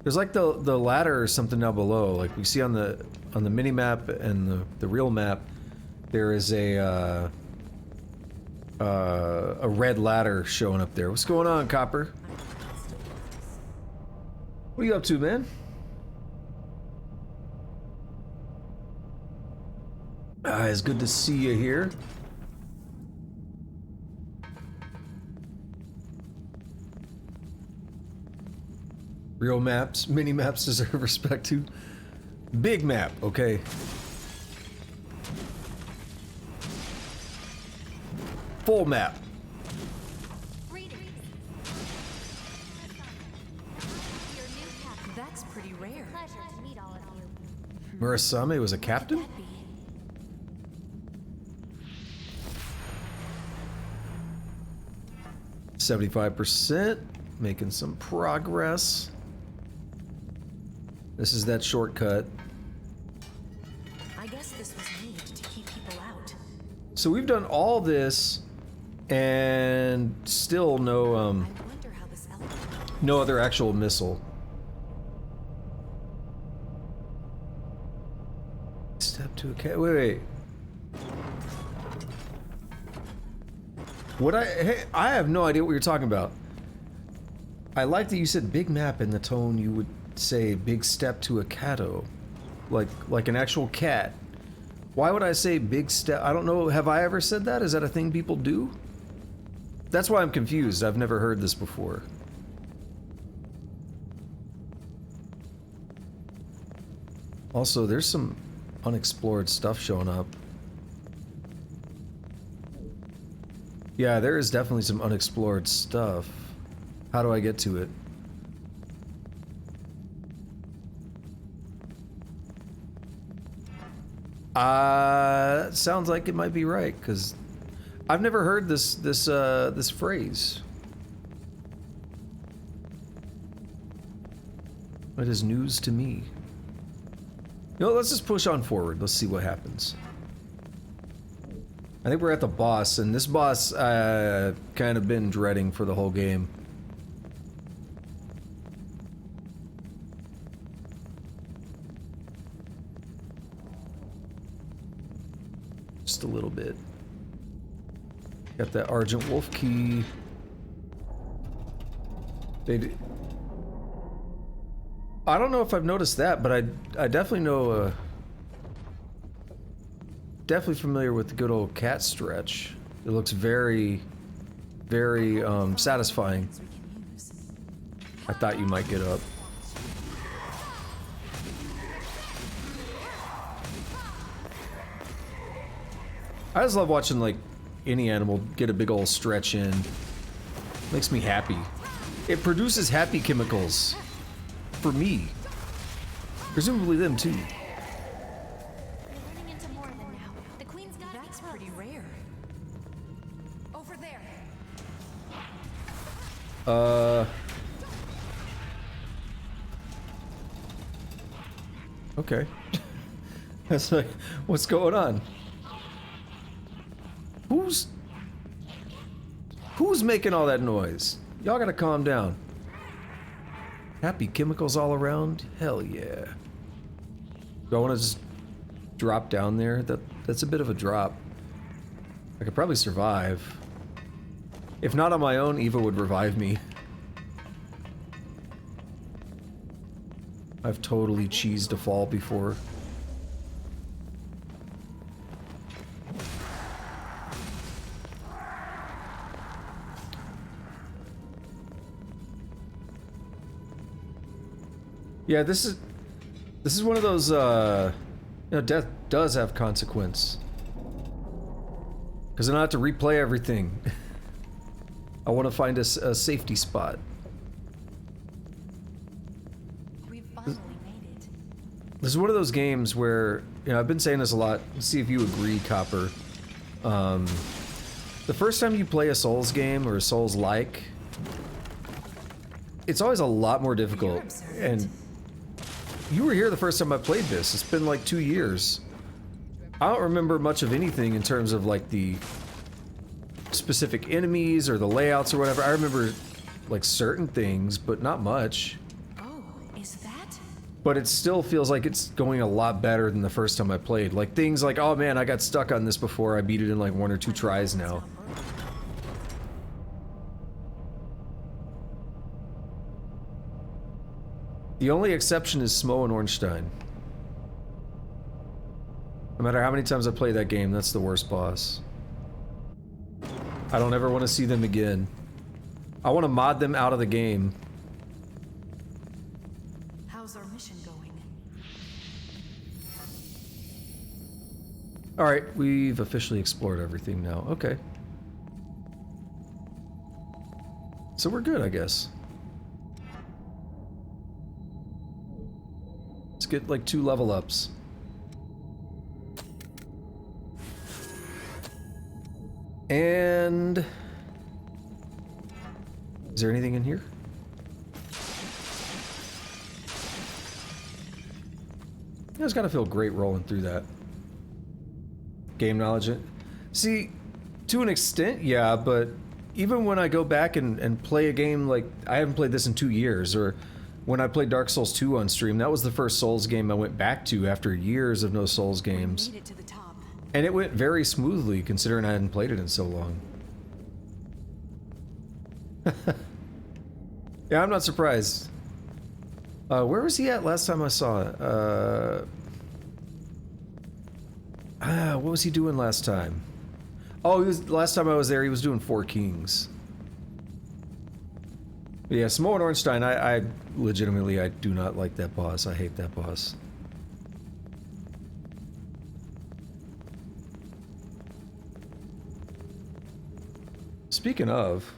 There's like the ladder or something down below. Like we see on the mini map and the real map, there is a red ladder showing up there. What's going on, Copper? What are you up to, man? It's good to see you here. Real maps, mini maps deserve respect too. Big map, okay. Full map. That's pretty rare. Pleasure to meet all of you. Murasame was a captain? 75%, making some progress. This is that shortcut. I guess this was made to keep people out. So we've done all this and still no no other actual missile. Step to a cat. Wait. Hey, I have no idea what you're talking about. I like that you said big map in the tone you would say big step to a catto. Like an actual cat. Why would I say big step? I don't know. Have I ever said that? Is that a thing people do? That's why I'm confused. I've never heard this before. Also, there's some unexplored stuff showing up. Yeah, there is definitely some unexplored stuff. How do I get to it? Sounds like it might be right, because I've never heard this phrase. It is news to me. You know, let's just push on forward. Let's see what happens. I think we're at the boss, and this boss kind of been dreading for the whole game. Just a little bit. Got that Argent Wolf key. I don't know if I've noticed that, but I definitely know. Definitely familiar with the good old cat stretch. It looks very, very satisfying. I thought you might get up. I just love watching like any animal get a big old stretch in. Makes me happy. It produces happy chemicals. For me. Presumably them too. That's pretty rare. Over there. Okay. That's like, what's going on? Who's making all that noise? Y'all gotta calm down. Happy chemicals all around? Hell yeah. Do I want to just drop down there? That's a bit of a drop. I could probably survive. If not on my own, Eva would revive me. I've totally cheesed a fall before. Yeah, this is one of those, you know, death does have consequence. Because I don't have to replay everything. I want to find a safety spot. We've finally made it. This is one of those games where, you know, I've been saying this a lot. Let's see if you agree, Copper. The first time you play a Souls game or a Souls-like, it's always a lot more difficult. And you were here the first time I played this. It's been like 2 years. I don't remember much of anything in terms of like the specific enemies or the layouts or whatever. I remember like certain things, but not much. Oh, is that? But it still feels like it's going a lot better than the first time I played. Like things like, oh man, I got stuck on this before. I beat it in like 1 or 2 tries now. The only exception is Smo and Ornstein. No matter how many times I play that game, that's the worst boss. I don't ever want to see them again. I want to mod them out of the game. How's our mission going? Alright, we've officially explored everything now. Okay. So we're good, I guess. Let's get like 2 level ups. And is there anything in here? Yeah, it's gotta feel great rolling through that. Game knowledge. See, to an extent, yeah, but even when I go back and play a game like, I haven't played this in 2 years, or when I played Dark Souls 2 on stream, that was the first Souls game I went back to after years of no Souls games. Made it to the top. And it went very smoothly, considering I hadn't played it in so long. Yeah, I'm not surprised. Where was he at last time I saw it? What was he doing last time? Oh, last time I was there, he was doing Four Kings. But yeah, Smo and Ornstein, I legitimately, I do not like that boss. I hate that boss. Speaking of...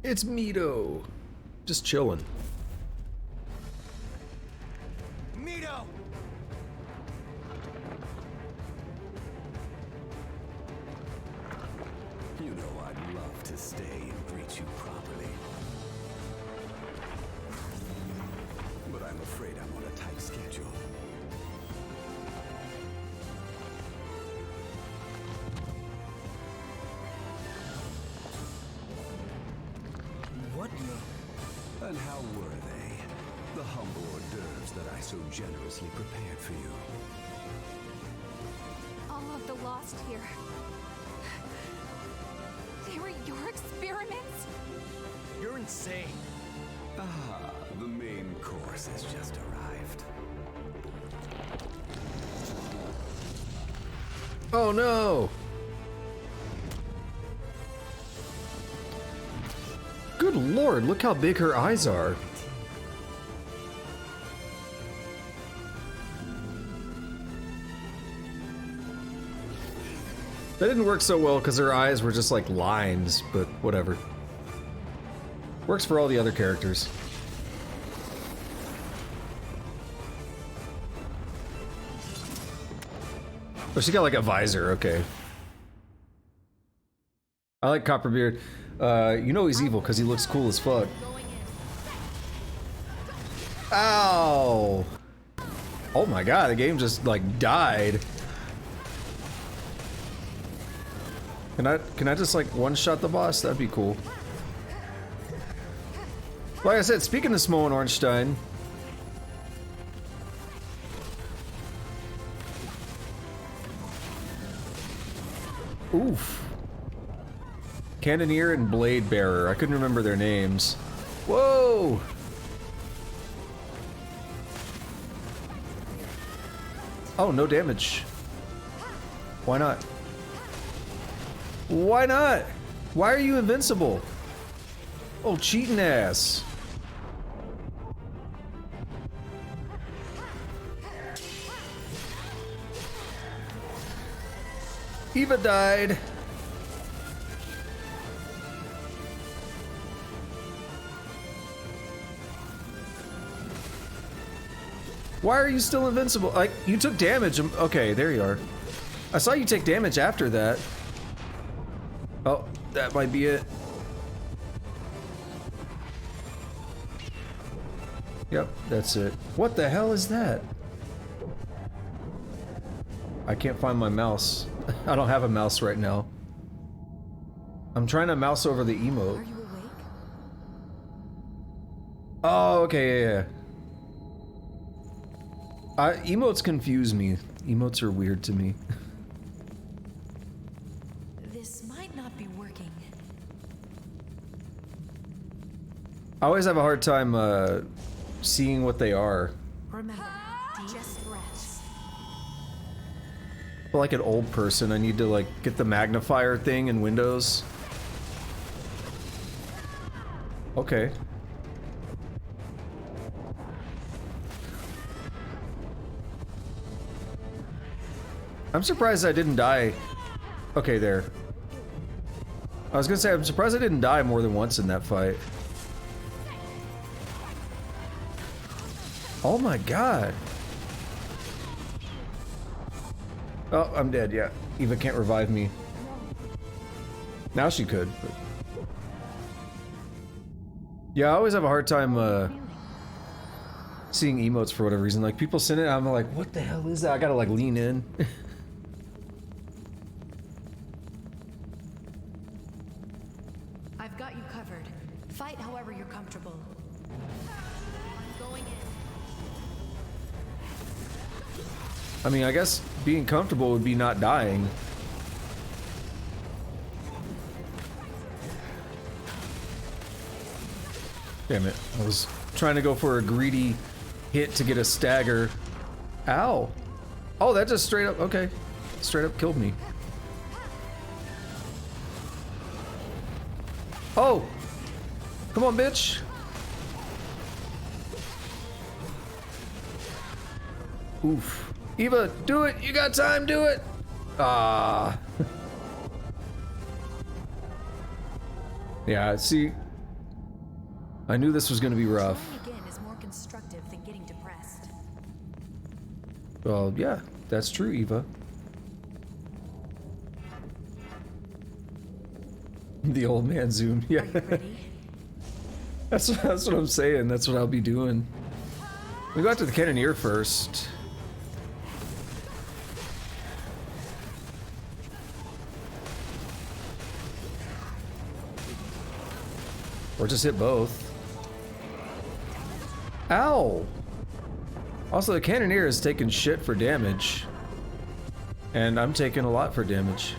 It's Mido. Just chilling. Mido! You know I'd love to stay and greet you properly. But I'm afraid I'm on a tight schedule. What the? And how were they? The humble hors d'oeuvres that I so generously prepared for you. All of the lost here. They were your experiments? You're insane. Ah, the main course has just arrived. Oh no! Good lord, look how big her eyes are. That didn't work so well because her eyes were just like lines, but whatever. Works for all the other characters. Oh, she got like a visor, okay. I like Copperbeard. You know he's evil because he looks cool as fuck. Ow! Oh my god, the game just like died. Can I just like one-shot the boss? That'd be cool. Like I said, speaking of Smo and Ornstein, oof. Cannoneer and Blade Bearer. I couldn't remember their names. Whoa! Oh, no damage. Why not? Why not? Why are you invincible? Oh, cheating ass. Eva died. Why are you still invincible? Like, you took damage. Okay, there you are. I saw you take damage after that. Oh, that might be it. Yep, that's it. What the hell is that? I can't find my mouse. I don't have a mouse right now. I'm trying to mouse over the emote. Are you awake? Oh, okay, yeah. Emotes confuse me. Emotes are weird to me. This might not be working. I always have a hard time seeing what they are. Remember, just rest. But like an old person, I need to like get the magnifier thing in Windows. Okay. I'm surprised I didn't die. Okay, there. I was gonna say, I'm surprised I didn't die more than once in that fight. Oh my god. Oh, I'm dead, yeah. Eva can't revive me. Now she could, but... Yeah, I always have a hard time, seeing emotes for whatever reason. Like, people send it, I'm like, what the hell is that? I gotta, like, lean in. I've got you covered. Fight however you're comfortable. Going in. I mean, I guess being comfortable would be not dying. Damn it. I was trying to go for a greedy hit to get a stagger. Ow. Oh, that just straight up, okay. Straight up killed me. Oh! Come on, bitch! Oof. Eva, do it! You got time, do it! Ah. Yeah, see, I knew this was going to be rough. Trying again is more constructive than getting depressed. Well, yeah, that's true, Eva. The old man zoom, yeah. Are you ready? That's what I'm saying. That's what I'll be doing. We go out to the cannoneer first. Or just hit both. Ow! Also, the cannoneer is taking shit for damage. And I'm taking a lot for damage.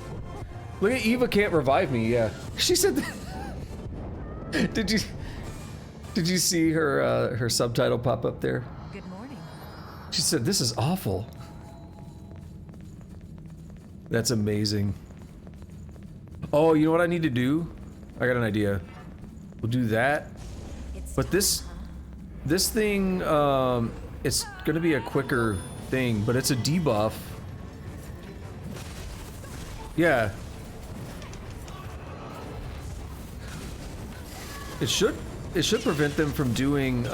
Look at Eva can't revive me, yeah. She said that. Did you see her her subtitle pop up there? Good morning. She said, "This is awful." That's amazing. Oh, you know what I need to do? I got an idea. We'll do that. But this thing, it's gonna be a quicker thing, but it's a debuff. Yeah. It should prevent them from doing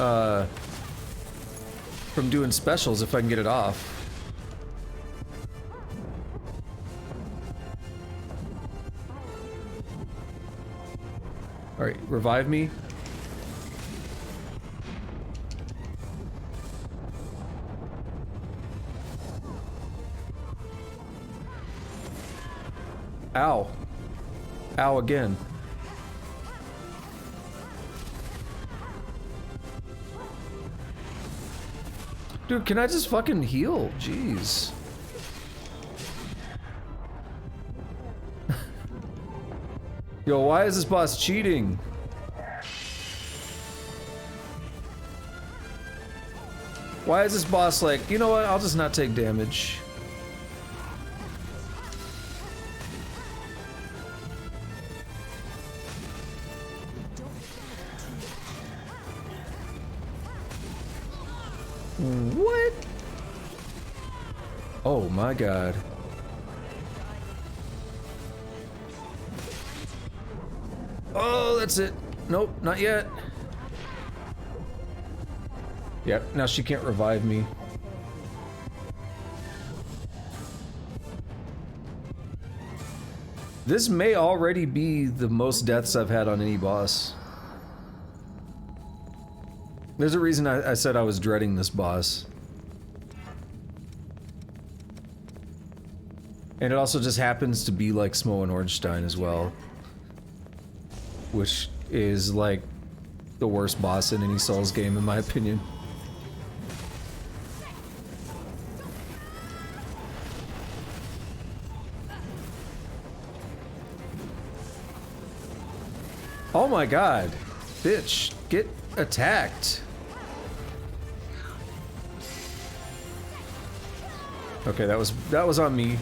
specials if I can get it off. All right, revive me. Ow. Ow again. Dude, can I just fucking heal? Jeez. Yo, why is this boss cheating? Why is this boss like, you know what, I'll just not take damage. What? Oh my god. Oh, that's it. Nope, not yet. Yep, now she can't revive me. This may already be the most deaths I've had on any boss. There's a reason I said I was dreading this boss. And it also just happens to be like Smo and Ornstein as well. Which is like the worst boss in any Souls game in my opinion. Oh my god. Bitch, get attacked. Okay, that was on me.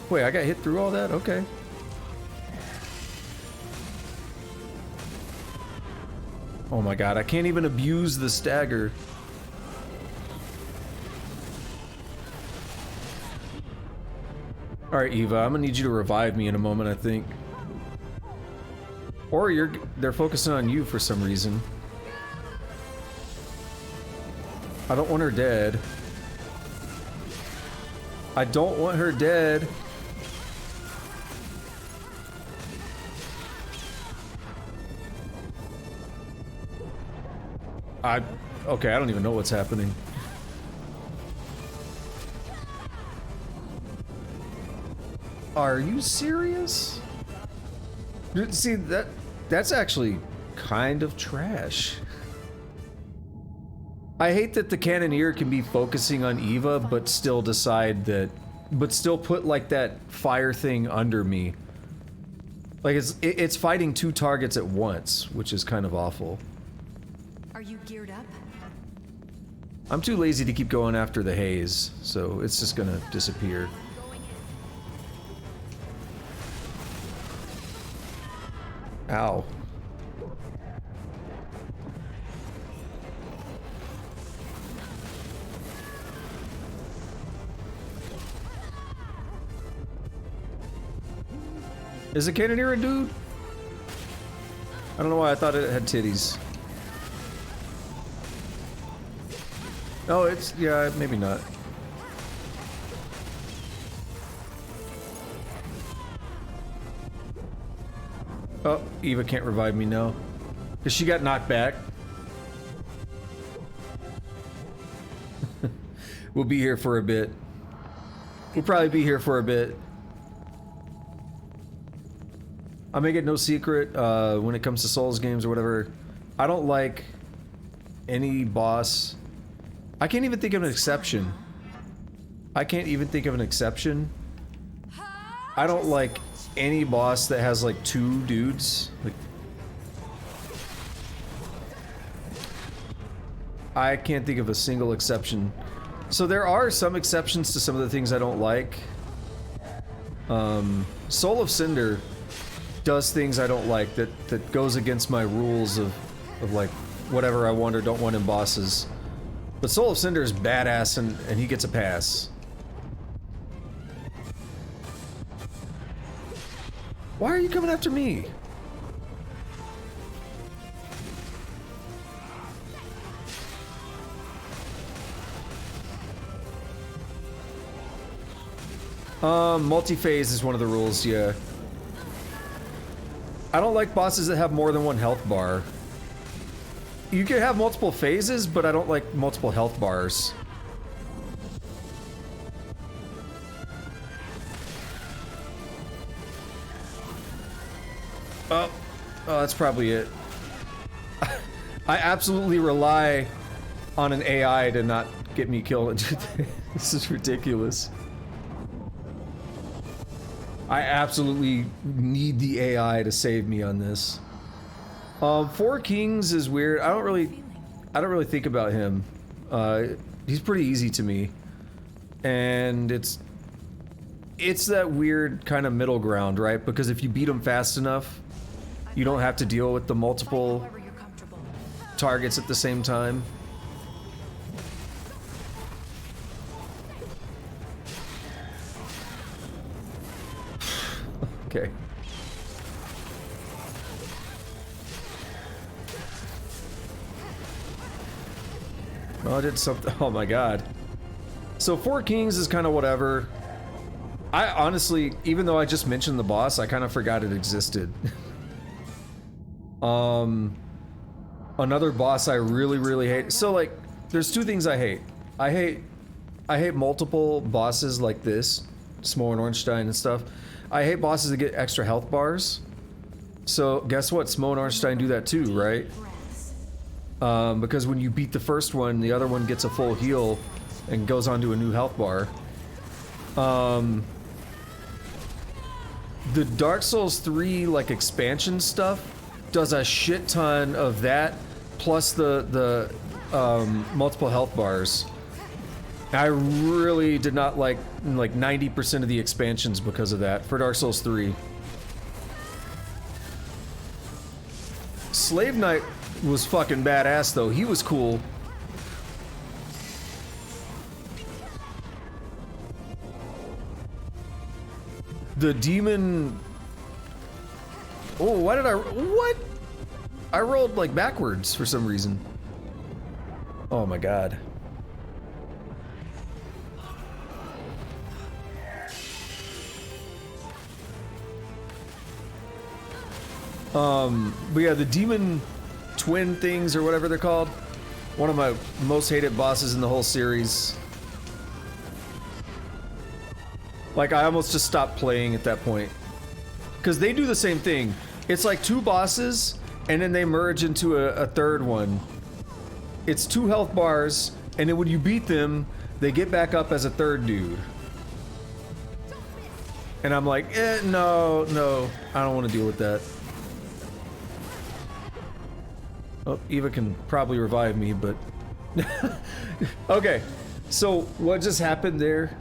Wait, I got hit through all that? Okay. Oh my god, I can't even abuse the stagger. Alright, Eva, I'm gonna need you to revive me in a moment, I think. Or they're focusing on you for some reason. I don't want her dead. I don't want her dead. Okay, I don't even know what's happening. Are you serious? See, that's actually kind of trash. I hate that the cannoneer can be focusing on Eva, but still decide that, but still put like that fire thing under me. Like it's fighting two targets at once, which is kind of awful. Are you geared up? I'm too lazy to keep going after the haze, so it's just gonna disappear. Ow. Is a cannoneer a dude? I don't know why I thought it had titties. Oh, it's, yeah, maybe not. Oh, Eva can't revive me now. Because she got knocked back. We'll be here for a bit. We'll probably be here for a bit. I make it no secret, when it comes to Souls games or whatever, I don't like any boss. I can't even think of an exception. I can't even think of an exception. I don't like any boss that has like 2 dudes. Like, I can't think of a single exception. So there are some exceptions to some of the things I don't like. Soul of Cinder does things I don't like that goes against my rules of like whatever I want or don't want in bosses. But Soul of Cinder is badass and he gets a pass. Why are you coming after me? Multi-phase is one of the rules, yeah. I don't like bosses that have more than 1 health bar. You can have multiple phases, but I don't like multiple health bars. Oh, that's probably it. I absolutely rely on an AI to not get me killed. This is ridiculous. I absolutely need the AI to save me on this. 4 Kings is weird. I don't really think about him. He's pretty easy to me. And it's that weird kind of middle ground, right? Because if you beat him fast enough, you don't have to deal with the multiple targets at the same time. Okay. Oh, I did something. Oh my god. So 4 Kings is kind of whatever. I honestly, even though I just mentioned the boss, I kind of forgot it existed. Another boss I really hate. So like, there's 2 things I hate. I hate multiple bosses like this, Smo and Ornstein and stuff. I hate bosses that get extra health bars. So guess what? Smo and Ornstein do that too, right? Because when you beat the first one, the other one gets a full heal and goes on to a new health bar. The Dark Souls 3 like expansion stuff does a shit ton of that, plus the multiple health bars. I really did not like 90% of the expansions because of that for Dark Souls 3. Slave Knight was fucking badass though. He was cool. The demon... Oh, why did I... What? I rolled like backwards for some reason. Oh my god. But yeah, the demon twin things or whatever they're called. One of my most hated bosses in the whole series. Like, I almost just stopped playing at that point. Because they do the same thing. It's like 2 bosses, and then they merge into a third one. It's 2 health bars, and then when you beat them, they get back up as a third dude. And I'm like, no, I don't want to deal with that. Oh, Eva can probably revive me, but... Okay, so what just happened there?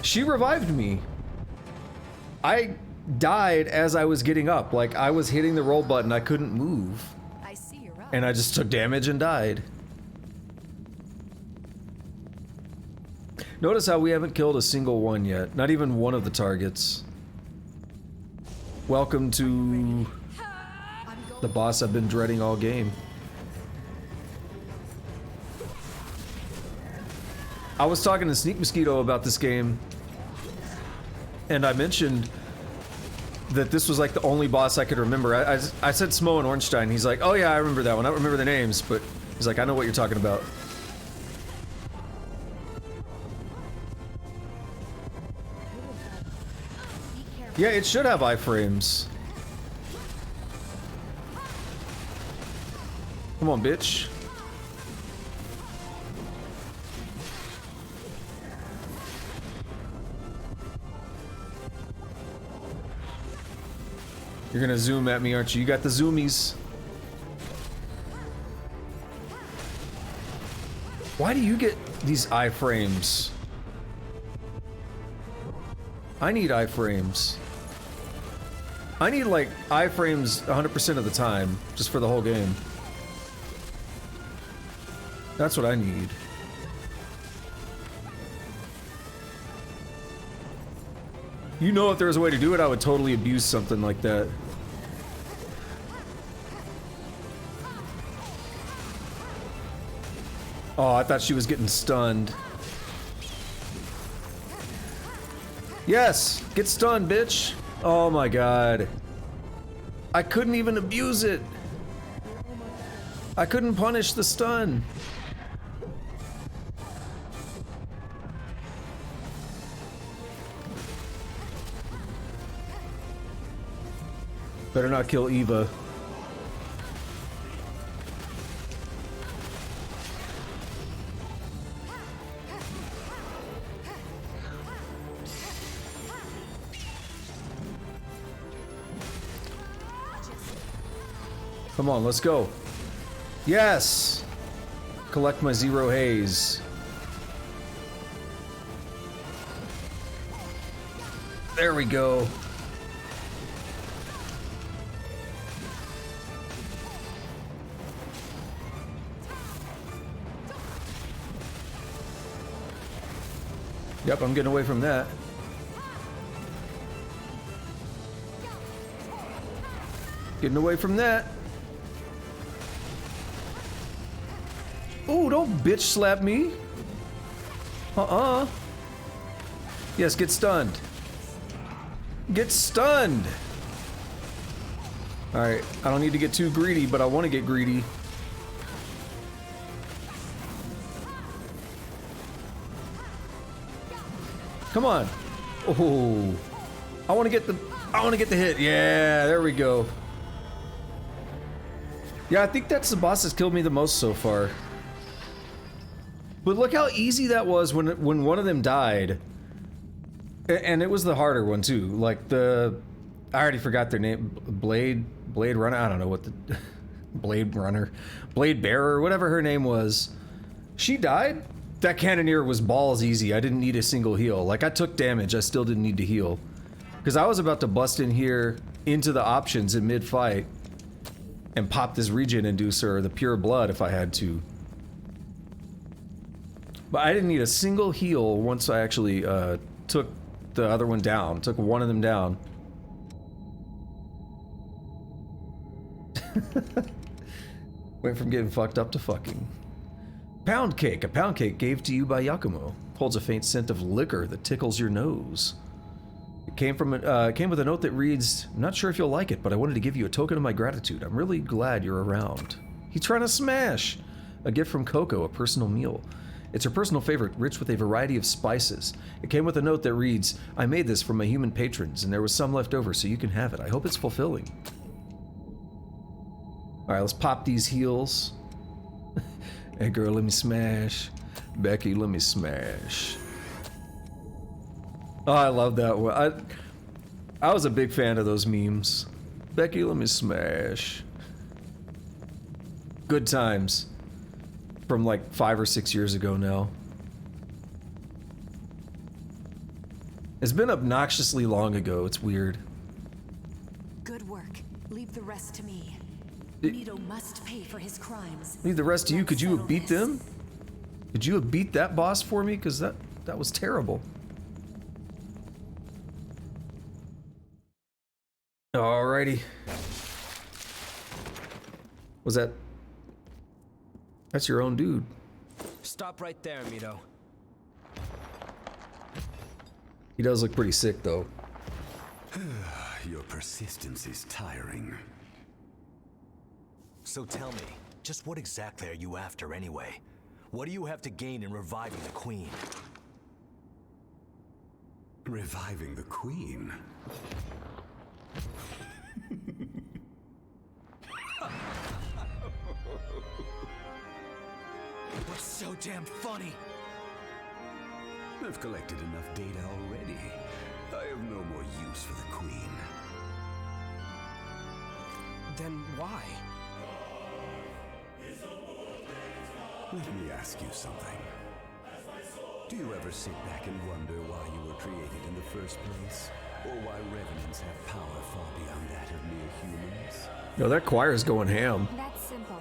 She revived me. I died as I was getting up. Like, I was hitting the roll button, I couldn't move. I see you're up. And I just took damage and died. Notice how we haven't killed a single one yet. Not even one of the targets. Welcome to the boss I've been dreading all game. I was talking to Sneak Mosquito about this game, and I mentioned that this was like the only boss I could remember. I said Smo and Ornstein. He's like, oh yeah, I remember that one. I don't remember the names, but he's like, I know what you're talking about. Yeah, it should have iframes. Come on, bitch. You're gonna zoom at me, aren't you? You got the zoomies. Why do you get these iframes? I need iframes. I need like iframes 100% of the time, just for the whole game. That's what I need. You know, if there was a way to do it, I would totally abuse something like that. Oh, I thought she was getting stunned. Yes! Get stunned, bitch! Oh my god. I couldn't even abuse it! I couldn't punish the stun! Better not kill Eva. Come on, let's go. Yes! Collect my 0 haze. There we go. Yep, I'm getting away from that. Getting away from that. Oh, don't bitch slap me. Yes, get stunned. Get stunned. Alright, I don't need to get too greedy, but I want to get greedy. Come on. Oh. I want to get the hit. Yeah, there we go. Yeah, I think that's the boss that's killed me the most so far. But look how easy that was when one of them died. And it was the harder one too. Like I already forgot their name. Blade Runner? I don't know what the Blade Runner. Blade Bearer, whatever her name was. She died? That Cannoneer was balls easy. I didn't need a single heal. Like, I took damage, I still didn't need to heal. Because I was about to bust in here into the options in mid-fight and pop this regen inducer or the pure blood if I had to. But I didn't need a single heal once I actually took the other one down. Took one of them down. Went from getting fucked up to fucking. Pound cake. A pound cake gave to you by Yakumo. Holds a faint scent of liquor that tickles your nose. It came with a note that reads, I'm not sure if you'll like it, but I wanted to give you a token of my gratitude. I'm really glad you're around. He's trying to smash! A gift from Coco, a personal meal. It's her personal favorite, rich with a variety of spices. It came with a note that reads, I made this for my human patrons, and there was some left over, so you can have it. I hope it's fulfilling. Alright, let's pop these heals. Hey girl, let me smash. Becky, let me smash. Oh, I love that one. I was a big fan of those memes. Becky, let me smash. Good times. From like 5 or 6 years ago now. It's been obnoxiously long ago, it's weird. Good work. Leave the rest to me. Mido must pay for his crimes. Leave the rest to you. Could you have beat them? Could you have beat that boss for me? Because that was terrible. Alrighty. Was that? That's your own dude. Stop right there, Mido. He does look pretty sick, though. Your persistence is tiring. So tell me, just what exactly are you after anyway? What do you have to gain in reviving the Queen? Reviving the Queen? What's so damn funny? I've collected enough data already. I have no more use for the Queen. Then why? Let me ask you something. Do you ever sit back and wonder why you were created in the first place? Or why revenants have power far beyond that of mere humans? Yo, that choir's going ham. That's simple.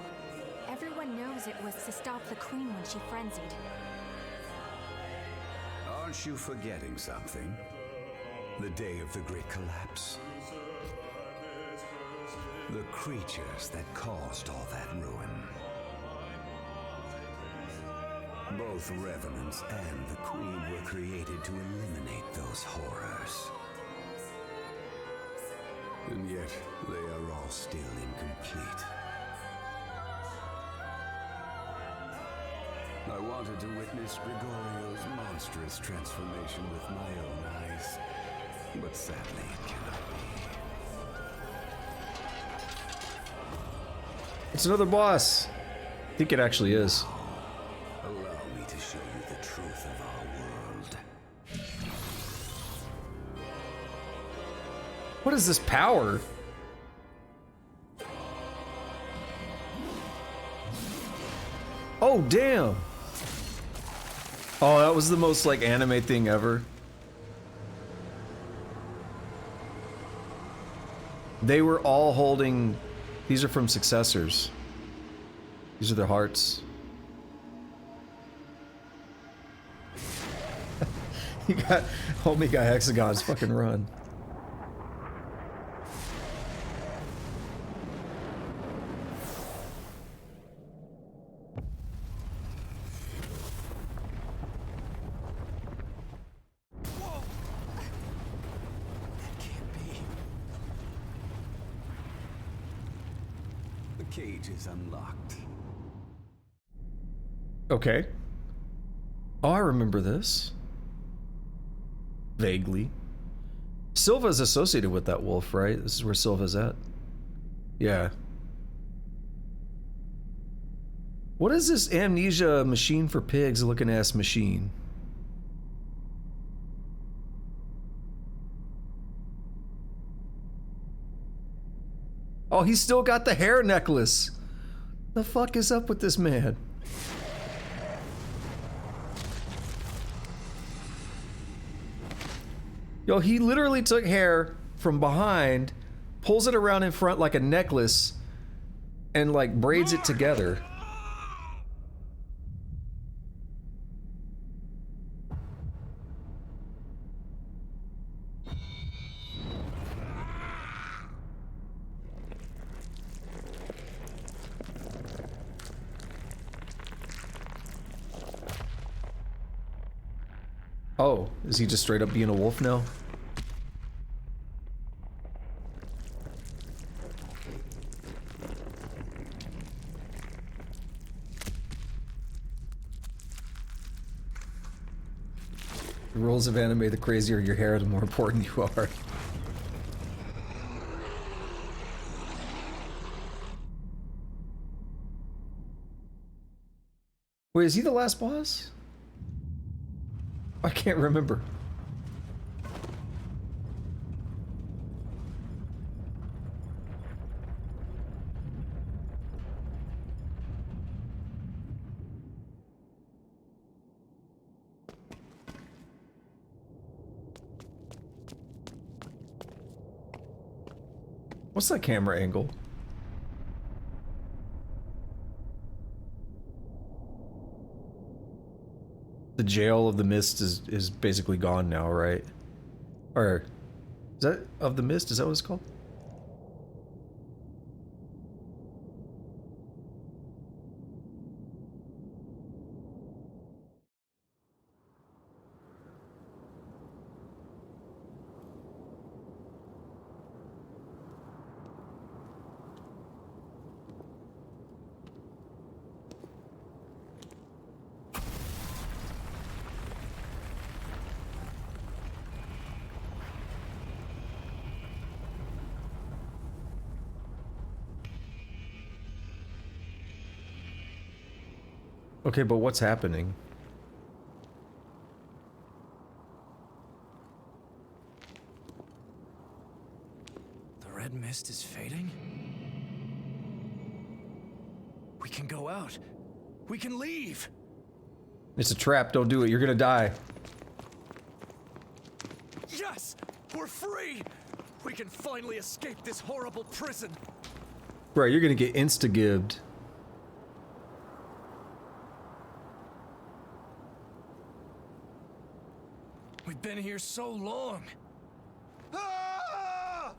Everyone knows it was to stop the Queen when she frenzied. Aren't you forgetting something? The day of the Great Collapse. The creatures that caused all that ruin. Both Revenants and the Queen were created to eliminate those horrors. And yet, they are all still incomplete. I wanted to witness Gregorio's monstrous transformation with my own eyes, but sadly it cannot be. It's another boss. I think it actually is. Allow me to show you the truth of our world. What is this power? Oh, damn. Oh, that was the most, like, anime thing ever. They were all holding... These are from successors. These are their hearts. You got... Omega Hexagons fucking run. Cage is unlocked. Okay. Oh, I remember this. Vaguely. Silva's associated with that wolf, right? This is where Silva's at. Yeah. What is this amnesia machine for pigs looking ass machine? Oh, he's still got the hair necklace. The fuck is up with this man? Yo, he literally took hair from behind, pulls it around in front like a necklace, and like braids it together. Oh, is he just straight up being a wolf now? The rules of anime, the crazier your hair, the more important you are. Wait, is he the last boss? I can't remember. What's that camera angle? The jail of the mist is basically gone now, right? Or is that of the mist? Is that what it's called? Okay, but what's happening? The red mist is fading? We can go out. We can leave. It's a trap, don't do it, you're gonna die. Yes! We're free! We can finally escape this horrible prison. Bro, you're gonna get insta-gibbed. We've been here so long. Ah!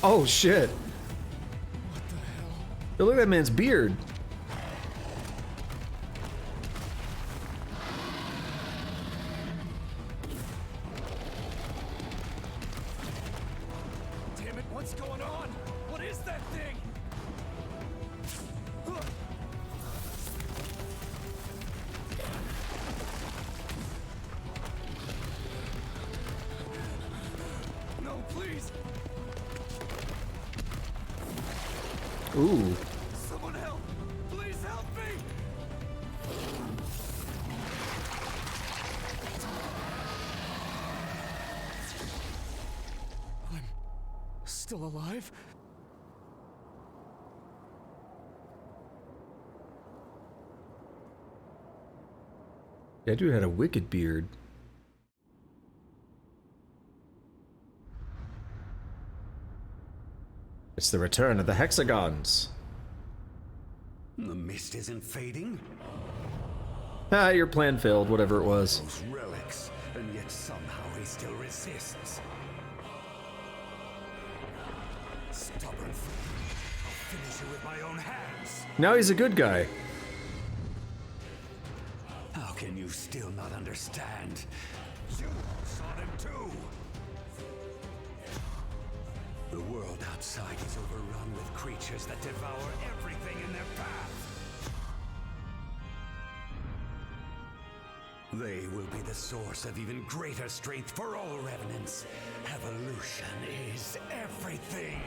Oh shit. What the hell? Yo, look at that man's beard. Damn it, what's going on? What is that thing? No, please! Ooh. Someone help! Please help me! I'm still alive? That dude had a wicked beard. It's the return of the hexagons. The mist isn't fading. Ah, your plan failed, whatever it was. Those relics, and yet somehow he still resists. Stubborn fool. I'll finish you with my own hands. Now he's a good guy. How can you still not understand? You saw them too. The world outside is overrun with creatures that devour everything in their path. They will be the source of even greater strength for all revenants. Evolution is everything.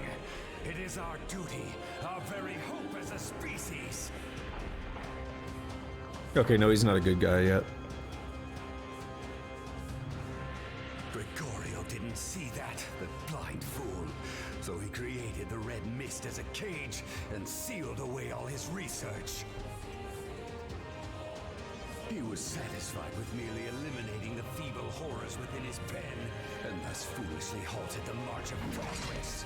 It is our duty, our very hope as a species. Okay, no, he's not a good guy yet. Gregorio didn't see that, the blind fool. So he created the red mist as a cage and sealed away all his research. He was satisfied with merely eliminating the feeble horrors within his pen, and thus foolishly halted the march of progress.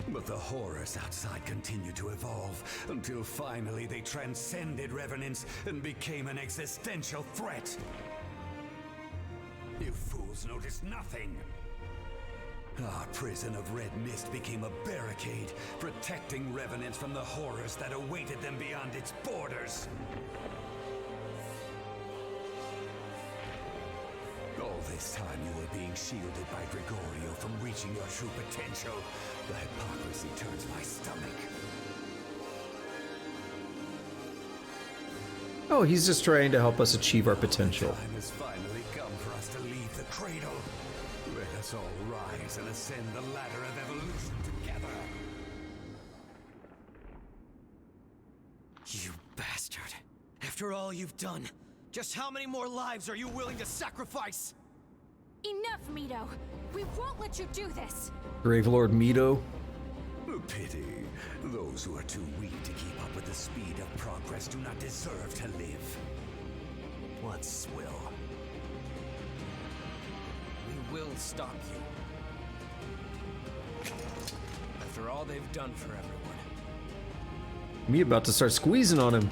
But the horrors outside continued to evolve, until finally they transcended revenants and became an existential threat. You fools noticed nothing. Our prison of red mist became a barricade, protecting revenants from the horrors that awaited them beyond its borders. All this time you were being shielded by Gregorio from reaching your true potential. The hypocrisy turns my stomach. Oh, he's just trying to help us achieve our potential. The time has finally come for us to leave the cradle. Let us all rise and ascend the ladder of evolution together. You bastard. After all you've done, just how many more lives are you willing to sacrifice? Enough, Mido. We won't let you do this. Gravelord Mido. Pity. Those who are too weak to keep up with the speed of progress do not deserve to live. What swill? We will stop you. After all they've done for everyone. Me about to start squeezing on him.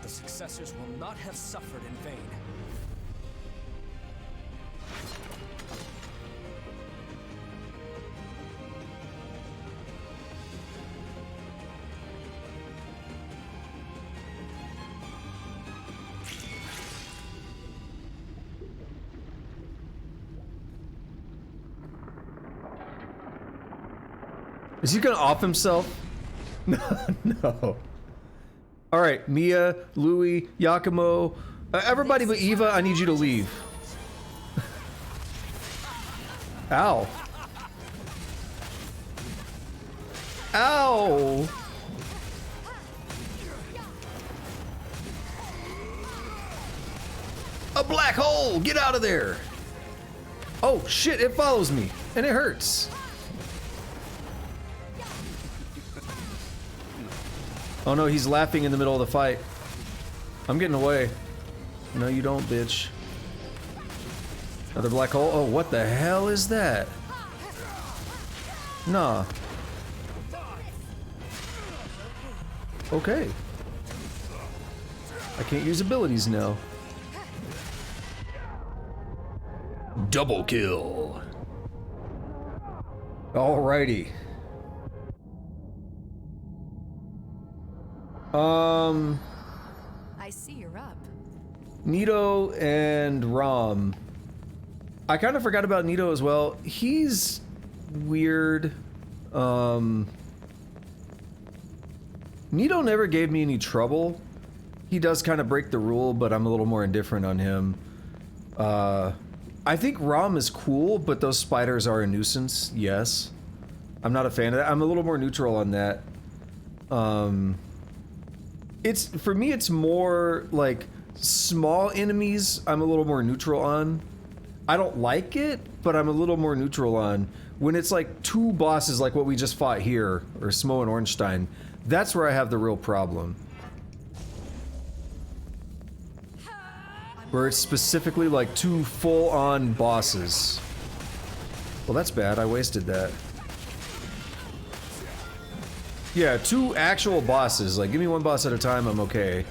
The successors will not have suffered in vain. Is he gonna off himself? No. All right, Mia, Louis, Yakumo, everybody but Eva, I need you to leave. Ow! A black hole! Get out of there! Oh shit, it follows me, and it hurts. Oh no, he's laughing in the middle of the fight. I'm getting away. No, you don't, bitch. Another black hole? Oh, what the hell is that? Nah. Okay. I can't use abilities now. Double kill. Alrighty. I see you're up. Mido and Rom. I kind of forgot about Mido as well. He's weird. Mido never gave me any trouble. He does kind of break the rule, but I'm a little more indifferent on him. I think Rom is cool, but those spiders are a nuisance, yes. I'm not a fan of that. I'm a little more neutral on that. For me, it's more like small enemies I'm a little more neutral on. I don't like it, but I'm a little more neutral on. When it's like two bosses like what we just fought here, or Smo and Ornstein, that's where I have the real problem. Where it's specifically like two full-on bosses. Well, that's bad. I wasted that. Yeah, two actual bosses. Like, give me one boss at a time, I'm okay.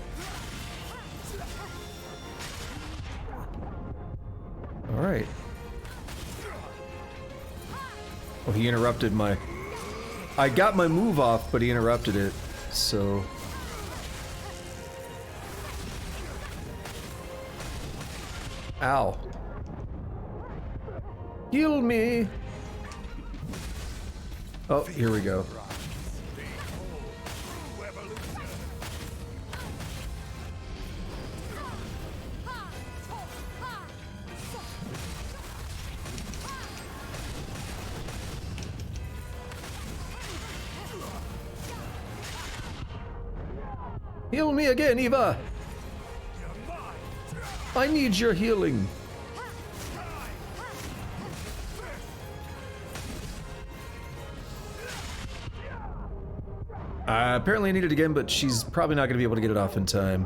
Alright. Oh, he interrupted my... I got my move off, but he interrupted it, so... Ow. Heal me! Oh, here we go. Heal me again, Eva! I need your healing. Apparently I need it again, but she's probably not going to be able to get it off in time.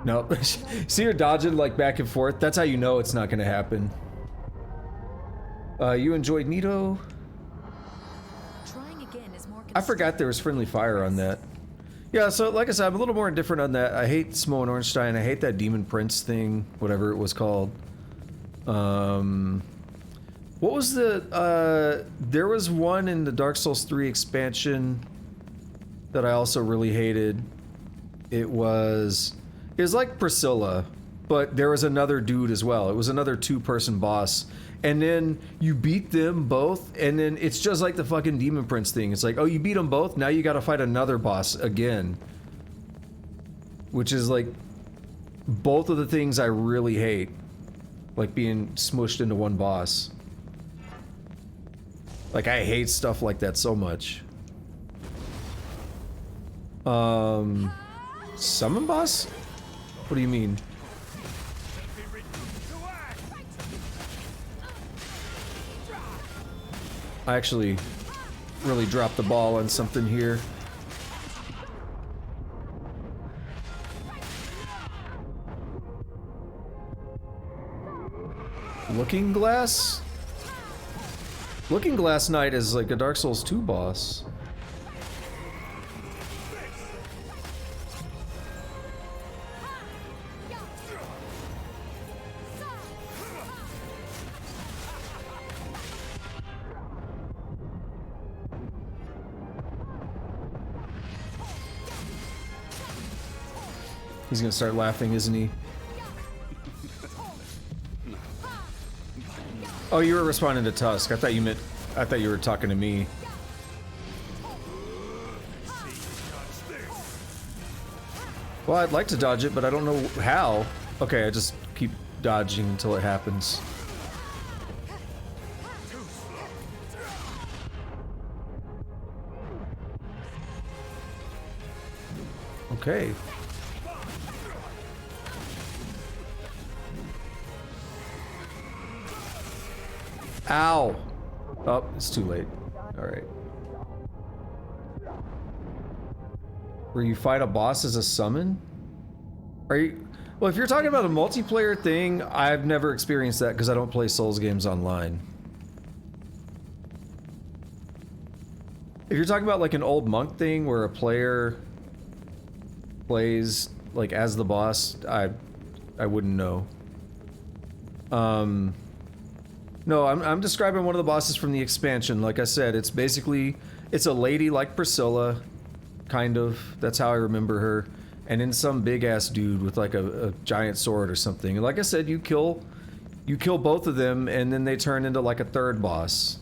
No. See her dodging like back and forth? That's how you know it's not going to happen. You enjoyed Mido? Trying again is more I forgot there was friendly fire on that. Yeah, so like I said, I'm a little more indifferent on that. I hate Smo and Ornstein. I hate that Demon Prince thing, whatever it was called. What was the, there was one in the Dark Souls 3 expansion that I also really hated. It was like Priscilla, but there was another dude as well. It was another two-person boss. And then you beat them both, and then it's just like the fucking Demon Prince thing. It's like, oh, you beat them both, now you gotta fight another boss again. Which is like, both of the things I really hate. Like being smushed into one boss. Like, I hate stuff like that so much. Summon boss? What do you mean? I actually really dropped the ball on something here. Looking Glass? Looking Glass Knight is like a Dark Souls 2 boss. He's gonna start laughing, isn't he? Oh, you were responding to Tusk. I thought you were talking to me. Well, I'd like to dodge it, but I don't know how. Okay, I just keep dodging until it happens. Okay. Ow! Oh, it's too late. Alright. Where you fight a boss as a summon? Are you... Well, if you're talking about a multiplayer thing, I've never experienced that because I don't play Souls games online. If you're talking about like an old monk thing where a player plays like as the boss, I wouldn't know. No, I'm describing one of the bosses from the expansion. Like I said, it's basically, it's a lady like Priscilla, kind of. That's how I remember her. And then some big ass dude with like a giant sword or something. And like I said, you kill both of them, and then they turn into like a third boss.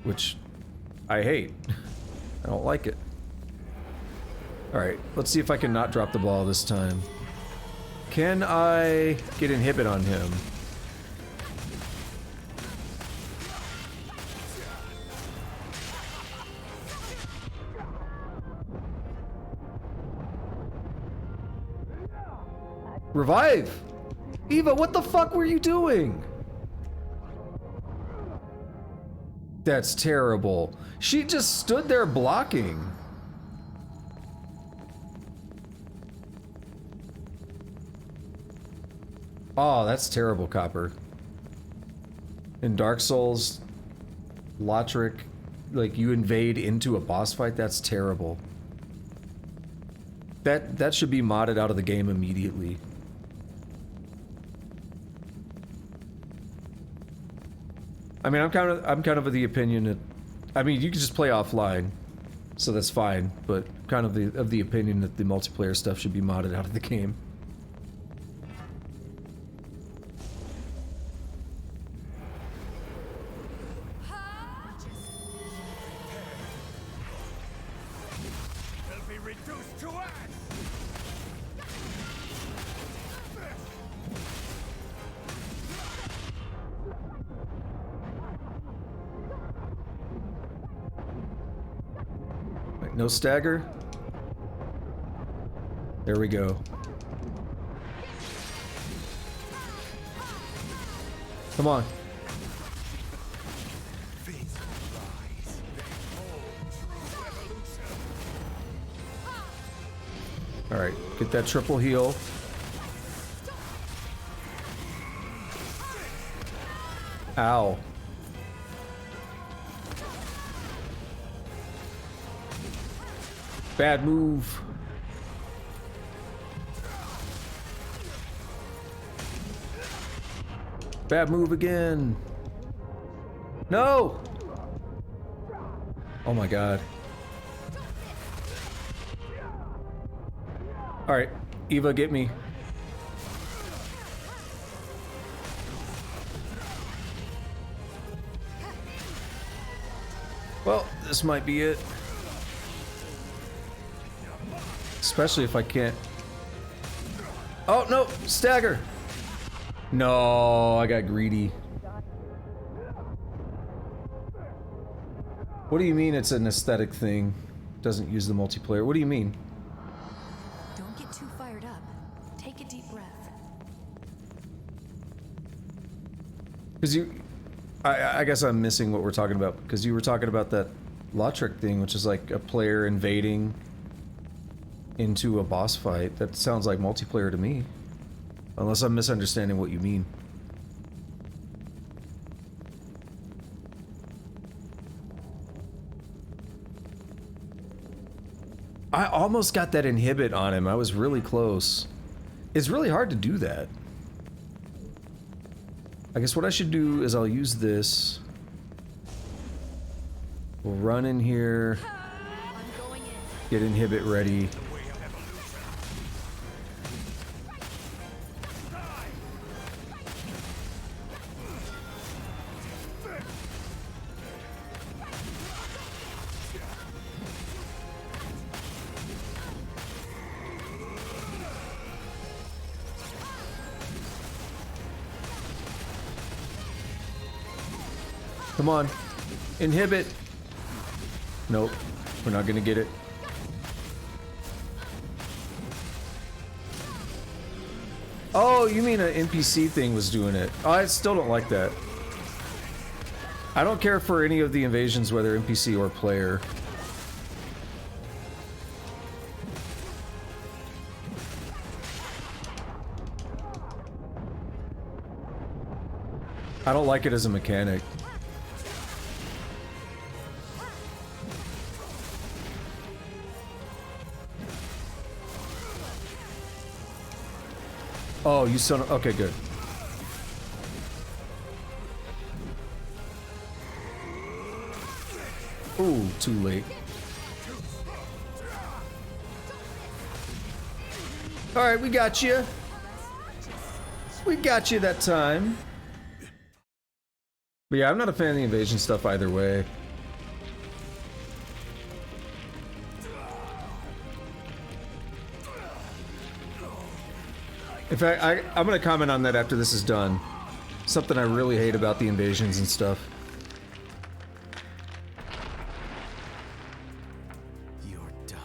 Which I hate. I don't like it. Alright, let's see if I can not drop the ball this time. Can I get inhibit on him? Revive! Eva, what the fuck were you doing? That's terrible. She just stood there blocking. Oh, that's terrible, Copper. In Dark Souls, Lothric, like you invade into a boss fight, that's terrible. That should be modded out of the game immediately. I mean, I'm kind of of the opinion that, I mean, you can just play offline, so that's fine. But kind of the opinion that the multiplayer stuff should be modded out of the game. No stagger? There we go. Come on. Alright, get that triple heal. Ow. Bad move. Bad move again. No! Oh my god. Alright, Eva, get me. Well, this might be it. Especially if I can't... Oh, no! Stagger! No, I got greedy. What do you mean it's an aesthetic thing? Doesn't use the multiplayer. What do you mean? Don't get too fired up. Take a deep breath. Because you... I guess I'm missing what we're talking about. Because you were talking about that Lothric thing, which is like a player invading into a boss fight. That sounds like multiplayer to me. Unless I'm misunderstanding what you mean. I almost got that inhibit on him. I was really close. It's really hard to do that. I guess what I should do is I'll use this. We'll run in here. Get inhibit ready. Come on. Inhibit. Nope. We're not gonna get it. Oh, you mean an NPC thing was doing it. Oh, I still don't like that. I don't care for any of the invasions, whether NPC or player. I don't like it as a mechanic. Oh, you son of... Okay, good. Ooh, too late. Alright, we got you. We got you that time. But yeah, I'm not a fan of the invasion stuff either way. In fact, I'm gonna comment on that after this is done. Something I really hate about the invasions and stuff. You're done.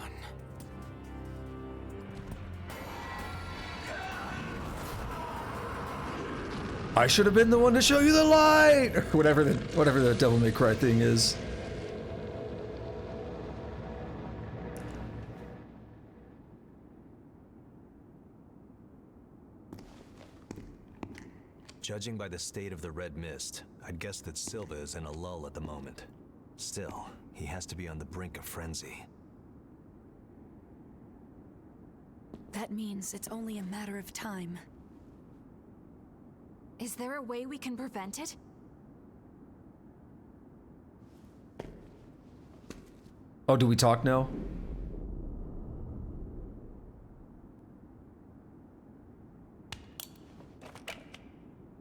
I should have been the one to show you the light, or whatever the Devil May Cry thing is. Judging by the state of the red mist, I'd guess that Silva is in a lull at the moment. Still, he has to be on the brink of frenzy. That means it's only a matter of time. Is there a way we can prevent it? Oh, do we talk now?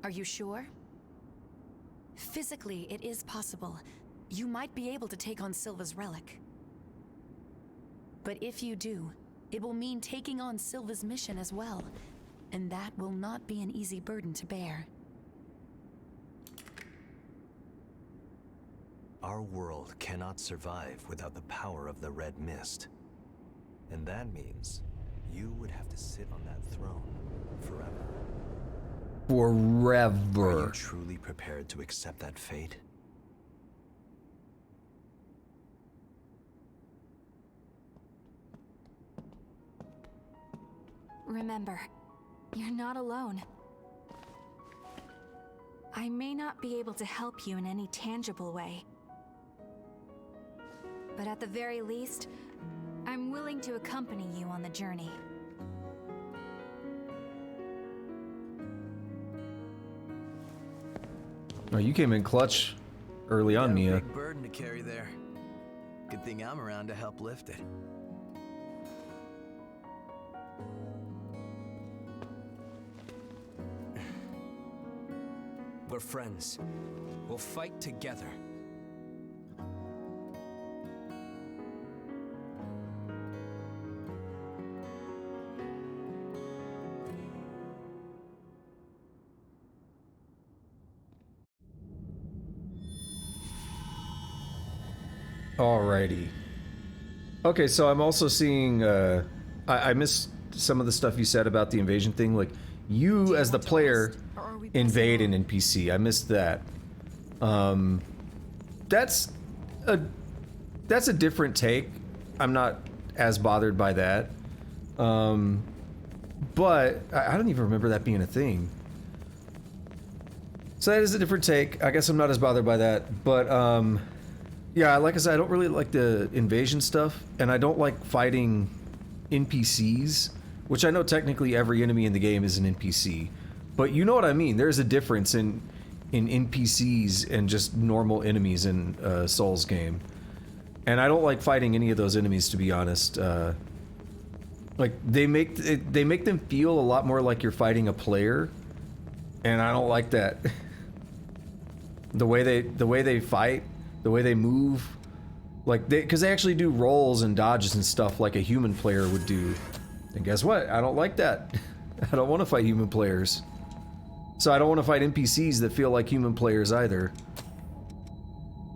Are you sure? Physically, it is possible. You might be able to take on Silva's relic. But if you do, it will mean taking on Silva's mission as well. And that will not be an easy burden to bear. Our world cannot survive without the power of the red mist. And that means you would have to sit on that throne forever. Forever. Are you truly prepared to accept that fate? Remember, you're not alone. I may not be able to help you in any tangible way. But at the very least, I'm willing to accompany you on the journey. Oh, you came in clutch early on, Mia. Big burden to carry there. Good thing I'm around to help lift it. We're friends. We'll fight together. Alrighty. Okay, so I'm also seeing, I missed some of the stuff you said about the invasion thing. Like, you as the player invade an NPC. I missed that. That's a different take. I'm not as bothered by that. But I don't even remember that being a thing. So that is a different take. I guess I'm not as bothered by that. But, yeah, like I said, I don't really like the invasion stuff, and I don't like fighting NPCs, which I know technically every enemy in the game is an NPC, but you know what I mean. There's a difference in NPCs and just normal enemies in a Souls game, and I don't like fighting any of those enemies, to be honest. Like they make them feel a lot more like you're fighting a player, and I don't like that. the way they fight. The way they move, like because they actually do rolls and dodges and stuff like a human player would do. And guess what? I don't like that. I don't want to fight human players. So I don't want to fight NPCs that feel like human players either.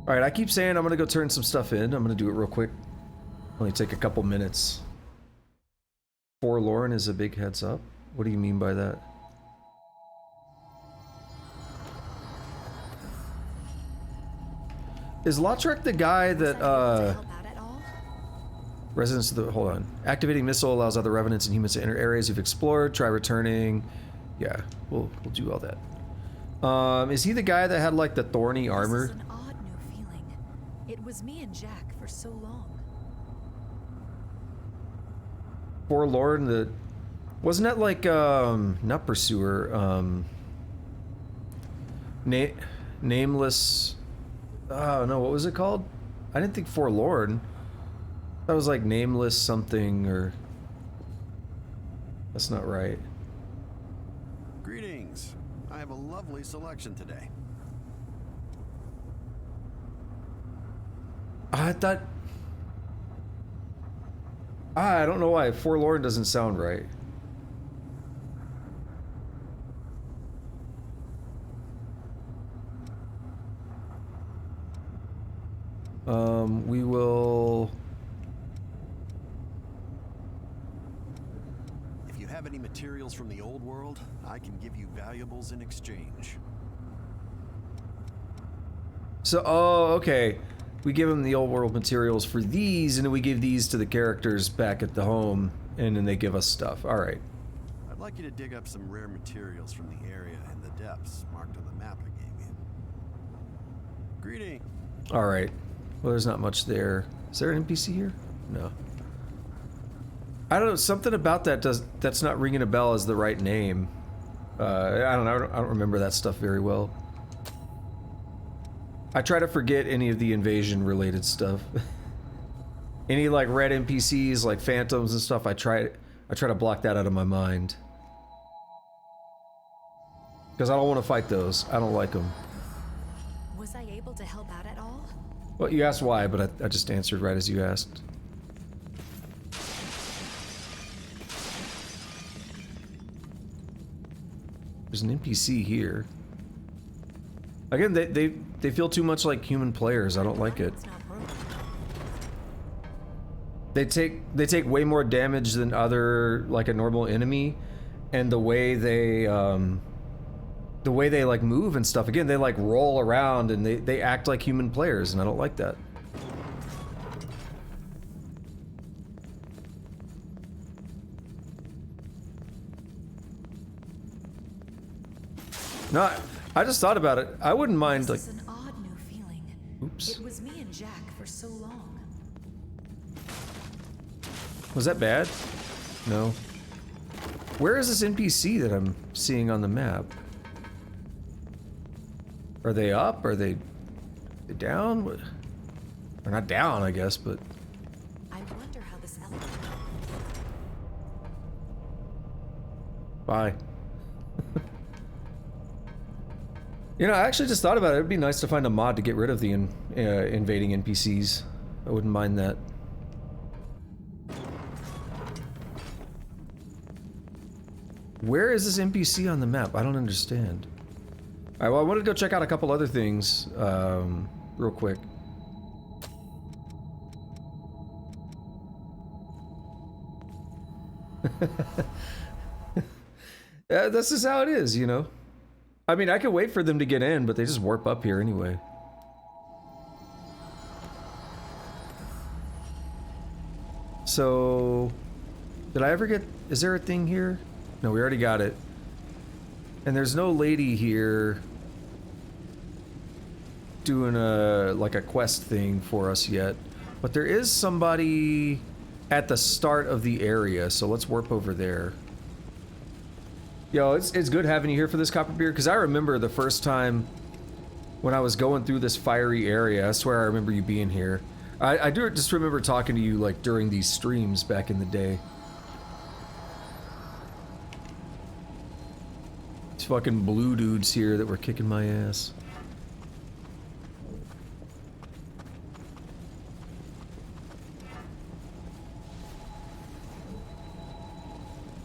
Alright, I keep saying I'm going to go turn some stuff in. I'm going to do it real quick. Only take a couple minutes. Forlorn is a big heads up? What do you mean by that? Is Lautrec the guy that, Residents of the... Hold on. Activating missile allows other revenants and humans to enter areas you've explored. Try returning. Yeah, we'll do all that. Is he the guy that had, like, the thorny armor? This is an odd new feeling. It was me and Jack for so long. Forlorn, the... Wasn't that, like, not Pursuer, Nameless... Oh, no, what was it called? I didn't think Forlorn. That was like Nameless something, or... That's not right. Greetings. I have a lovely selection today. I thought... I don't know why. Forlorn doesn't sound right. We will... If you have any materials from the old world, I can give you valuables in exchange. So, oh, okay. We give them the old world materials for these, and then we give these to the characters back at the home, and then they give us stuff. Alright. I'd like you to dig up some rare materials from the area and the depths marked on the map I gave you. Greeting. Alright. Well, there's not much there. Is there an NPC here? No. I don't know, something about that that's not ringing a bell as the right name. I don't know, I don't remember that stuff very well. I try to forget any of the invasion related stuff. Any like red NPCs like phantoms and stuff, I try to block that out of my mind. Because I don't want to fight those. I don't like them. Was I able to help out at all? Well, you asked why, but I just answered right as you asked. There's an NPC here. Again, they feel too much like human players. I don't like it. They take way more damage than other like a normal enemy, and the way they like move and stuff. Again, they like roll around and they act like human players, and I don't like that. No, I just thought about it. I wouldn't mind like. This is an odd new feeling. Oops. It was me and Jack for so long. Was that bad? No. Where is this NPC that I'm seeing on the map? Are they up? Are they down? They're not down, I guess, but... I wonder how this element... Bye. You know, I actually just thought about it. It'd be nice to find a mod to get rid of the invading NPCs. I wouldn't mind that. Where is this NPC on the map? I don't understand. Alright, well, I wanted to go check out a couple other things, real quick. Yeah, this is how it is, you know? I mean, I could wait for them to get in, but they just warp up here anyway. So... Did I ever get... Is there a thing here? No, we already got it. And there's no lady here doing a like a quest thing for us yet. But there is somebody at the start of the area, so let's warp over there. Yo, it's good having you here for this, Copperbeard, because I remember the first time when I was going through this fiery area. I swear I remember you being here. I do just remember talking to you like during these streams back in the day. These fucking blue dudes here that were kicking my ass.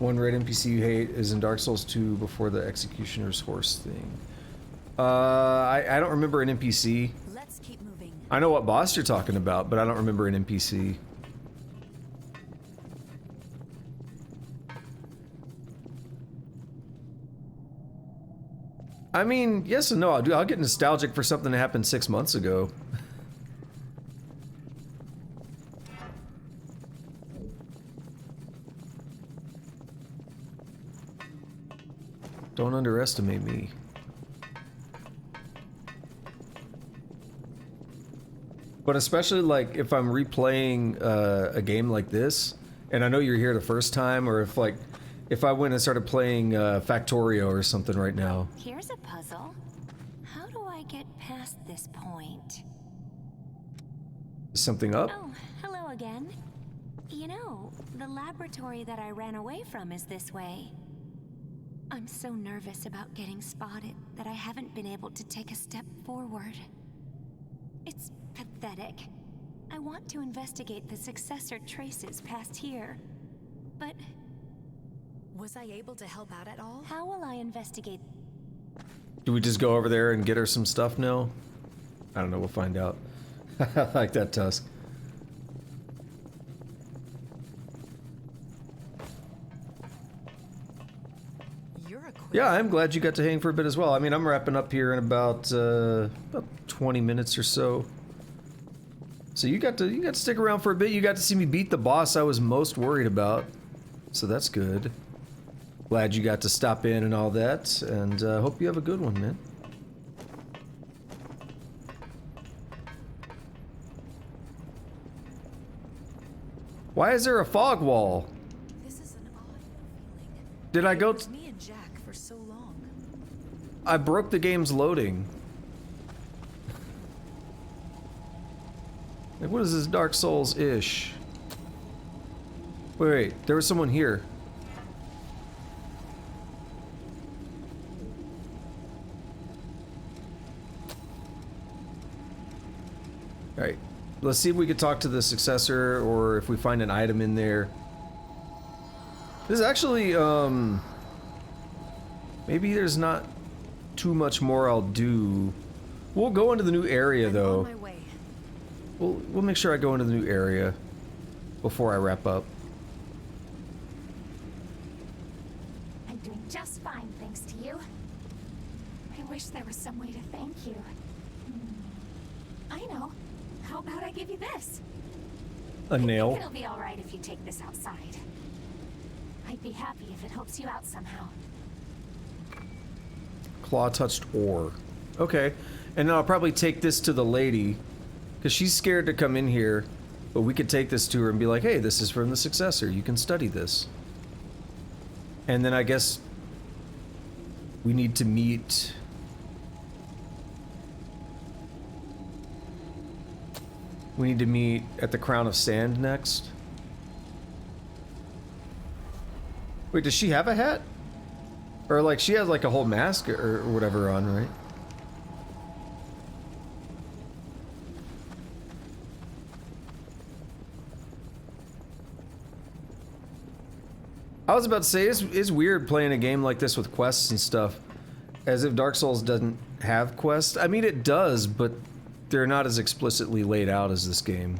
One red NPC you hate is in Dark Souls 2 before the Executioner's Horse thing. I don't remember an NPC. Let's keep moving. I know what boss you're talking about, but I don't remember an NPC. I mean, yes and no. I'll get nostalgic for something that happened 6 months ago. Don't underestimate me. But especially like if I'm replaying a game like this, and I know you're here the first time, or if I went and started playing Factorio or something right now. Here's a puzzle. How do I get past this point? Is something up? Oh, hello again. You know, the laboratory that I ran away from is this way. I'm so nervous about getting spotted that I haven't been able to take a step forward. It's pathetic. I want to investigate the successor traces past here, but... Was I able to help out at all? How will I investigate? Do we just go over there and get her some stuff now? I don't know, we'll find out. I like that, Tusk. Yeah, I'm glad you got to hang for a bit as well. I mean, I'm wrapping up here in about 20 minutes or so. So you got to stick around for a bit. You got to see me beat the boss I was most worried about. So that's good. Glad you got to stop in and all that, and hope you have a good one, man. Why is there a fog wall? This is an odd feeling. Did I go? It was me and Jack for so long. I broke the game's loading. Like, what is this Dark Souls-ish? Wait, there was someone here. Alright, let's see if we can talk to the successor or if we find an item in there. This is actually, maybe there's not too much more I'll do. We'll go into the new area though. On my way. We'll make sure I go into the new area before I wrap up. I'm doing just fine, thanks to you. I wish there was some way to thank you. I know. How about I give you this? A nail. I think it'll be alright if you take this outside. I'd be happy if it helps you out somehow. Claw-touched ore. Okay. And then I'll probably take this to the lady, because she's scared to come in here, but we could take this to her and be like, hey, this is from the successor. You can study this. And then I guess we need to meet... We need to meet at the Crown of Sand next. Wait, does she have a hat? Or like she has like a whole mask or whatever on, right? I was about to say, it's weird playing a game like this with quests and stuff. As if Dark Souls doesn't have quests. I mean, it does, but they're not as explicitly laid out as this game.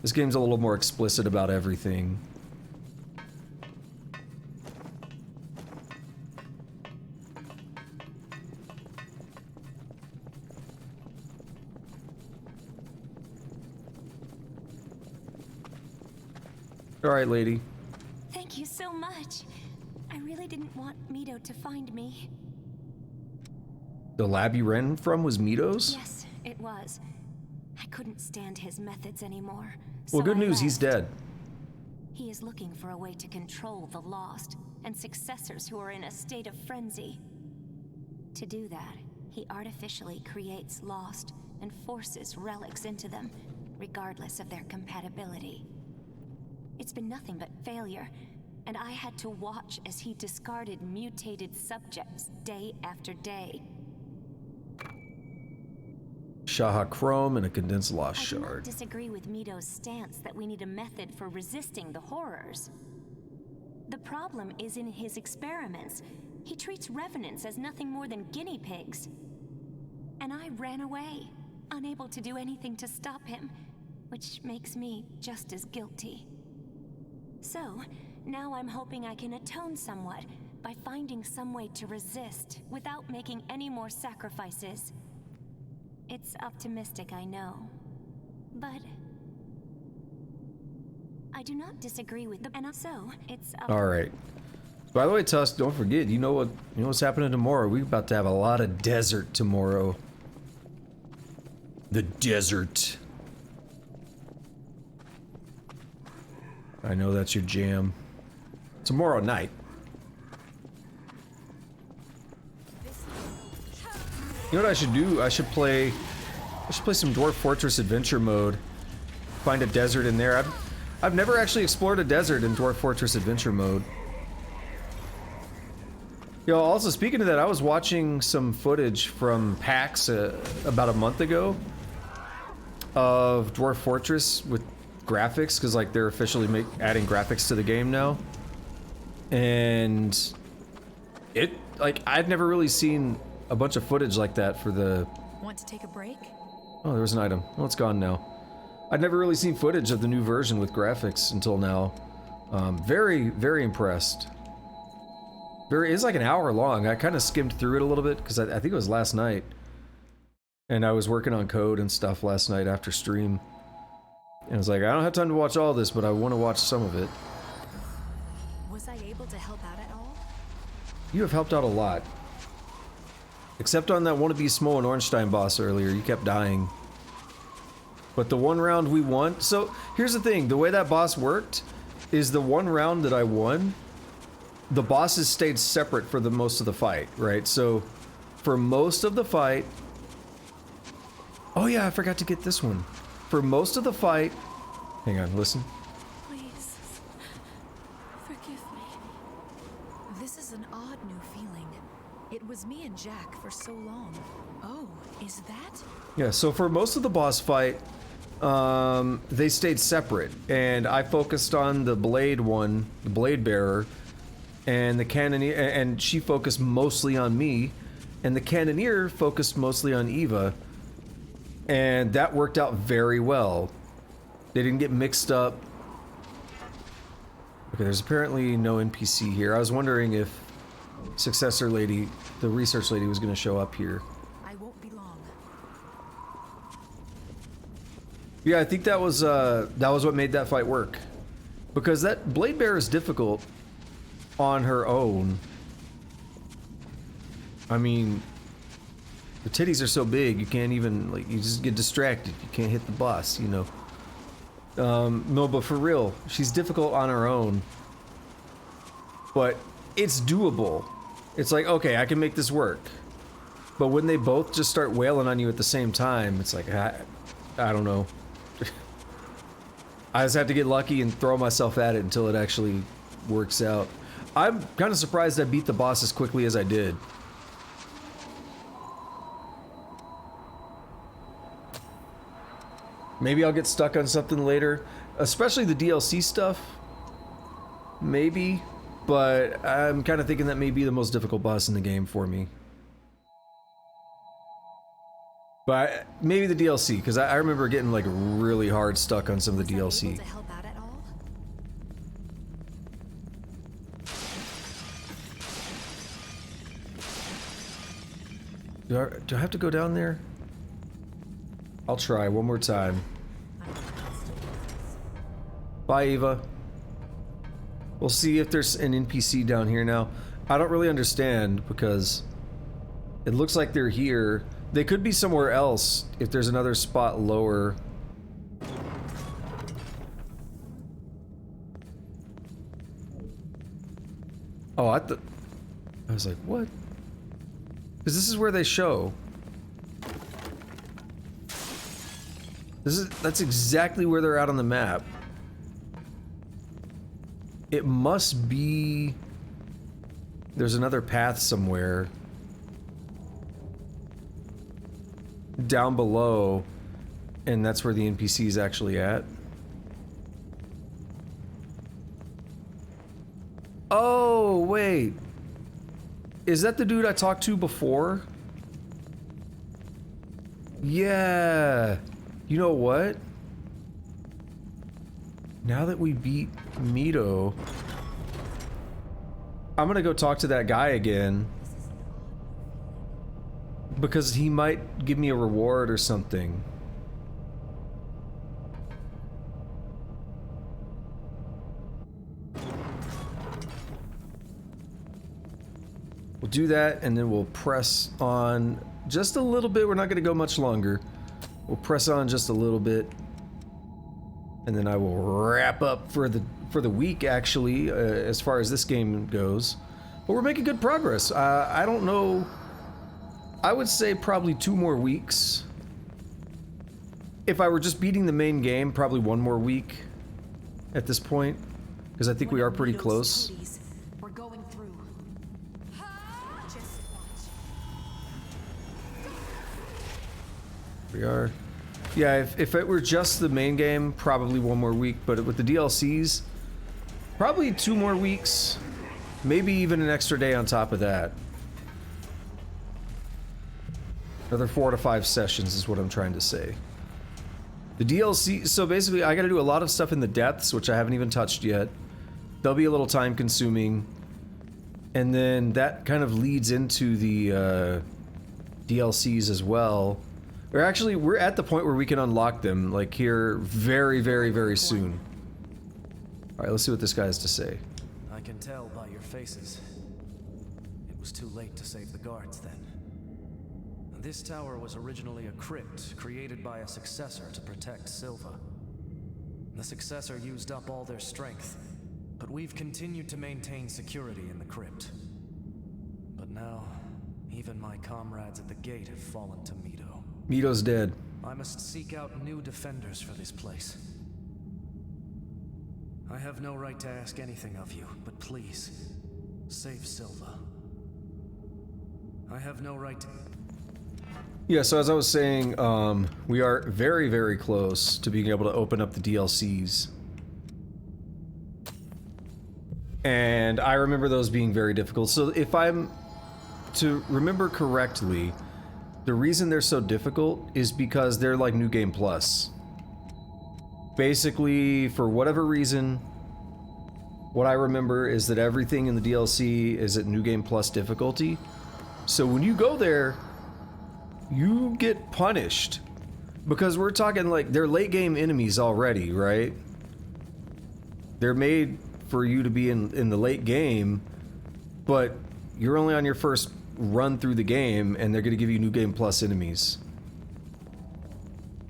This game's a little more explicit about everything. All right, lady. Thank you so much. I really didn't want Mido to find me. The lab you ran from was Mido's? Yes, it was. I couldn't stand his methods anymore. Well, so good I news, he's left. dead. He is looking for a way to control the lost and successors who are in a state of frenzy. To do that, he artificially creates lost and forces relics into them, regardless of their compatibility. It's been nothing but failure, and I had to watch as he discarded mutated subjects day after day. Shaha Chrome and a condensed lost I do not shard. disagree with Mido's stance that we need a method for resisting the horrors. The problem is in his experiments. He treats revenants as nothing more than guinea pigs. And I ran away, unable to do anything to stop him, which makes me just as guilty. So, Now I'm hoping I can atone somewhat by finding some way to resist without making any more sacrifices. It's optimistic, I know, but I do not disagree with the and so it's up. All right. By the way, Tusk, don't forget, you know what's happening tomorrow? We're about to have a lot of desert tomorrow. The desert. I know that's your jam. Tomorrow night. You know what I should do? I should play some Dwarf Fortress Adventure mode. Find a desert in there. I've never actually explored a desert in Dwarf Fortress Adventure mode. Yo, also speaking of that, I was watching some footage from PAX about a month ago of Dwarf Fortress with graphics, because like they're officially adding graphics to the game now. And it, like, I'd never really seen a bunch of footage like that for the... Want to take a break? Oh, there was an item. Oh, it's gone now. I'd never really seen footage of the new version with graphics until now. Very, very impressed. It's like an hour long. I kind of skimmed through it a little bit because I think it was last night. And I was working on code and stuff last night after stream. And I was like, I don't have time to watch all this, but I want to watch some of it. Was I able to help out at all? You have helped out a lot. Except on that wannabe Smo and Ornstein boss earlier, you kept dying. But the one round we won... So, here's the thing. The way that boss worked is the one round that I won, the bosses stayed separate for the most of the fight, right? So, for most of the fight... Oh yeah, I forgot to get this one. For most of the fight... Hang on, listen. Please, forgive me. This is an odd new feeling. It was me and Jack for so long. Oh, is that? Yeah, so for most of the boss fight, they stayed separate, and I focused on the blade one, the blade bearer, and the cannoneer, and she focused mostly on me, and the cannoneer focused mostly on Eva, and that worked out very well. They didn't get mixed up. Okay, there's apparently no NPC here. I was wondering if Successor Lady, the research lady, was going to show up here. I won't be long. Yeah, I think that was what made that fight work. Because that blade bearer is difficult on her own. I mean, the titties are so big, you can't even, like, you just get distracted. You can't hit the boss, you know. No, but for real, she's difficult on her own. But it's doable. It's like, okay, I can make this work. But when they both just start wailing on you at the same time, it's like, I don't know. I just have to get lucky and throw myself at it until it actually works out. I'm kind of surprised I beat the boss as quickly as I did. Maybe I'll get stuck on something later, especially the DLC stuff. Maybe, but I'm kind of thinking that may be the most difficult boss in the game for me. But maybe the DLC, because I remember getting like really hard stuck on some of the DLC. Able to help out at all? Do I have to go down there? I'll try one more time. Bye, Eva. We'll see if there's an NPC down here now. I don't really understand because it looks like they're here. They could be somewhere else if there's another spot lower. Oh, I was like, what? Because this is where they show. That's exactly where they're at on the map. It must be... There's another path somewhere down below, and that's where the NPC is actually at. Oh, wait. Is that the dude I talked to before? Yeah. You know what? Now that we beat Mido, I'm gonna go talk to that guy again. Because he might give me a reward or something. We'll do that, and then we'll press on just a little bit. We're not going to go much longer. We'll press on just a little bit, and then I will wrap up for the week. Actually, as far as this game goes, but we're making good progress. I don't know. I would say probably 2 more weeks. If I were just beating the main game, probably 1 more week at this point, because I think we are pretty close. We're going through. Just watch. We are. Yeah, if it were just the main game, probably 1 more week, but with the DLCs, probably 2 more weeks, maybe even an extra day on top of that. Another 4 to 5 sessions is what I'm trying to say. The DLC, so basically I gotta do a lot of stuff in the depths, which I haven't even touched yet. They'll be a little time consuming. And then that kind of leads into the DLCs as well. Or actually, we're at the point where we can unlock them, like here, very, very, very soon. Alright, let's see what this guy has to say. I can tell by your faces. It was too late to save the guards then. This tower was originally a crypt created by a successor to protect Silva. The successor used up all their strength, but we've continued to maintain security in the crypt. But now, even my comrades at the gate have fallen to Mido. Mido's dead. I must seek out new defenders for this place. I have no right to ask anything of you, but please, save Silva. I have no right to... Yeah, so as I was saying, we are very, very close to being able to open up the DLCs. And I remember those being very difficult. So if I'm to remember correctly, the reason they're so difficult is because they're like New Game Plus. Basically, for whatever reason, what I remember is that everything in the DLC is at New Game Plus difficulty. So when you go there, you get punished. Because we're talking like, they're late game enemies already, right? They're made for you to be in the late game, but you're only on your first run through the game, and they're gonna give you New Game Plus enemies.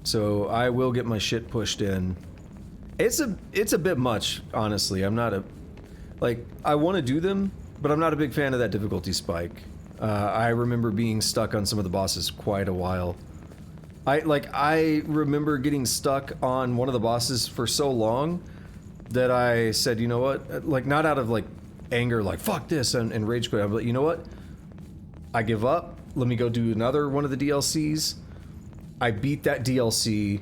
So I will get my shit pushed in. It's a bit much, honestly. I'm not a... Like, I want to do them, but I'm not a big fan of that difficulty spike. I remember being stuck on some of the bosses quite a while. I remember getting stuck on one of the bosses for so long that I said, you know what? Like, not out of, like, anger, like, fuck this, and rage quit. I'm like, you know what? I give up. Let me go do another one of the DLCs. I beat that DLC,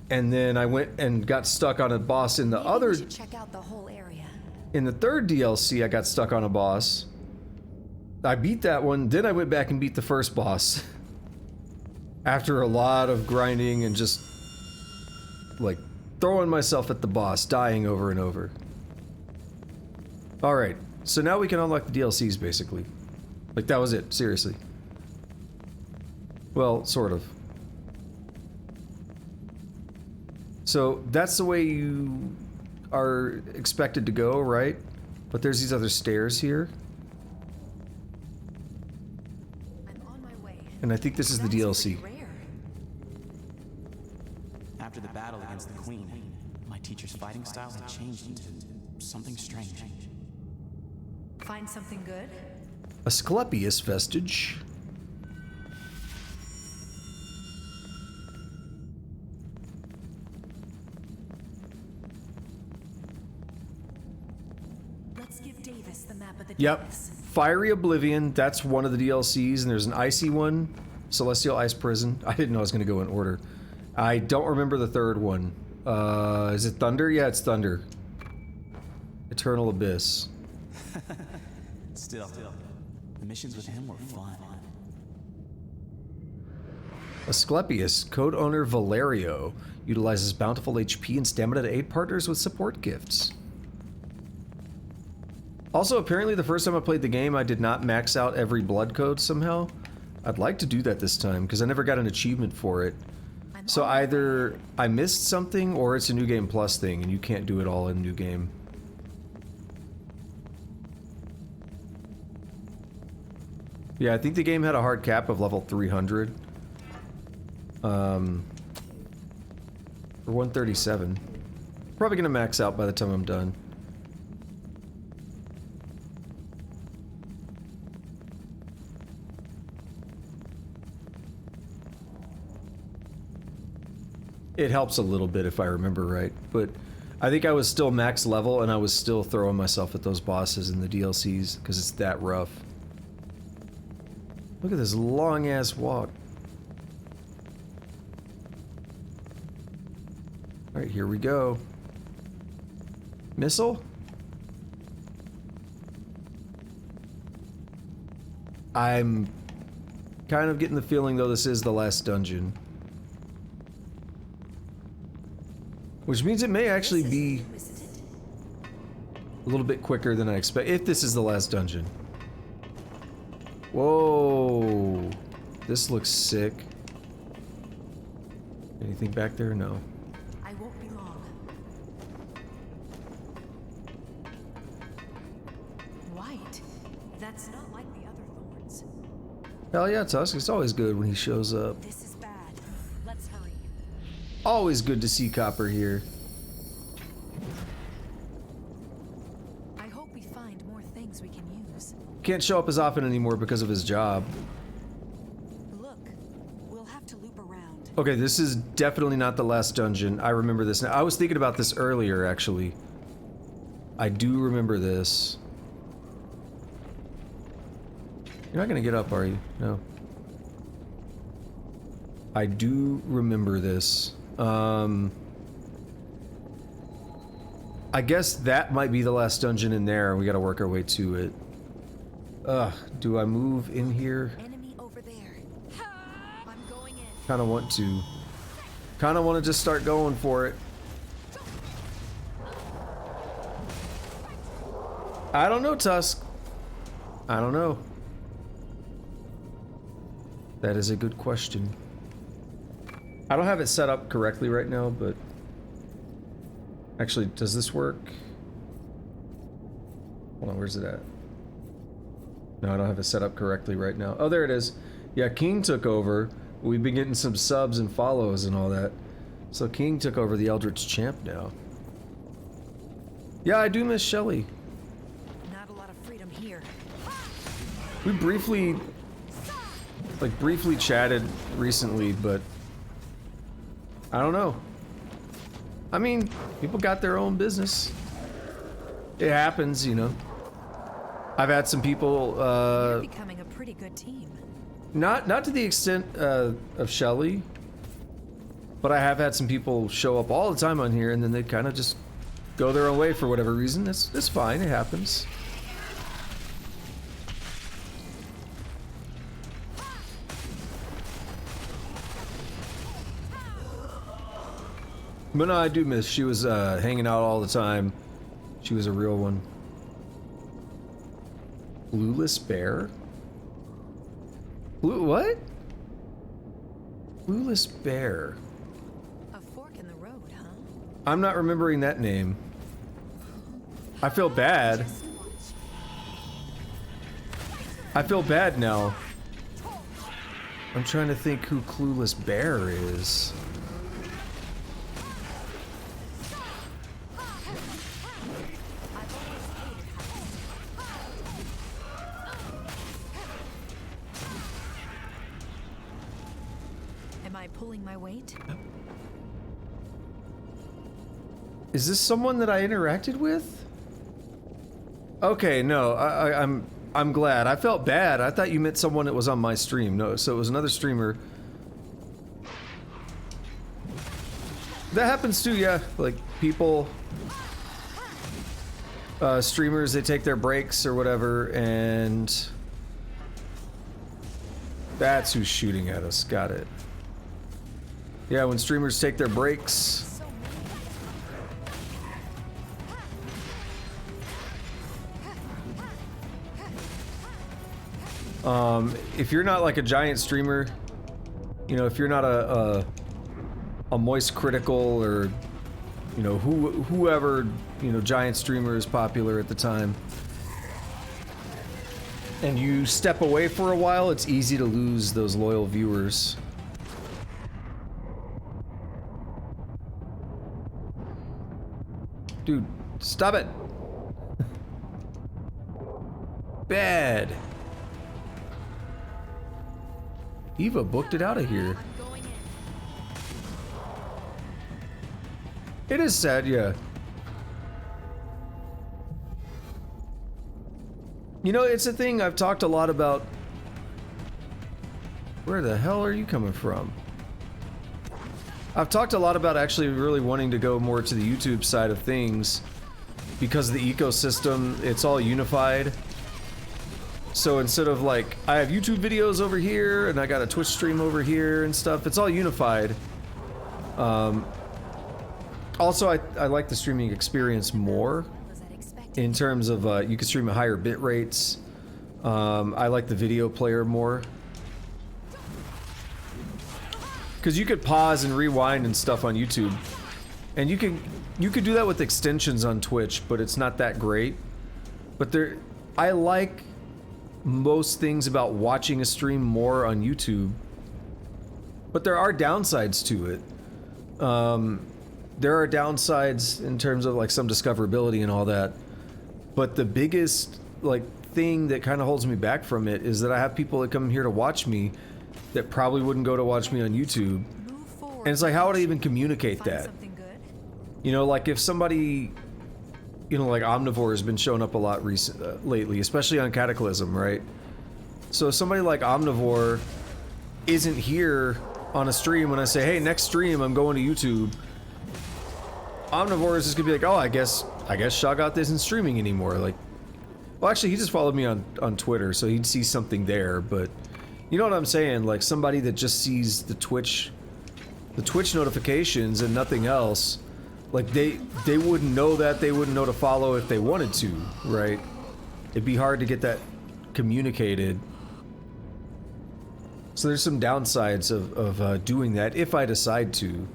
and then I went and got stuck on a boss in the other... We should check out the whole area. In the third DLC, I got stuck on a boss. I beat that one, then I went back and beat the first boss. After a lot of grinding and just, like, throwing myself at the boss, dying over and over. Alright, so now we can unlock the DLCs, basically. Like, that was it, seriously. Well, sort of. So, that's the way you are expected to go, right? But there's these other stairs here. And I think this is the DLC. After the battle against the Queen, my teacher's fighting style had changed into something strange. Find something good? Asclepius vestige. Let's give Davis the map of the Yep. depths. Fiery Oblivion, that's one of the DLCs, and there's an icy one, Celestial Ice Prison. I didn't know I was going to go in order. I don't remember the third one. Is it Thunder? Yeah, it's Thunder. Eternal Abyss. Still, the missions with him were fun. Asclepius, code owner Valerio, utilizes bountiful HP and stamina to aid partners with support gifts. Also, apparently the first time I played the game, I did not max out every blood code somehow. I'd like to do that this time, because I never got an achievement for it. So either I missed something, or it's a New Game Plus thing, and you can't do it all in New Game. Yeah, I think the game had a hard cap of level 300. Or 137. Probably gonna max out by the time I'm done. It helps a little bit if I remember right, but I think I was still max level and I was still throwing myself at those bosses in the DLCs because it's that rough. Look at this long ass walk. Alright, here we go. Missile? I'm kind of getting the feeling though this is the last dungeon. Which means it may actually be a little bit quicker than I expect, if this is the last dungeon. Whoa, this looks sick. Anything back there? No. I won't be long. White? That's not like the other thorns. Hell yeah, Tusk. It's always good when he shows up. This is bad. Let's hurry. Always good to see Copper here. I hope we find more things we can use. Can't show up as often anymore because of his job. Look, we'll have to loop around. Okay, this is definitely not the last dungeon. I remember this now. I was thinking about this earlier, actually. I do remember this. You're not gonna get up, are you? No. I do remember this. I guess that might be the last dungeon in there. We gotta work our way to it. Ugh, do I move in here? Enemy over there. I'm going in. Kinda want to. Kinda want to just start going for it. I don't know, Tusk. I don't know. That is a good question. I don't have it set up correctly right now, but... Actually, does this work? Hold on, where's it at? No, I don't have it set up correctly right now. Oh, there it is. Yeah, King took over. We've been getting some subs and follows and all that. So King took over the Eldritch Champ now. Yeah, I do miss Shelly. Not a lot of freedom here. We briefly chatted recently, but I don't know. I mean, people got their own business. It happens, you know. I've had some people, You're becoming a pretty good team. not to the extent of Shelly, but I have had some people show up all the time on here and then they kind of just go their own way for whatever reason. It's fine, it happens. But no, I do miss. She was hanging out all the time. She was a real one. Blueless bear? Blue what? Blueless bear. A fork in the road, huh? I'm not remembering that name. I feel bad. I feel bad now. I'm trying to think who Clueless Bear is. Am I pulling my weight? Is this someone that I interacted with? Okay, no, I'm glad. I felt bad. I thought you meant someone that was on my stream. No, so it was another streamer. That happens too, yeah. Like people, streamers, they take their breaks or whatever, and that's who's shooting at us. Got it. Yeah, when streamers take their breaks. If you're not like a giant streamer, you know, if you're not a Moist Critical or, you know, whoever, you know, giant streamer is popular at the time, and you step away for a while, it's easy to lose those loyal viewers. Dude, stop it! Bad! Eva booked it out of here. It is sad, yeah. You know, it's a thing I've talked a lot about. Where the hell are you coming from? I've talked a lot about actually really wanting to go more to the YouTube side of things because of the ecosystem, it's all unified. So instead of like, I have YouTube videos over here and I got a Twitch stream over here and stuff, it's all unified. Also, I like the streaming experience more in terms of you can stream at higher bit rates. I like the video player more. Because you could pause and rewind and stuff on YouTube. And you could do that with extensions on Twitch, but it's not that great. But I like most things about watching a stream more on YouTube. But there are downsides to it. There are downsides in terms of like some discoverability and all that. But the biggest like thing that kind of holds me back from it is that I have people that come here to watch me that probably wouldn't go to watch me on YouTube. And it's like, how would I even communicate that? You know, like if somebody, you know, like Omnivore has been showing up a lot lately, especially on Cataclysm, right? So if somebody like Omnivore isn't here on a stream when I say, hey, next stream I'm going to YouTube, Omnivore is just gonna be like, oh, I guess Shoggoth isn't streaming anymore. Like, well, actually, he just followed me on Twitter, so he'd see something there. But you know what I'm saying? Like somebody that just sees the Twitch notifications and nothing else, like they wouldn't know that. They wouldn't know to follow if they wanted to, right? It'd be hard to get that communicated. So there's some downsides of doing that if I decide to.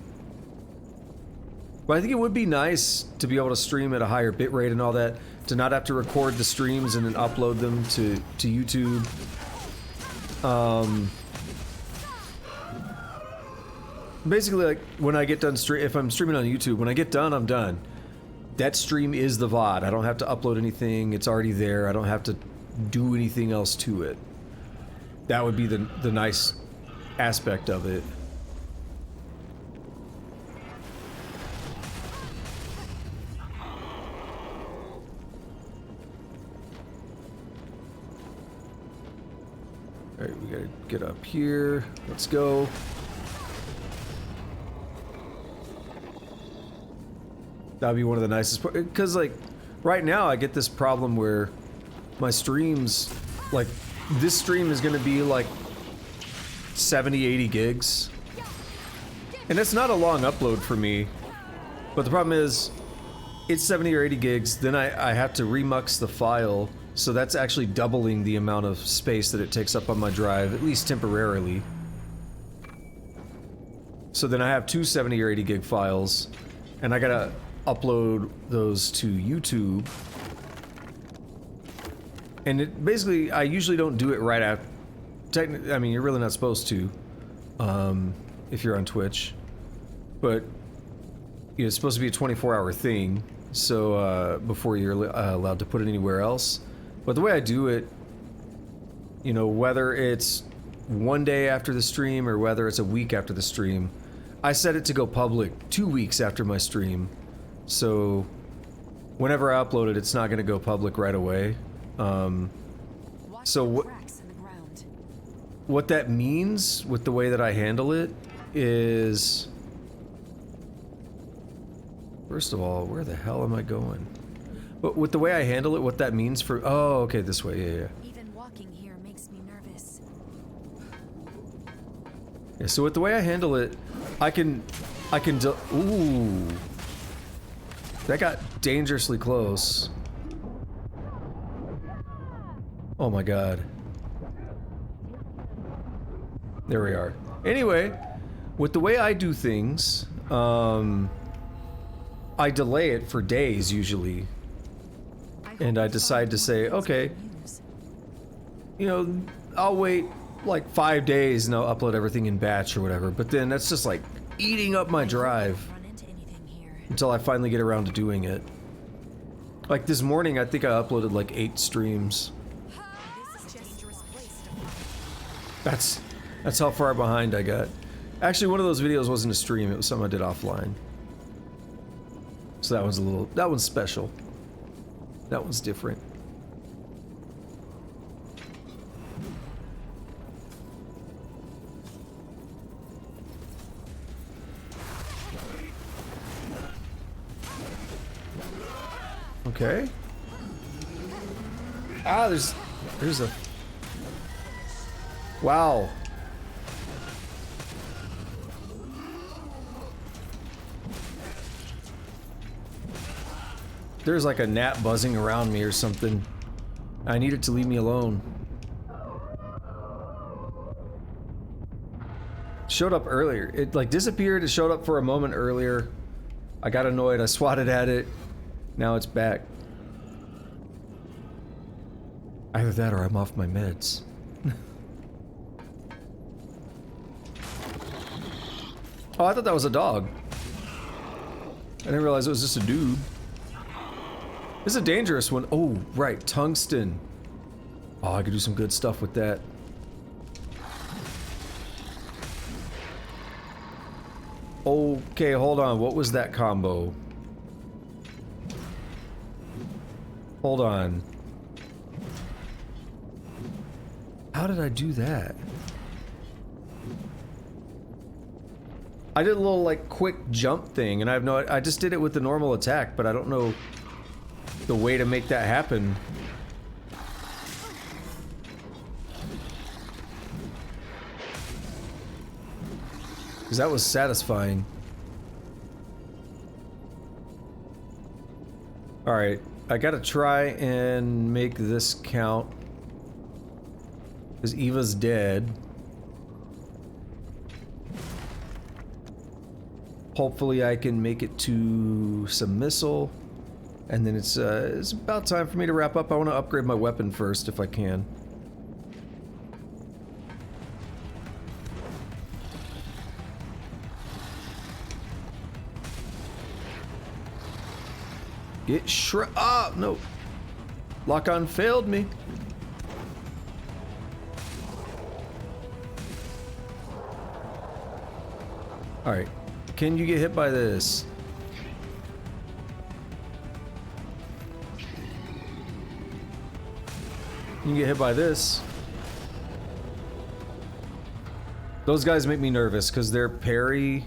But I think it would be nice to be able to stream at a higher bitrate and all that, to not have to record the streams and then upload them to YouTube. Basically, like when I get done if I'm streaming on YouTube, when I get done, I'm done. That stream is the VOD. I don't have to upload anything. It's already there. I don't have to do anything else to it. That would be the nice aspect of it. Alright, we gotta get up here. Let's go. That'd be one of the nicest parts. Because, like, right now I get this problem where my streams, like, this stream is gonna be like 70, 80 gigs. And it's not a long upload for me. But the problem is, it's 70 or 80 gigs, then I have to remux the file. So that's actually doubling the amount of space that it takes up on my drive, at least temporarily. So then I have two 70 or 80 gig files, and I gotta upload those to YouTube. And it basically, I usually don't do it right after. Technically, I mean, you're really not supposed to, if you're on Twitch. But you know, it's supposed to be a 24-hour thing, so before you're allowed to put it anywhere else. But the way I do it, you know, whether it's one day after the stream or whether it's a week after the stream, I set it to go public 2 weeks after my stream. So whenever I upload it, it's not going to go public right away. So what that means with the way that I handle it is... First of all, where the hell am I going? But with the way I handle it, what that means for... Oh, okay, this way, yeah. Even walking here makes me nervous. Yeah, so with the way I handle it, I can ooh. That got dangerously close. Oh my god. There we are. Anyway, with the way I do things, I delay it for days usually. And I decide to say, okay, you know, I'll wait like 5 days and I'll upload everything in batch or whatever. But then that's just like eating up my drive until I finally get around to doing it. Like this morning, I think I uploaded like 8 streams. That's how far behind I got. Actually, one of those videos wasn't a stream, it was something I did offline. So that one's special. That one's different. Okay. Ah, there's a... Wow. There's like a gnat buzzing around me or something. I need it to leave me alone. Showed up earlier. It like disappeared, it showed up for a moment earlier. I got annoyed, I swatted at it. Now it's back. Either that or I'm off my meds. Oh, I thought that was a dog. I didn't realize it was just a dude. This is a dangerous one. Oh, right, tungsten. Oh, I could do some good stuff with that. Okay, hold on. What was that combo? Hold on. How did I do that? I did a little like quick jump thing and I just did it with the normal attack, but I don't know the way to make that happen. Because that was satisfying. Alright, I gotta try and make this count. Because Eva's dead. Hopefully I can make it to some missile. And then it's about time for me to wrap up. I want to upgrade my weapon first if I can. Get ah, no. Lock-on failed me. Alright. Can you get hit by this? You can get hit by this. Those guys make me nervous because their parry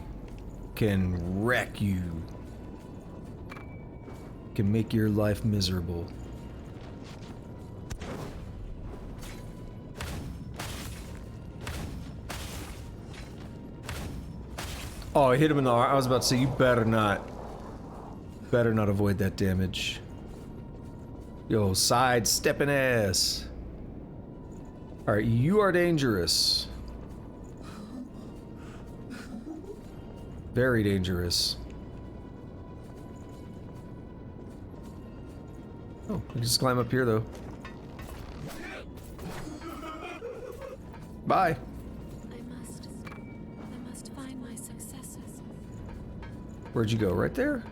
can wreck you. Can make your life miserable. Oh, I hit him in the arm. I was about to say, you better not avoid that damage. Yo, sidestepping ass. Alright, you are dangerous. Very dangerous. Oh, I can just climb up here though. Bye. I must find my successors. Where'd you go? Right there?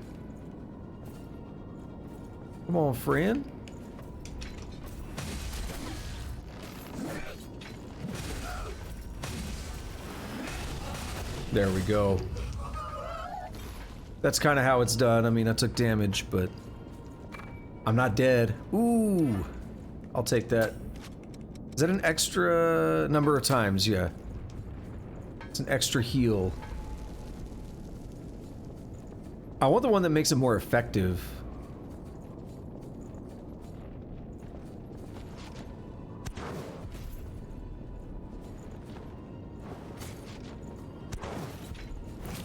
Come on, friend. There we go. That's kind of how it's done. I mean, I took damage, but I'm not dead. Ooh, I'll take that. Is that an extra number of times? Yeah. It's an extra heal. I want the one that makes it more effective.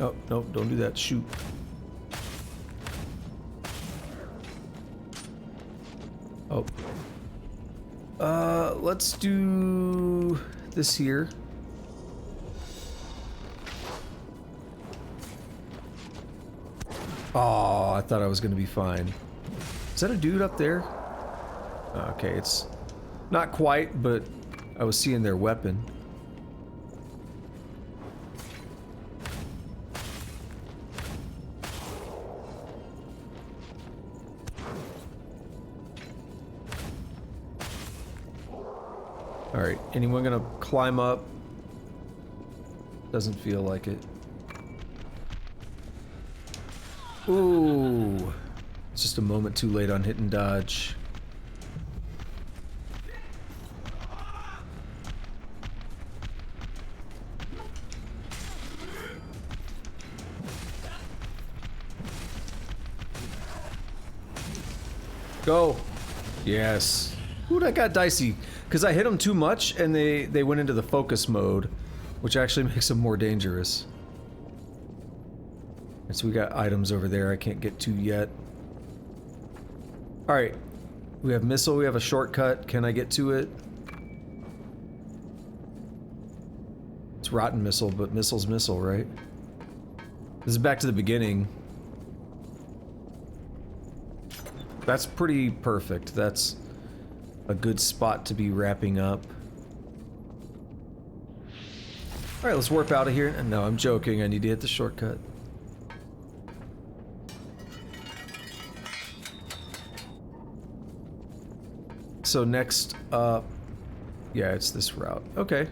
Oh, no, don't do that. Shoot. Oh. Let's do this here. Oh, I thought I was gonna be fine. Is that a dude up there? Okay, it's not quite, but I was seeing their weapon. Alright, anyone gonna climb up? Doesn't feel like it. Ooh. It's just a moment too late on hit and dodge. Go. Yes. Ooh, that got dicey. Because I hit them too much and they went into the focus mode, which actually makes them more dangerous. And so we got items over there I can't get to yet. Alright. We have missile, we have a shortcut. Can I get to it? It's rotten missile, but missile's missile, right? This is back to the beginning. That's pretty perfect. That's a good spot to be wrapping up. Alright, let's warp out of here. No, I'm joking. I need to hit the shortcut. So next up... Yeah, it's this route. Okay.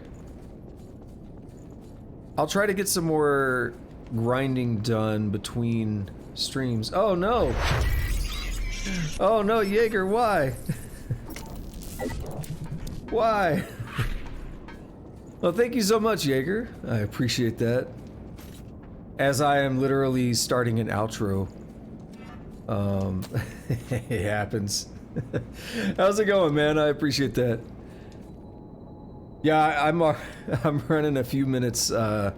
I'll try to get some more grinding done between streams. Oh no! Oh no, Jaeger, why? Why? Well, thank you so much, Jaeger. I appreciate that. As I am literally starting an outro. It happens. How's it going, man? I appreciate that. Yeah, I'm running a few minutes behind.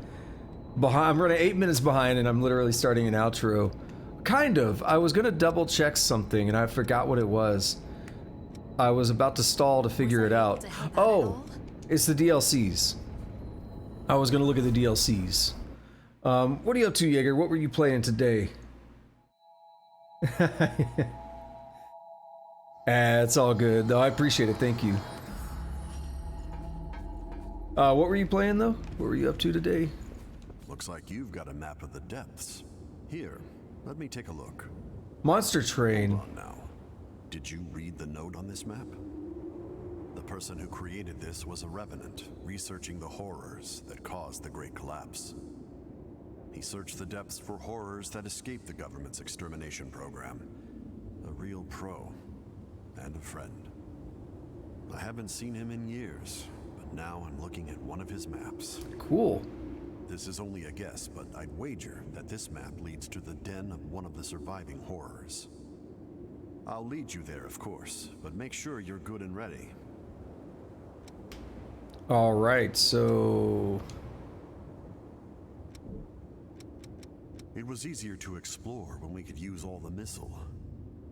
I'm running 8 minutes behind, and I'm literally starting an outro. Kind of. I was gonna double check something, and I forgot what it was. I was about to stall to figure it out. Oh, it's the DLCs. I was gonna look at the DLCs. What are you up to, Jaeger? What were you playing today? It's all good. No, I appreciate it. Thank you. What were you playing, though? What were you up to today? Looks like you've got a map of the depths. Here, let me take a look. Monster Train. Hold on now. Did you read the note on this map? The person who created this was a revenant, researching the horrors that caused the Great Collapse. He searched the depths for horrors that escaped the government's extermination program. A real pro. And a friend. I haven't seen him in years, but now I'm looking at one of his maps. Cool. This is only a guess, but I'd wager that this map leads to the den of one of the surviving horrors. I'll lead you there, of course, but make sure you're good and ready. All right, so... It was easier to explore when we could use all the missile.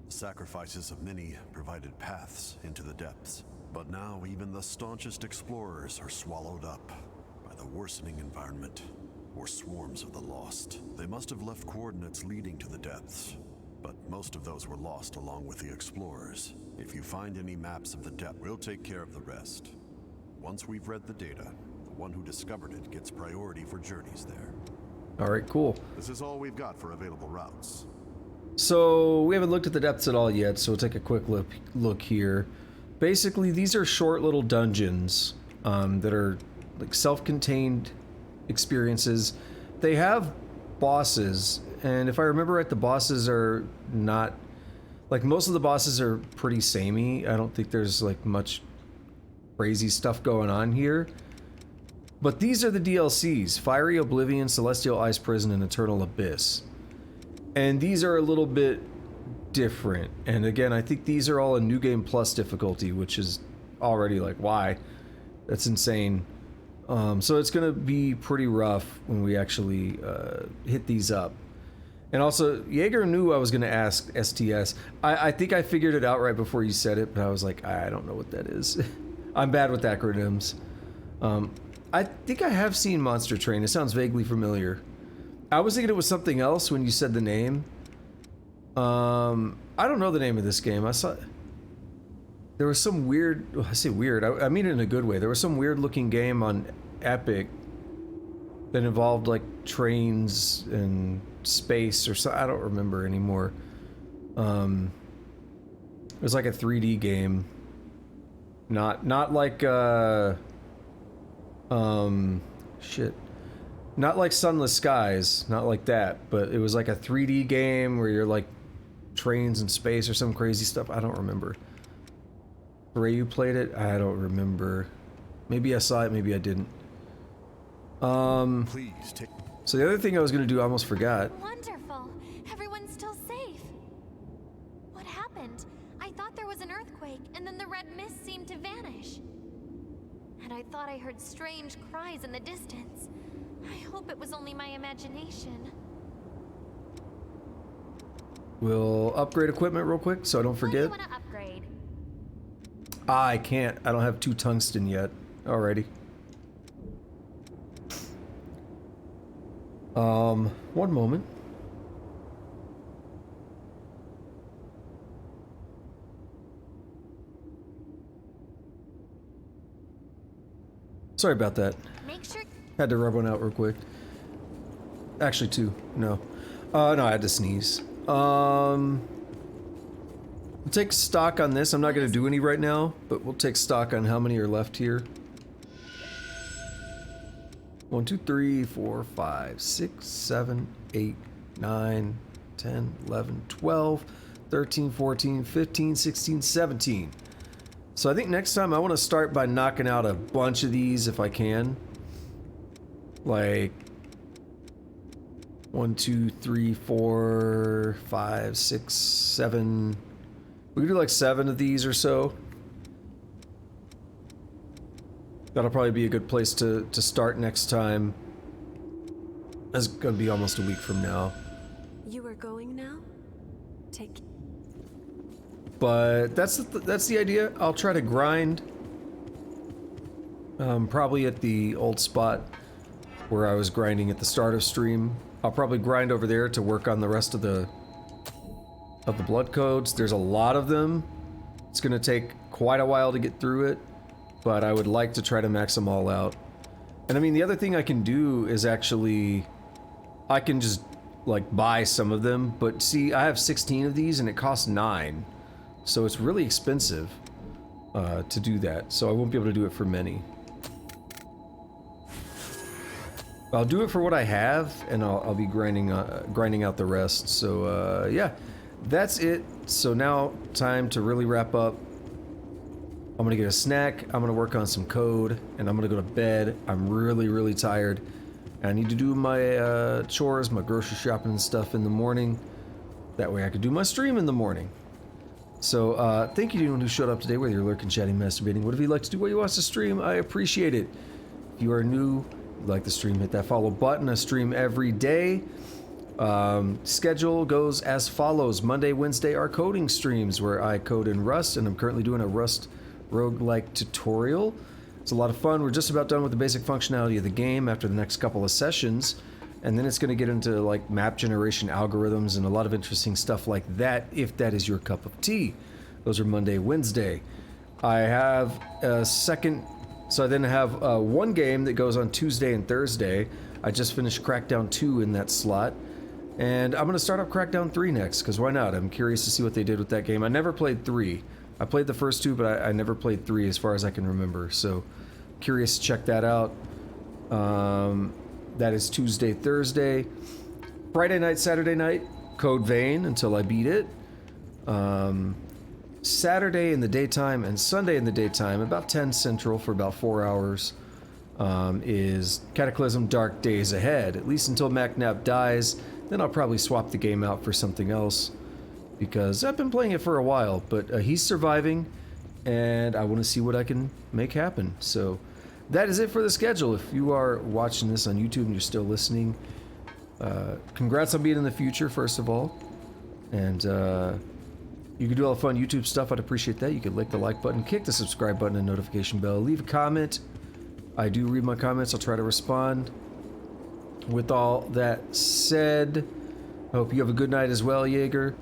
Sacrifices of many provided paths into the depths. But now even the staunchest explorers are swallowed up by the worsening environment or swarms of the lost. They must have left coordinates leading to the depths, but most of those were lost along with the explorers. If you find any maps of the depth, we'll take care of the rest. Once we've read the data, the one who discovered it gets priority for journeys there. All right, cool. This is all we've got for available routes. So we haven't looked at the depths at all yet, so we'll take a quick look here. Basically, these are short little dungeons that are like self-contained experiences. They have bosses, and if I remember right, the bosses are not... Like, most of the bosses are pretty samey. I don't think there's, like, much crazy stuff going on here. But these are the DLCs. Fiery Oblivion, Celestial Ice Prison, and Eternal Abyss. And these are a little bit different. And again, I think these are all a New Game Plus difficulty, which is already like, why? That's insane. So it's gonna be pretty rough when we actually hit these up. And also, Jaeger knew I was gonna ask STS. I think I figured it out right before you said it, but I was like, I don't know what that is. I'm bad with acronyms. I think I have seen Monster Train. It sounds vaguely familiar. I was thinking it was something else when you said the name, I don't know the name of this game. I saw there was some weird, well, I say weird, I mean it in a good way. There was some weird looking game on Epic that involved like trains and space or so. I don't remember anymore. It was like a 3D game. Not like shit. Not like Sunless Skies, not like that, but it was like a 3D game where you're like trains in space or some crazy stuff. I don't remember. Ray, you played it? I don't remember. Maybe I saw it, maybe I didn't. Please take. So the other thing I was gonna do, I almost forgot. Wonderful. Everyone's still safe. What happened? I thought there was an earthquake, and then the red mist seemed to vanish. And I thought I heard strange cries in the distance. I hope it was only my imagination. We'll upgrade equipment real quick so I don't forget. What do you want to upgrade? I can't. I don't have 2 tungsten yet. Alrighty. One moment. Sorry about that. Make sure. Had to rub one out real quick. Actually 2. No. No, I had to sneeze. We'll take stock on this. I'm not gonna do any right now, but we'll take stock on how many are left here. 1, 2, 3, 4, 5, 6, 7, 8, 9, 10, 11, 12, 13, 14, 15, 16, 17. So I think next time I want to start by knocking out a bunch of these if I can. Like 1, 2, 3, 4, 5, 6, 7. We can do like 7 of these or so. That'll probably be a good place to start next time. That's gonna be almost a week from now. You are going now? Take. But that's the idea. I'll try to grind. Probably at the old spot where I was grinding at the start of stream. I'll probably grind over there to work on the rest of the blood codes. There's a lot of them. It's gonna take quite a while to get through it, but I would like to try to max them all out. And I mean, the other thing I can do is actually, I can just like buy some of them, but see, I have 16 of these and it costs 9. So it's really expensive to do that, so I won't be able to do it for many. I'll do it for what I have, and I'll be grinding out the rest. So yeah, that's it. So now time to really wrap up. I'm gonna get a snack. I'm gonna work on some code, and I'm gonna go to bed. I'm really tired. I need to do my chores, my grocery shopping and stuff in the morning. That way I could do my stream in the morning. So thank you to anyone who showed up today, whether you're lurking, chatting, masturbating, whatever you like to do while you watch the stream. I appreciate it. If you are new, you like the stream, hit that follow button. I stream every day. Schedule goes as follows. Monday, Wednesday are coding streams where I code in Rust, and I'm currently doing a Rust roguelike tutorial. It's a lot of fun. We're just about done with the basic functionality of the game after the next couple of sessions, and then it's going to get into like map generation algorithms and a lot of interesting stuff like that, if that is your cup of tea. Those are Monday, Wednesday. I have a second, so I then have one game that goes on Tuesday and Thursday. I just finished Crackdown 2 in that slot, and I'm going to start up Crackdown 3 next, because why not? I'm curious to see what they did with that game. I never played 3. I played the first 2, but I never played 3 as far as I can remember, so curious to check that out. That is Tuesday, Thursday. Friday night, Saturday night, Code Vein until I beat it. Saturday in the daytime and Sunday in the daytime, about 10 Central for about 4 hours, is Cataclysm Dark Days Ahead, at least until MacNap dies. Then I'll probably swap the game out for something else, because I've been playing it for a while, but he's surviving, and I want to see what I can make happen. So that is it for the schedule. If you are watching this on YouTube and you're still listening, congrats on being in the future, first of all. And you can do all the fun YouTube stuff. I'd appreciate that. You could click the like button, kick the subscribe button and notification bell, leave a comment. I do read my comments. I'll try to respond. With all that said, I hope you have a good night as well, Jaeger.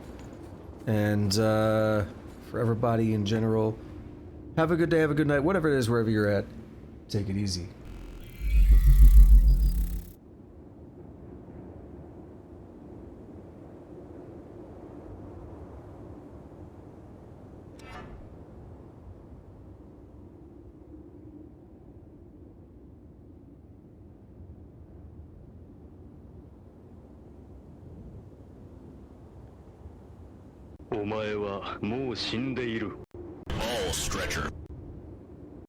And for everybody in general, have a good day, have a good night, whatever it is, wherever you're at. Take it easy. All stretcher